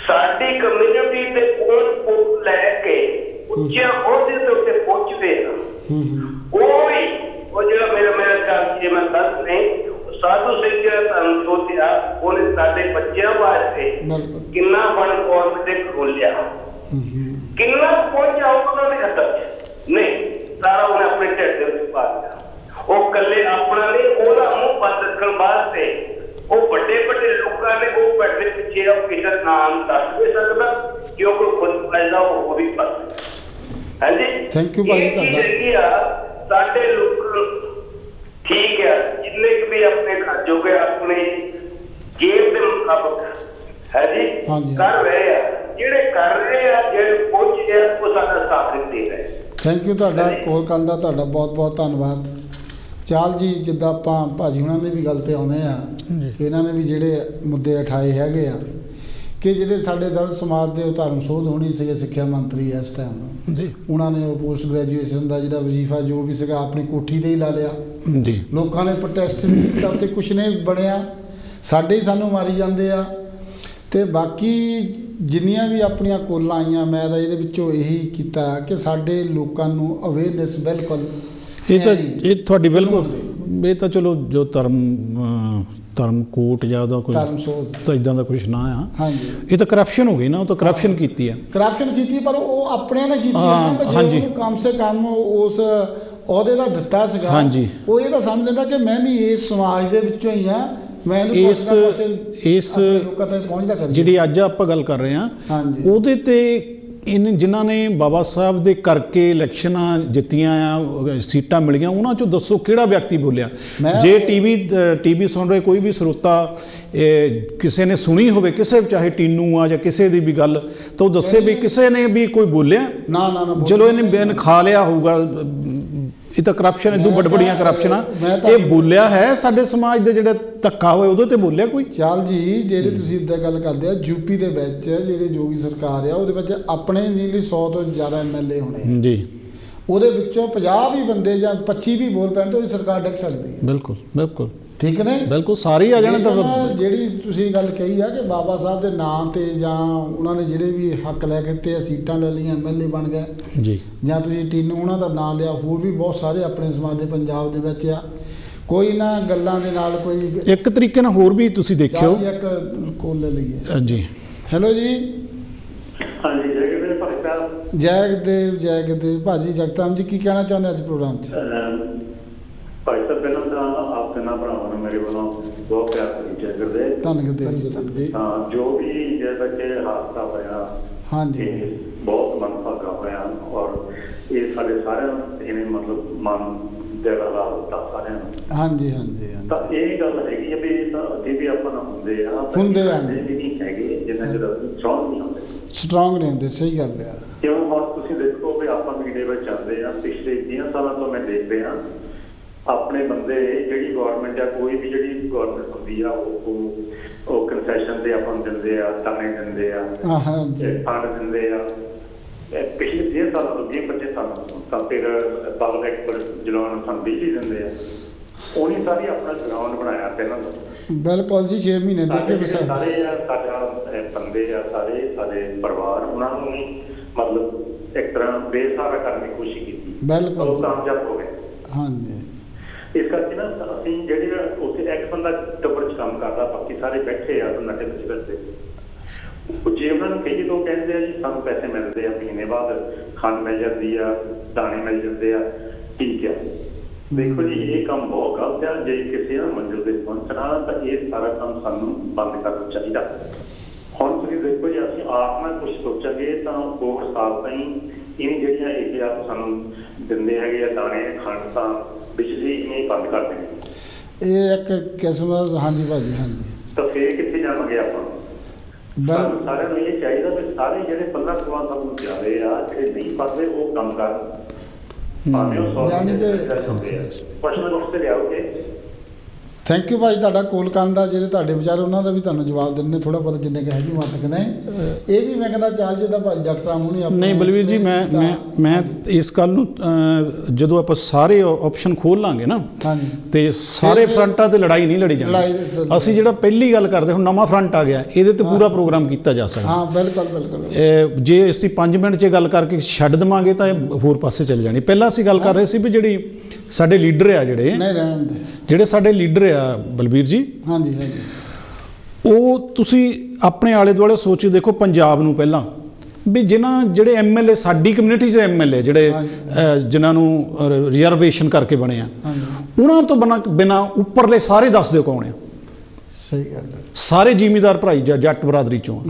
ਸਾਡੀ ਕਮਿਊਨਿਟੀ ਦੇ ਕੋਲ ਲੈ ਕੇ ਉੱਚੇ ਅਹੁਦੇ ਦੇ ਉੱਤੇ ਪਹੁੰਚਦੇ ਆ। ਉਹ ਜਿਹੜਾ ਮੇਰਾ ਖਿਆਲ ਜੇ ਮੈਂ ਦੱਸ ਨਹੀਂ, ਸਾਧੂ ਸਿੰਘ ਜਿਹੜਾ ਤੁਹਾਨੂੰ ਸੋਚਿਆ ਉਹਨੇ ਸਾਡੇ ਬੱਚਿਆਂ ਵਾਸਤੇ ਕਿੰਨਾ ਬਣ ਗੌਰਮੈਂਟ ਨੇ ਖੋਲਿਆ, ਕਿੰਨਾ ਪਹੁੰਚਿਆ ਉਹਨਾਂ ਦੇ ਹੱਥ ਨਹੀਂ, ਸਾਰਾ ਉਹਨੇ ਆਪਣੇ ਢਿੱਡ ਦੇ ਵਿੱਚ ਪਾ ਦਿੱਤਾ। ਉਹ ਇਕੱਲੇ ਆਪਣਾ ਨਹੀਂ, ਉਹਦਾ ਮੂੰਹ ਬੰਦ ਰੱਖਣ ਵਾਸਤੇ ਉਹ ਵੱਡੇ ਵੱਡੇ ਲੋਕਾਂ ਨੇ ਉਹ ਵੱਡੇ ਪਿੱਛੇ ਉਹ ਕਿਸੇ ਨਾਮ ਦੱਸ ਨਹੀਂ ਸਕਦਾ ਕਿਉਂਕਿ ਖੁਦ ਪੈਦਾ ਉਹ ਵੀ ਫਸ। ਹਾਂਜੀ ਥੈਂਕ ਯੂ ਭਾਜੀ ਤੁਹਾਡਾ। ਸਾਡੇ ਲੋਕ ਠੀਕ ਹੈ ਜਿੰਨੇ ਵੀ ਆਪਣੇ ਘਰ ਜੋਗੇ ਆਪਣੇ ਜੇਬ ਦੇ ਮੁਤਾਬਕ ਹੈ ਜੀ ਕਰ ਰਹੇ ਆ, ਜਿਹੜੇ ਕਰ ਰਹੇ ਆ ਜਿਹੜੇ ਪਹੁੰਚੇ ਆ ਉਹ ਸਾਡਾ ਸਾਥ ਦੇ ਰਹੇ। ਥੈਂਕ ਯੂ ਤੁਹਾਡਾ ਕੋਲ ਕਰਨ ਦਾ, ਤੁਹਾਡਾ ਬਹੁਤ ਬਹੁਤ ਧੰਨਵਾਦ। ਚਾਲ ਜੀ, ਜਿੱਦਾਂ ਆਪਾਂ ਭਾਜੀ ਹੁਣਾਂ ਦੀ ਵੀ ਗੱਲ ਤੇ ਆਉਂਦੇ ਆ, ਇਹਨਾਂ ਨੇ ਵੀ ਜਿਹੜੇ ਮੁੱਦੇ ਉਠਾਏ ਹੈਗੇ ਆ ਕਿ ਜਿਹੜੇ ਸਾਡੇ ਦਲਿਤ ਸਮਾਜ ਦੇ ਧਰਮ ਸੋਧ ਹੋਣੀ ਸੀਗੇ ਸਿੱਖਿਆ ਮੰਤਰੀ ਇਸ ਟਾਈਮ ਜੀ, ਉਹਨਾਂ ਨੇ ਉਹ ਪੋਸਟ ਗ੍ਰੈਜੂਏਸ਼ਨ ਦਾ ਜਿਹੜਾ ਵਜ਼ੀਫਾ ਜੋ ਵੀ ਸੀਗਾ ਆਪਣੀ ਕੋਠੀ ਤੇ ਹੀ ਲਾ ਲਿਆ ਜੀ। ਲੋਕਾਂ ਨੇ ਪ੍ਰੋਟੈਸਟ ਵੀ ਕੀਤਾ ਤੇ ਕੁਛ ਨਹੀਂ ਬਣਿਆ, ਸਾਡੇ ਹੀ ਸਾਨੂੰ ਮਾਰੀ ਜਾਂਦੇ ਆ। ਤੇ ਬਾਕੀ ਜਿੰਨੀਆਂ ਵੀ ਆਪਣੀਆਂ ਕੋਲਾਂ ਆਈਆਂ, ਮੈਂ ਤਾਂ ਇਹਦੇ ਵਿੱਚੋਂ ਇਹੀ ਕੀਤਾ ਕਿ ਸਾਡੇ ਲੋਕਾਂ ਨੂੰ ਅਵੇਅਰਨੈਸ ਬਿਲਕੁਲ ਇਹ ਤੁਹਾਡੀ ਬਿਲਕੁਲ, ਇਹ ਤਾਂ ਚਲੋ ਜੋ ਧਰਮ ਕੋਟ ਜਾਂ ਉਹਦਾ ਕੋਈ ਧਰਮ ਸੋਧ ਤਾਂ ਇਦਾਂ ਦਾ ਕੁਛ ਨਾ ਆ। ਹਾਂਜੀ, ਇਹ ਤਾਂ ਕਰਪਸ਼ਨ ਹੋ ਗਈ ਨਾ, ਉਹ ਤਾਂ ਕਰਪਸ਼ਨ ਕੀਤੀ ਆ, ਕਰਪਸ਼ਨ ਕੀਤੀ, ਪਰ ਉਹ ਆਪਣਿਆਂ ਨੇ ਕੀਤੀ ਨਾ। ਹਾਂਜੀ, ਕਮ ਸੇ ਕਮ ਉਸ ਅਹੁਦੇ ਦਾ ਦਿੱਤਾ ਸੀਗਾ। ਹਾਂਜੀ, ਉਹ ਇਹ ਤਾਂ ਸਮਝ ਲੈਂਦਾ ਕਿ ਮੈਂ ਵੀ ਇਸ ਸਮਾਜ ਦੇ ਵਿੱਚੋਂ ਹੀ ਆ, ਮੈਂ ਇਸ ਲੋਕਾਂ ਤੱਕ ਪਹੁੰਚਦਾ ਕਰੀ। ਜਿਹੜੀ ਅੱਜ ਆਪਾਂ ਗੱਲ ਕਰ ਰਹੇ ਹਾਂ ਉਹਦੇ ਤੇ ਜਿਨ੍ਹਾਂ ਨੇ ਬਾਬਾ ਸਾਹਿਬ ਦੇ ਕਰਕੇ ਇਲੈਕਸ਼ਨਾਂ ਜਿੱਤੀਆਂ ਆ, ਸੀਟਾਂ ਮਿਲੀਆਂ, ਉਹਨਾਂ 'ਚੋਂ ਦੱਸੋ ਕਿਹੜਾ ਵਿਅਕਤੀ ਬੋਲਿਆ? ਜੇ ਟੀਵੀ ਸੁਣ ਰਹੇ ਕੋਈ ਵੀ ਸਰੋਤਾ ਕਿਸੇ ਨੇ ਸੁਣੀ ਹੋਵੇ, ਕਿਸੇ ਚਾਹੇ ਟੀਨੂ ਆ ਜਾਂ ਕਿਸੇ ਦੀ ਵੀ ਗੱਲ, ਤਾਂ ਉਹ ਦੱਸੇ ਵੀ ਕਿਸੇ ਨੇ ਵੀ ਕੋਈ ਬੋਲਿਆ? ਨਾ ਚਲੋ ਇਹਨੇ ਬਿਨ ਖਾ ਲਿਆ ਹੋਊਗਾ, ਇਹ ਤਾਂ ਕਰਪਸ਼ਨ, ਇਦੋਂ ਬੜੀਆਂ ਕਰਪਸ਼ਨਾਂ। ਇਹ ਬੋਲਿਆ ਹੈ ਸਾਡੇ ਸਮਾਜ ਦੇ ਜਿਹੜੇ ਧੱਕਾ ਹੋਏ ਉਹਦੇ ਤੇ ਬੋਲਿਆ ਕੋਈ? ਚਾਲ ਜੀ, ਜਿਹੜੇ ਤੁਸੀਂ ਇੱਦਾਂ ਗੱਲ ਕਰਦੇ ਆ, ਯੂਪੀ ਦੇ ਵਿੱਚ ਜਿਹੜੇ ਜੋਗੀ ਸਰਕਾਰ ਆ ਉਹਦੇ ਵਿੱਚ ਆਪਣੇ ਨੀਲੀ 100 ਤੋਂ ਜ਼ਿਆਦਾ MLA ਹੋਣੇ ਜੀ, ਉਹਦੇ ਵਿੱਚੋਂ 50 ਵੀ ਬੰਦੇ ਜਾਂ 25 ਵੀ ਬੋਲ ਪੈਣ ਤਾਂ ਉਹਦੀ ਸਰਕਾਰ ਡਿੱਗ ਸਕਦੀ ਹੈ। ਬਿਲਕੁਲ ਬਿਲਕੁਲ ਠੀਕ ਨੇ, ਬਿਲਕੁਲ ਸਾਰੇ ਆ ਜਾਣੇ। ਤਾਂ ਜਿਹੜੀ ਤੁਸੀਂ ਗੱਲ ਕਹੀ ਆ ਕਿ ਬਾਬਾ ਸਾਹਿਬ ਦੇ ਨਾਂ ਤੇ ਜਾਂ ਉਹਨਾਂ ਨੇ ਜਿਹੜੇ ਵੀ ਹੱਕ ਲੈ ਕੇ ਤੇ ਸੀਟਾਂ ਲੈ ਲਈਆਂ, MLA ਬਣ ਗਏ ਜੀ, ਜਾਂ ਤੁਸੀਂ ਟੀਨੂ ਉਹਨਾਂ ਦਾ ਨਾਂ ਲਿਆ, ਹੋਰ ਵੀ ਬਹੁਤ ਸਾਰੇ ਆਪਣੇ ਸਮਾਜ ਦੇ ਪੰਜਾਬ ਦੇ ਵਿੱਚ ਆ। ਕੋਈ ਨਾ ਗੱਲਾਂ ਦੇ ਨਾਲ ਕੋਈ ਇੱਕ ਤਰੀਕੇ ਨਾਲ ਹੋਰ ਵੀ ਤੁਸੀਂ ਦੇਖਿਓ, ਇੱਕ ਕੋਲ ਲੈ ਲਈਏ ਜੀ। ਹੈਲੋ ਜੀ। ਹਾਂਜੀ ਜੈਗਦੇਵ ਭਾਈ ਸਾਹਿਬ। ਜੈਗਦੇਵ ਭਾਜੀ, ਜਗਤਾਮ ਜੀ ਕੀ ਕਹਿਣਾ ਚਾਹੁੰਦੇ ਅੱਜ ਪ੍ਰੋਗਰਾਮ 'ਚ? ਭਾਈ ਸਾਹਿਬ ਪਹਿਲਾਂ ਤਾਂ ਆਪ ਤਿੰਨਾਂ ਭਰਾਵਾਂ ਨੂੰ ਮੇਰੇ ਵੱਲੋਂ ਬਹੁਤ ਪਿਆਰ ਭਰੀ ਜੈ ਗੁਰਦੇਵ। ਧੰਨਵਾਦ ਜੀ। ਹਾਂ, ਜੋ ਵੀ ਜਿਹੜਾ ਕਿ ਹਾਦਸਾ ਹੋਇਆ, ਹਾਂਜੀ, ਬਹੁਤ ਮੰਦਭਾਗਾ ਹੋਇਆ ਔਰ ਇਹ ਸਾਡੇ ਸਾਰਿਆਂ ਨੂੰ ਇਹਨੇ ਮਤਲਬ ਮਨ ਦਿਲ ਲਾ ਦਿੱਤਾ ਸਾਰਿਆਂ ਨੂੰ। ਹਾਂਜੀ ਹਾਂਜੀ ਹਾਂਜੀ। ਤਾਂ ਇਹ ਗੱਲ ਹੈਗੀ ਆ ਵੀ ਇਹ ਤਾਂ ਅੱਗੇ ਵੀ ਆਪਾਂ ਨੂੰ ਹੁੰਦੇ ਆ ਨਹੀਂ ਹੈਗੇ ਜਿੰਨਾ ਜਿਹੜਾ ਸਟਰੋਂਗ ਨਹੀਂ ਹੁੰਦੇ, ਸਟਰੋਂਗ ਨਹੀਂ ਹੁੰਦੇ। ਸਹੀ ਗੱਲ ਆ। ਕਿਉਂ ਹੁਣ ਤੁਸੀਂ ਦੇਖੋ ਵੀ ਆਪਾਂ ਮੀਡੀਆ ਵਿੱਚ ਆਉਂਦੇ ਆ, ਪਿਛਲੇ 20 ਸਾਲਾਂ ਤੋਂ ਮੈਂ ਦੇਖ ਰਿਹਾ ਆਪਣੇ ਬੰਦੇ ਜਿਹੜੀ ਗਵਰਨਮੈਂਟ ਆ, ਕੋਈ ਵੀ ਜਿਹੜੀ ਗਵਰਨਮੈਂਟ ਹੁੰਦੀ ਆ ਉਹ ਕਨਸੈਸ਼ਨ ਤੇ ਆਪਾਂ ਨੂੰ ਦਿੰਦੇ ਆ, ਤਾਨੇ ਦਿੰਦੇ ਆ, ਫੰਡ ਦਿੰਦੇ ਆ। ਪਿਛਲੇ 20 ਸਾਲਾਂ ਤੋਂ 20-25 ਸਾਲਾਂ ਤੋਂ ਤਾਂ ਫਿਰ ਪਬਲਿਕ ਪਰ ਜਲਾਉਣ ਸਾਨੂੰ ਬਿਜਲੀ ਦਿੰਦੇ ਆ। ਉਹਨੇ ਸਾਰੀ ਆਪਣਾ ਗਰਾਊਂਡ ਬਣਾਇਆ ਪਹਿਲਾਂ ਤੋਂ। ਬਿਲਕੁਲ ਜੀ 6 ਮਹੀਨੇ ਦੇ ਕੇ ਸਾਰੇ ਆ ਸਾਡਾ ਬੰਦੇ ਆ, ਸਾਰੇ ਸਾਡੇ ਪਰਿਵਾਰ, ਉਹਨਾਂ ਨੂੰ ਮਤਲਬ ਇੱਕ ਤਰ੍ਹਾਂ ਬੇਸਹਾਰਾ ਕਰਨ ਦੀ ਕੋਸ਼ਿਸ਼ ਕੀਤੀ। ਬਿਲਕੁਲ ਉਹ ਕਾਮਯਾਬ ਹੋ ਗਏ। ਹਾਂਜੀ। ਇਸ ਕਰਕੇ ਨਾ ਅਸੀਂ ਜਿਹੜੇ ਉੱਥੇ ਇੱਕ ਬੰਦਾ ਟੱਬਰ 'ਚ ਕੰਮ ਕਰਦਾ, ਬਾਕੀ ਸਾਰੇ ਬੈਠੇ ਆ ਨੱਟੇ ਵਿੱਚ ਕਰਦੇ। ਜੇ ਉਹਨਾਂ ਨੂੰ ਕਹੀਏ ਤਾਂ ਉਹ ਕਹਿੰਦੇ ਆ ਜੀ ਸਾਨੂੰ ਪੈਸੇ ਮਿਲਦੇ ਆ, ਮਹੀਨੇ ਬਾਅਦ ਖੰਡ ਮਿਲ ਜਾਂਦੀ ਆ, ਦਾਣੇ ਮਿਲ ਜਾਂਦੇ ਆ, ਠੀਕ ਆ। ਦੇਖੋ ਜੀ ਇਹ ਕੰਮ ਬਹੁਤ ਗਲਤ ਆ। ਜੇ ਕਿਸੇ ਨਾ ਮੰਜ਼ਿਲ ਤੇ ਪਹੁੰਚਣਾ ਤਾਂ ਇਹ ਸਾਰਾ ਕੰਮ ਸਾਨੂੰ ਬੰਦ ਕਰਨਾ ਚਾਹੀਦਾ। ਹੁਣ ਤੁਸੀਂ ਦੇਖੋ ਜੀ ਅਸੀਂ ਆਪ ਨਾਲ ਕੁਝ ਸੋਚਾਂਗੇ ਤਾਂ ਬਹੁਤ ਸਾਲ ਤਾਈਂ ਇਹ ਜਿਹੜੀਆਂ ਇਹ ਆਪ ਸਾਨੂੰ ਦਿੰਦੇ ਹੈਗੇ ਆ ਦਾਣੇ ਖੰਡ, ਤਾਂ ਬਿਜਲੀ ਨਹੀਂ ਬੰਦ ਕਰ ਦੇਣੀ। ਇਹ ਇੱਕ ਕਿਸਮ। ਹਾਂਜੀ ਭਾਜੀ ਹਾਂਜੀ। ਤਾਂ ਫੇਰ ਕਿੱਥੇ ਜਾਵਾਂਗੇ ਆਪਾਂ? ਸਾਰਿਆਂ ਨੂੰ ਇਹ ਚਾਹੀਦਾ ਵੀ ਸਾਰੇ ਜਿਹੜੇ 15-16 ਸਾਲ ਨੂੰ ਜਾਂਦੇ ਆ, ਜਿਹੜੇ ਨਹੀਂ ਪੜ੍ਹਦੇ ਉਹ ਕੰਮ ਕਰਨ। ਭਾਵੇਂ ਉਹ 100 ਤੇ ਲਿਆਓਗੇ। ਥੈਂਕ ਯੂ ਭਾਈ ਤੁਹਾਡਾ ਕੋਲ ਕਰਨ ਦਾ। ਜਿਹੜੇ ਤੁਹਾਡੇ ਵਿਚਾਰ ਉਹਨਾਂ ਦਾ ਵੀ ਤੁਹਾਨੂੰ ਜਵਾਬ ਦੇਣੇ ਨੇ ਥੋੜਾ ਬਹੁਤ ਜਿੰਨੇ ਕਹੇ ਜੀ ਮਤ ਕਹਿੰਦੇ ਇਹ ਵੀ ਮੈਂ ਕਹਿੰਦਾ ਚਾਲ ਜਿੱਦਾਂ ਭਾਈ ਜਗਤਰਾਮ ਹੁਣੀ ਆਪਣੇ। ਨਹੀਂ ਬਲਵੀਰ ਜੀ ਮੈਂ ਇਸ ਗੱਲ ਨੂੰ ਜਦੋਂ ਆਪਾਂ ਸਾਰੇ ਆਪਸ਼ਨ ਖੋਲ ਲਾਂਗੇ ਨਾ ਤੇ ਸਾਰੇ ਫਰੰਟਾਂ ਤੇ ਲੜਾਈ ਨਹੀਂ ਲੜੀ ਜਾਣੀ। ਅਸੀਂ ਜਿਹੜਾ ਪਹਿਲੀ ਗੱਲ ਕਰਦੇ ਹੁਣ ਨਵਾਂ ਫਰੰਟ ਆ ਗਿਆ, ਇਹਦੇ ਤੇ ਪੂਰਾ ਪ੍ਰੋਗਰਾਮ ਕੀਤਾ ਜਾ ਸਕਦਾ। ਹਾਂ ਬਿਲਕੁਲ ਬਿਲਕੁਲ। ਜੇ ਅਸੀਂ 5 ਮਿੰਟ 'ਚ ਗੱਲ ਕਰਕੇ ਛੱਡ ਦੇਵਾਂਗੇ ਤਾਂ ਇਹ ਹੋਰ ਪਾਸੇ ਚਲੇ ਜਾਣੀ। ਪਹਿਲਾਂ ਅਸੀਂ ਗੱਲ ਕਰ ਰਹੇ ਸੀ ਵੀ ਜਿਹੜੀ ਸਾਡੇ ਲੀਡਰ ਆ ਜਿਹੜੇ ਸਾਡੇ ਲੀਡਰ ਆ ਬਲਬੀਰ ਜੀ, ਹਾਂਜੀ ਹਾਂਜੀ, ਉਹ ਤੁਸੀਂ ਆਪਣੇ ਆਲੇ ਦੁਆਲੇ ਸੋਚ ਦੇਖੋ। ਪੰਜਾਬ ਨੂੰ ਪਹਿਲਾਂ ਵੀ ਜਿਹੜੇ ਐਮਐਲਏ ਸਾਡੀ ਕਮਿਊਨਿਟੀ 'ਚ ਐਮਐਲਏ ਜਿਹੜੇ ਜਿਨ੍ਹਾਂ ਨੂੰ ਰਿਜ਼ਰਵੇਸ਼ਨ ਕਰਕੇ ਬਣੇ ਆ, ਉਹਨਾਂ ਤੋਂ ਬਿਨਾਂ ਉੱਪਰਲੇ ਸਾਰੇ ਦੱਸ ਦਿਓ ਕੌਣ ਆ। ਸਹੀ ਗੱਲ ਹੈ। ਸਾਰੇ ਜ਼ਿਮੀਂਦਾਰ ਭਰਾਈ ਜੱਟ ਬਰਾਦਰੀ ਚੋਂ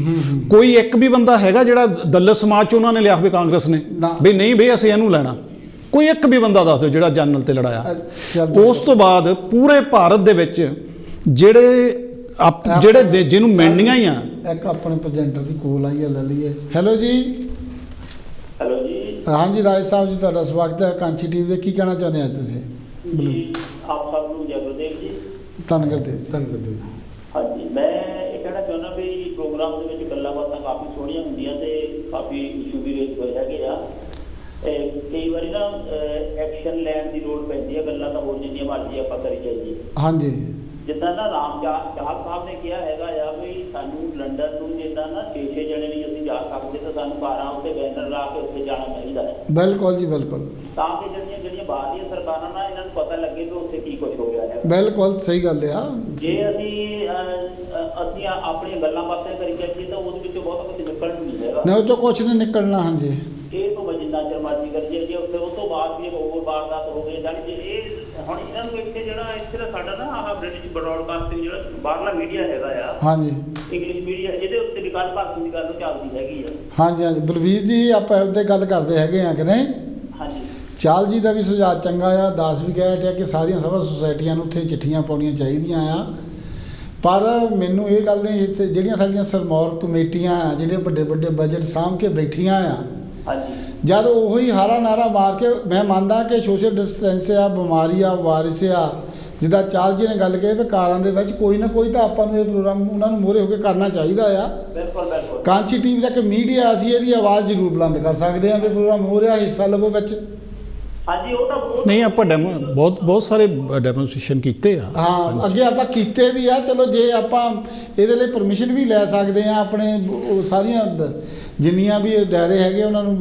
ਕੋਈ ਇੱਕ ਵੀ ਬੰਦਾ ਹੈਗਾ ਜਿਹੜਾ ਦਲਿਤ ਸਮਾਜ 'ਚ ਉਹਨਾਂ ਨੇ ਲਿਆ ਹੋਵੇ ਕਾਂਗਰਸ ਨੇ ਵੀ ਨਹੀਂ ਬਈ ਅਸੀਂ ਇਹਨੂੰ ਲੈਣਾ? ਕੋਈ ਇੱਕ ਵੀ ਬੰਦਾ ਦੱਸ ਦਿਓ ਜਿਹੜਾ ਜਨਰਲ ਤੇ ਲੜਾਇਆ। ਉਸ ਤੋਂ ਬਾਅਦ ਪੂਰੇ ਭਾਰਤ ਦੇ ਵਿੱਚ ਜਿਹੜੇ ਜਿਹਨੂੰ ਮਿਲਣੀਆਂ ਹੀ ਆ। ਇੱਕ ਆਪਣੇ ਪ੍ਰੈਜ਼ੈਂਟਰ ਦੀ ਕੋਲ ਆਈ ਹੈ, ਲੈ ਲਈਏ। ਹੈਲੋ ਜੀ। ਹੈਲੋ ਜੀ। ਹਾਂਜੀ ਰਾਜ ਸਾਹਿਬ ਜੀ ਤੁਹਾਡਾ ਸਵਾਗਤ ਹੈ ਕਾਂਚੀ ਟੀਵੀ ਦੇ। ਕੀ ਕਹਿਣਾ ਚਾਹੁੰਦੇ ਅੱਜ ਤੁਸੀਂ? ਆਪ ਸਭ ਨੂੰ ਜੈ ਗੁਰਦੇਵ ਜੀ। ਧੰਨਵਾਦ। ਹਾਂਜੀ ਮੈਂ ਇਹ ਕਹਿਣਾ ਚਾਹੁੰਦਾ ਵੀ ਪ੍ਰੋਗਰਾਮ ਦੇ ਵਿੱਚ ਗੱਲਾਂ ਬਾਤਾਂ ਕਾਫੀ ਸੋਹਣੀਆਂ ਹੁੰਦੀਆਂ ਤੇ ਕਾਫੀ ਇਸ਼ੂ ਵੀ ਰੇਜ਼ ਹੋਏ ਹੈਗੇ ਆ। ਕਈ ਵਾਰੀ ਨਾ ਐਕਸ਼ਨ ਲੈਣ ਦੀ ਲੋੜ ਪੈਂਦੀ ਹੈ। ਗੱਲਾਂ ਤਾਂ ਹੋਰ ਜਿੰਨੀਆਂ ਮਰਜ਼ੀ ਆਪਾਂ ਕਰੀ ਜਾਈਏ। ਹਾਂਜੀ। ਜਿੱਦਾਂ ਨਾ ਰਾਮ ਚਾਹਲ ਸਾਹਿਬ ਨੇ ਕਿਹਾ ਹੈਗਾ ਆ ਵੀ ਸਾਨੂੰ ਲੰਡਨ ਨੂੰ ਜਿੱਦਾਂ ਨਾ 6 ਜਣੇ ਨਹੀਂ ਅਸੀਂ ਜਾ ਸਕਦੇ ਤਾਂ ਸਾਨੂੰ 12 ਉੱਤੇ ਬੈਨਰ ਲਾ ਕੇ ਉੱਥੇ ਜਾਣਾ ਚਾਹੀਦਾ ਹੈ। ਬਿਲਕੁਲ ਜੀ ਬਿਲਕੁਲ। ਤਾਂ ਕਿ ਜਿਹੜੀਆਂ ਬਾਹਰ ਦੀਆਂ ਸਰਕਾਰਾਂ ਨਾਲ ਇਹਨਾਂ ਨੂੰ ਪਤਾ ਲੱਗੇ ਕਿ ਉੱਥੇ ਕੀ ਕੁਝ ਹੋ ਰਿਹਾ ਹੈ। ਬਿਲਕੁਲ ਸਹੀ ਗੱਲ ਆ। ਜੇ ਅਸੀਂ ਆਪਣੀਆਂ ਗੱਲਾਂ ਬਾਤਾਂ ਕਰੀ ਜਾਈਏ ਤਾਂ ਉਹਦੇ ਵਿੱਚੋਂ ਬਹੁਤ ਕੁਝ ਨਿਕਲਣ ਨਹੀਂ ਹੈਗਾ। ਨਾ ਉਹ ਤੋਂ ਕੁਝ ਨਹੀਂ ਨਿਕਲਣਾ। ਹਾਂਜੀ ਇਹ ਤੋਂ ਜਿੰਨਾ ਚਿਰ ਮਰਜ਼ੀ ਕਰੀਏ ਜੇ ਉੱਥੇ ਉਸ ਤੋਂ ਬਾਅਦ ਵੀ ਹੋਰ ਵਾਰਦਾਤ ਹੋ ਗਈ ਜਾਣੀ ਜੇ ਇਹ ਹੁਣ ਇਹਨਾਂ ਨੂੰ ਇੱਥੇ ਇੱਥੇ ਦਾ ਸਾਡਾ ਨਾ ਆਹ ਬ੍ਰਿਟਿਸ਼ ਬ੍ਰੌਡਕਾਸਟਿੰਗ ਜਿਹੜਾ ਬਾਹਰਲਾ ਮੀਡੀਆ ਹੈਗਾ ਆ, ਹਾਂਜੀ ਇੰਗਲਿਸ਼ ਮੀਡੀਆ, ਇਹਦੇ ਉੱਤੇ ਵੀ ਗੱਲ ਭਾਰਤੀ ਦੀ ਗੱਲ ਚੱਲਦੀ ਹੈਗੀ ਆ। ਹਾਂਜੀ ਹਾਂਜੀ ਬਲਵੀਰ ਜੀ ਆਪਾਂ ਉਹਦੇ ਗੱਲ ਕਰਦੇ ਹੈਗੇ ਆ ਕਿ ਨਹੀਂ? ਹਾਂਜੀ। ਚਾਲ ਜੀ ਦਾ ਵੀ ਸੁਝਾਅ ਚੰਗਾ ਆ। ਦਾਸ ਵੀ ਕਹਿ ਰਿਹਾ ਕਿ ਸਾਰੀਆਂ ਸਭਾ ਸੁਸਾਇਟੀਆਂ ਨੂੰ ਉੱਥੇ ਚਿੱਠੀਆਂ ਪਾਉਣੀਆਂ ਚਾਹੀਦੀਆਂ ਆ। ਪਰ ਮੈਨੂੰ ਇਹ ਗੱਲ ਨਹੀਂ, ਇੱਥੇ ਜਿਹੜੀਆਂ ਸਾਡੀਆਂ ਸਰਮੌਰ ਕਮੇਟੀਆਂ ਜਿਹੜੀਆਂ ਵੱਡੇ ਵੱਡੇ ਬਜਟ ਸਾਂਭ ਕੇ ਬੈਠੀਆਂ ਆ, ਜਦ ਉਹੀ ਹਾਰਾ ਨਾਰਾ ਮਾਰ ਕੇ, ਮੈਂ ਮੰਨਦਾ ਕਿ ਸੋਸ਼ਲ ਡਿਸਟੈਂਸ ਆ, ਬਿਮਾਰੀ ਆ, ਵਾਇਰਸ ਆ, ਜਿੱਦਾਂ ਚਾਲ ਜੀ ਨੇ ਗੱਲ ਕਹੀ ਵੀ ਕਾਰਾਂ ਦੇ ਵਿੱਚ ਕੋਈ ਨਾ ਕੋਈ ਤਾਂ ਆਪਾਂ ਨੂੰ ਇਹ ਪ੍ਰੋਗਰਾਮ ਉਹਨਾਂ ਨੂੰ ਮੋਹਰੇ ਹੋ ਕੇ ਕਰਨਾ ਚਾਹੀਦਾ ਆ। ਬਿਲਕੁਲ। ਕਾਂਚੀ ਟੀਵੀ ਦਾ ਇੱਕ ਮੀਡੀਆ, ਅਸੀਂ ਇਹਦੀ ਆਵਾਜ਼ ਜ਼ਰੂਰ ਬੁਲੰਦ ਕਰ ਸਕਦੇ ਹਾਂ ਵੀ ਪ੍ਰੋਗਰਾਮ ਹੋ ਰਿਹਾ, ਹਿੱਸਾ ਲਵੋ ਵਿੱਚ। ਹਾਂਜੀ ਉਹ ਤਾਂ ਨਹੀਂ ਆਪਾਂ ਬਹੁਤ ਸਾਰੇ ਡੈਮੋਨਸਟ੍ਰੇਸ਼ਨ ਕੀਤੇ ਆ। ਹਾਂ ਅੱਗੇ ਆਪਾਂ ਕੀਤੇ ਵੀ ਆ। ਚਲੋ ਜੇ ਆਪਾਂ ਇਹਦੇ ਲਈ ਪਰਮਿਸ਼ਨ ਵੀ ਲੈ ਸਕਦੇ ਆ ਆਪਣੇ ਸਾਰੀਆਂ ਜਿੰਨੀਆਂ ਵੀ ਦਾਇਰੇ ਹੈਗੇ ਉਹਨਾਂ ਨੂੰ।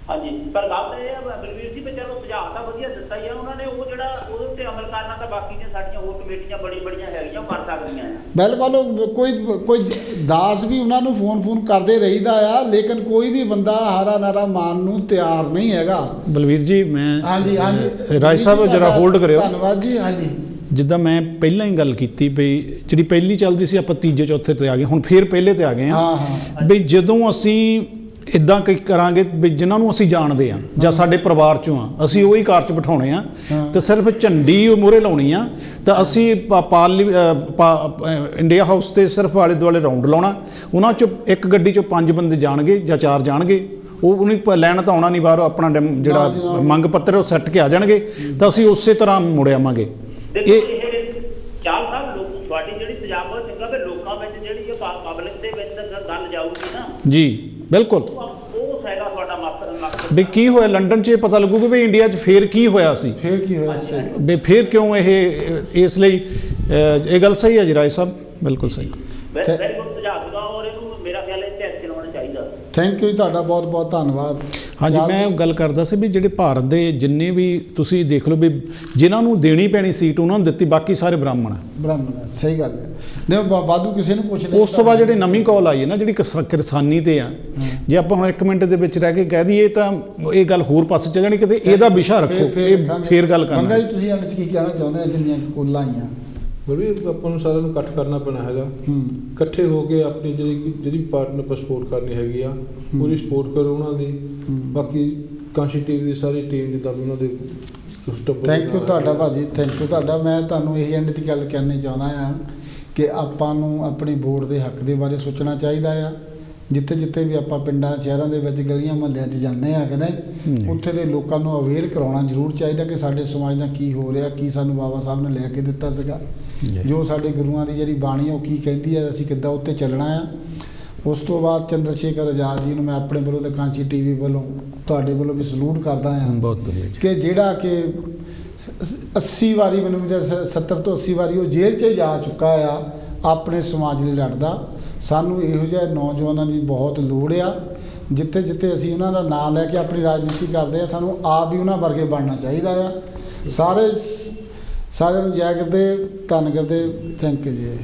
ਹਾਂਜੀ ਪਰ ਗੱਲ ਇਹ ਹੈ ਬਲਵੀਰ ਜੀ ਵੀ ਚਲੋ ਸੁਝਾਅ ਤਾਂ ਵਧੀਆ ਦਿੱਤਾ ਹੀ ਆ ਉਹਨਾਂ ਨੇ। ਉਹ ਜਿਹੜਾ ਉਹਦੇ ਉੱਤੇ ਅਮਲ ਕਰਨਾ ਤਾਂ ਬਾਕੀ ਦੀਆਂ ਸਾਡੀਆਂ ਹੋਰ ਕਮੇਟੀਆਂ ਬੜੀਆਂ ਹੈਗੀਆਂ ਕਰ ਸਕਦੀਆਂ ਆ। ਬਿਲਕੁਲ। ਕੋਈ ਦਾਸ ਵੀ ਉਹਨਾਂ ਨੂੰ ਫੋਨ ਕਰਦੇ ਰਹੀਦਾ ਆ, ਲੇਕਿਨ ਕੋਈ ਵੀ ਬੰਦਾ ਹਾਰਾ ਨਾਰਾ ਮਾਰਨ ਨੂੰ ਤਿਆਰ ਨਹੀਂ ਹੈਗਾ। ਬਲਵੀਰ ਜੀ ਮੈਂ ਹਾਂਜੀ ਰਾਜ ਸਾਹਿਬ ਜਰਾ ਹੋਲਡ ਕਰਿਓ। ਧੰਨਵਾਦ ਜੀ। ਹਾਂਜੀ ਜਿੱਦਾਂ ਮੈਂ ਪਹਿਲਾਂ ਹੀ ਗੱਲ ਕੀਤੀ ਵੀ ਜਿਹੜੀ ਪਹਿਲੀ ਚੱਲਦੀ ਸੀ ਆਪਾਂ ਤੀਜੇ ਚੌਥੇ ਤੇ ਆ ਗਏ, ਹੁਣ ਫੇਰ ਪਹਿਲੇ ਤੇ ਆ ਗਏ ਹਾਂ। ਵੀ ਜਦੋਂ ਅਸੀਂ ਇਦਾਂ ਕਰਾਂਗੇ ਵੀ ਜਿਨ੍ਹਾਂ ਨੂੰ ਅਸੀਂ ਜਾਣਦੇ ਆ ਜਾਂ ਸਾਡੇ ਪਰਿਵਾਰ ਚੋਂ ਆ, ਅਸੀਂ ਉਹੀ ਕਾਰ 'ਚ ਬਿਠਾਉਣੇ ਆ ਤੇ ਸਿਰਫ ਝੰਡੀ ਉਹ ਮੂਹਰੇ ਲਾਉਣੀ ਆ। ਤਾਂ ਅਸੀਂ ਇੰਡੀਆ ਹਾਊਸ ਤੇ ਸਿਰਫ ਆਲੇ ਦੁਆਲੇ ਰਾਊਂਡ ਲਾਉਣਾ। ਉਹਨਾਂ 'ਚੋਂ ਇੱਕ ਗੱਡੀ 'ਚੋਂ 5 ਬੰਦੇ ਜਾਣਗੇ ਜਾਂ 4 ਜਾਣਗੇ, ਉਹਨੇ ਲੈਣ ਤਾਂ ਆਉਣਾ ਨਹੀਂ ਬਾਹਰੋਂ, ਆਪਣਾ ਜਿਹੜਾ ਮੰਗ ਪੱਤਰ ਉਹ ਸੱਟ ਕੇ ਆ ਜਾਣਗੇ ਤਾਂ ਅਸੀਂ ਉਸੇ ਤਰ੍ਹਾਂ ਮੁੜ ਆਵਾਂਗੇ। ਇਹ ਚਾਲ ਸਾਹਿਬ ਤੁਹਾਡੀ ਜਿਹੜੀ ਪੰਜਾਬ ਬਹੁਤ ਚੰਗਾ ਵੀ ਲੋਕਾਂ ਵਿੱਚ ਜਿਹੜੀ ਪਬਲਿਕ ਦੇ ਵਿੱਚ ਗੱਲ ਜਾਊਗੀ ਨਾ ਜੀ, ਬਿਲਕੁਲ ਉਹ ਹੈਗਾ ਤੁਹਾਡਾ ਮਕਸਦ ਵੀ ਕੀ ਹੋਇਆ ਲੰਡਨ 'ਚ ਇਹ ਪਤਾ ਲੱਗੂਗਾ ਵੀ ਇੰਡੀਆ 'ਚ ਫੇਰ ਕੀ ਹੋਇਆ ਸੀ, ਵੀ ਫੇਰ ਕਿਉਂ ਇਹ, ਇਸ ਲਈ ਇਹ ਗੱਲ ਸਹੀ ਹੈ ਜੀ ਰਾਏ ਸਾਹਿਬ, ਬਿਲਕੁਲ ਸਹੀ। ਥੈਂਕ ਯੂ ਜੀ, ਤੁਹਾਡਾ ਬਹੁਤ ਬਹੁਤ ਧੰਨਵਾਦ। ਹਾਂਜੀ, ਮੈਂ ਗੱਲ ਕਰਦਾ ਸੀ ਵੀ ਜਿਹੜੇ ਭਾਰਤ ਦੇ ਜਿੰਨੇ ਵੀ ਤੁਸੀਂ ਦੇਖ ਲਓ ਵੀ ਜਿਨ੍ਹਾਂ ਨੂੰ ਦੇਣੀ ਪੈਣੀ ਸੀਟ ਉਹਨਾਂ ਨੂੰ ਦਿੱਤੀ, ਬਾਕੀ ਸਾਰੇ ਬ੍ਰਾਹਮਣ ਹੈ। ਸਹੀ ਗੱਲ ਹੈ। ਨਹੀਂ ਵਾਧੂ ਕਿਸੇ ਨੂੰ ਪੁੱਛ ਉਸ ਤੋਂ ਬਾਅਦ ਜਿਹੜੀ ਨਵੀਂ ਕਾਲ ਆਈ ਹੈ ਨਾ ਜਿਹੜੀ ਕਿਸਾਨੀ ਤੇ ਆ, ਜੇ ਆਪਾਂ ਹੁਣ 1 ਮਿੰਟ ਦੇ ਵਿੱਚ ਰਹਿ ਕੇ ਕਹਿ ਦਈਏ ਤਾਂ ਇਹ ਗੱਲ ਹੋਰ ਪਾਸੇ ਚੱਲ ਜਾਣੀ, ਕਿਤੇ ਇਹਦਾ ਵਿਸ਼ਾ ਰੱਖੋ ਫੇਰ ਗੱਲ ਕਰਾਂਗੇ। ਮੰਗਾ ਜੀ ਤੁਸੀਂ ਅੰਤ 'ਚ ਕੀ ਕਹਿਣਾ ਚਾਹੁੰਦੇ ਆ ਜਿੰਨੀਆਂ ਕੋਲਾਂ ਆਈਆਂ? ਬੜੀ ਆਪਾਂ ਨੂੰ ਸਾਰਿਆਂ ਨੂੰ ਇਕੱਠ ਕਰਨਾ ਪੈਣਾ ਹੈਗਾ, ਇਕੱਠੇ ਹੋ ਕੇ ਆਪਣੀ ਜਿਹੜੀ ਪਾਰਟੀ ਨੂੰ ਆਪਾਂ ਸਪੋਰਟ ਕਰਨੀ ਹੈਗੀ ਆ ਪੂਰੀ ਸਪੋਰਟ ਕਰੋ ਉਹਨਾਂ ਦੀ। ਬਾਕੀ ਕਾਂਸ਼ੀ ਟੀਵੀ ਦੀ ਸਾਰੀ ਟੀਮ ਜਿੱਦਾਂ ਵੀ ਉਹਨਾਂ ਦੇ ਥੈਂਕ ਯੂ ਤੁਹਾਡਾ ਭਾਜੀ, ਥੈਂਕ ਯੂ ਤੁਹਾਡਾ। ਮੈਂ ਤੁਹਾਨੂੰ ਇਹ ਐਂਡ 'ਚ ਗੱਲ ਕਰਨੀ ਚਾਹੁੰਦਾ ਆ ਕਿ ਆਪਾਂ ਨੂੰ ਆਪਣੀ ਵੋਟ ਦੇ ਹੱਕ ਦੇ ਬਾਰੇ ਸੋਚਣਾ ਚਾਹੀਦਾ ਆ। ਜਿੱਥੇ ਜਿੱਥੇ ਵੀ ਆਪਾਂ ਪਿੰਡਾਂ ਸ਼ਹਿਰਾਂ ਦੇ ਵਿੱਚ ਗਲੀਆਂ ਮੁਹੱਲਿਆਂ 'ਚ ਜਾਂਦੇ ਆ ਕਿ ਨਹੀਂ, ਉੱਥੇ ਦੇ ਲੋਕਾਂ ਨੂੰ ਅਵੇਅਰ ਕਰਾਉਣਾ ਜ਼ਰੂਰ ਚਾਹੀਦਾ ਕਿ ਸਾਡੇ ਸਮਾਜ ਨਾਲ ਕੀ ਹੋ ਰਿਹਾ, ਕੀ ਸਾਨੂੰ ਬਾਬਾ ਸਾਹਿਬ ਨੇ ਲੈ ਕੇ ਦਿੱਤਾ ਸੀਗਾ, ਜੋ ਸਾਡੇ ਗੁਰੂਆਂ ਦੀ ਜਿਹੜੀ ਬਾਣੀ ਉਹ ਕੀ ਕਹਿੰਦੀ ਹੈ, ਅਸੀਂ ਕਿੱਦਾਂ ਉੱਤੇ ਚੱਲਣਾ ਆ। ਉਸ ਤੋਂ ਬਾਅਦ ਚੰਦਰ ਸ਼ੇਖਰ ਆਜ਼ਾਦ ਜੀ ਨੂੰ ਮੈਂ ਆਪਣੇ ਵੱਲੋਂ ਤੇ ਕਾਂਚੀ ਟੀਵੀ ਵੱਲੋਂ ਤੁਹਾਡੇ ਵੱਲੋਂ ਵੀ ਸਲੂਟ ਕਰਦਾ ਹਾਂ। ਬਹੁਤ ਵਧੀਆ ਕਿ ਜਿਹੜਾ ਕਿ 80 ਵਾਰੀ ਮੈਨੂੰ 70 ਤੋਂ 80 ਵਾਰੀ ਉਹ ਜੇਲ੍ਹ 'ਚ ਜਾ ਚੁੱਕਾ ਆ, ਆਪਣੇ ਸਮਾਜ ਲਈ ਲੜਦਾ। ਸਾਨੂੰ ਇਹੋ ਜਿਹੇ ਨੌਜਵਾਨਾਂ ਦੀ ਬਹੁਤ ਲੋੜ ਆ। ਜਿੱਥੇ ਜਿੱਥੇ ਅਸੀਂ ਉਹਨਾਂ ਦਾ ਨਾਂ ਲੈ ਕੇ ਆਪਣੀ ਰਾਜਨੀਤੀ ਕਰਦੇ ਆ, ਸਾਨੂੰ ਆਪ ਵੀ ਉਹਨਾਂ ਵਰਗੇ ਬਣਨਾ ਚਾਹੀਦਾ ਆ। ਸਾਰਿਆਂ ਨੂੰ ਜੈ ਗੁਰਦੇਵ, ਧੰਨ ਗੁਰਦੇਵ, ਥੈਂਕ ਯੂ ਜੀ।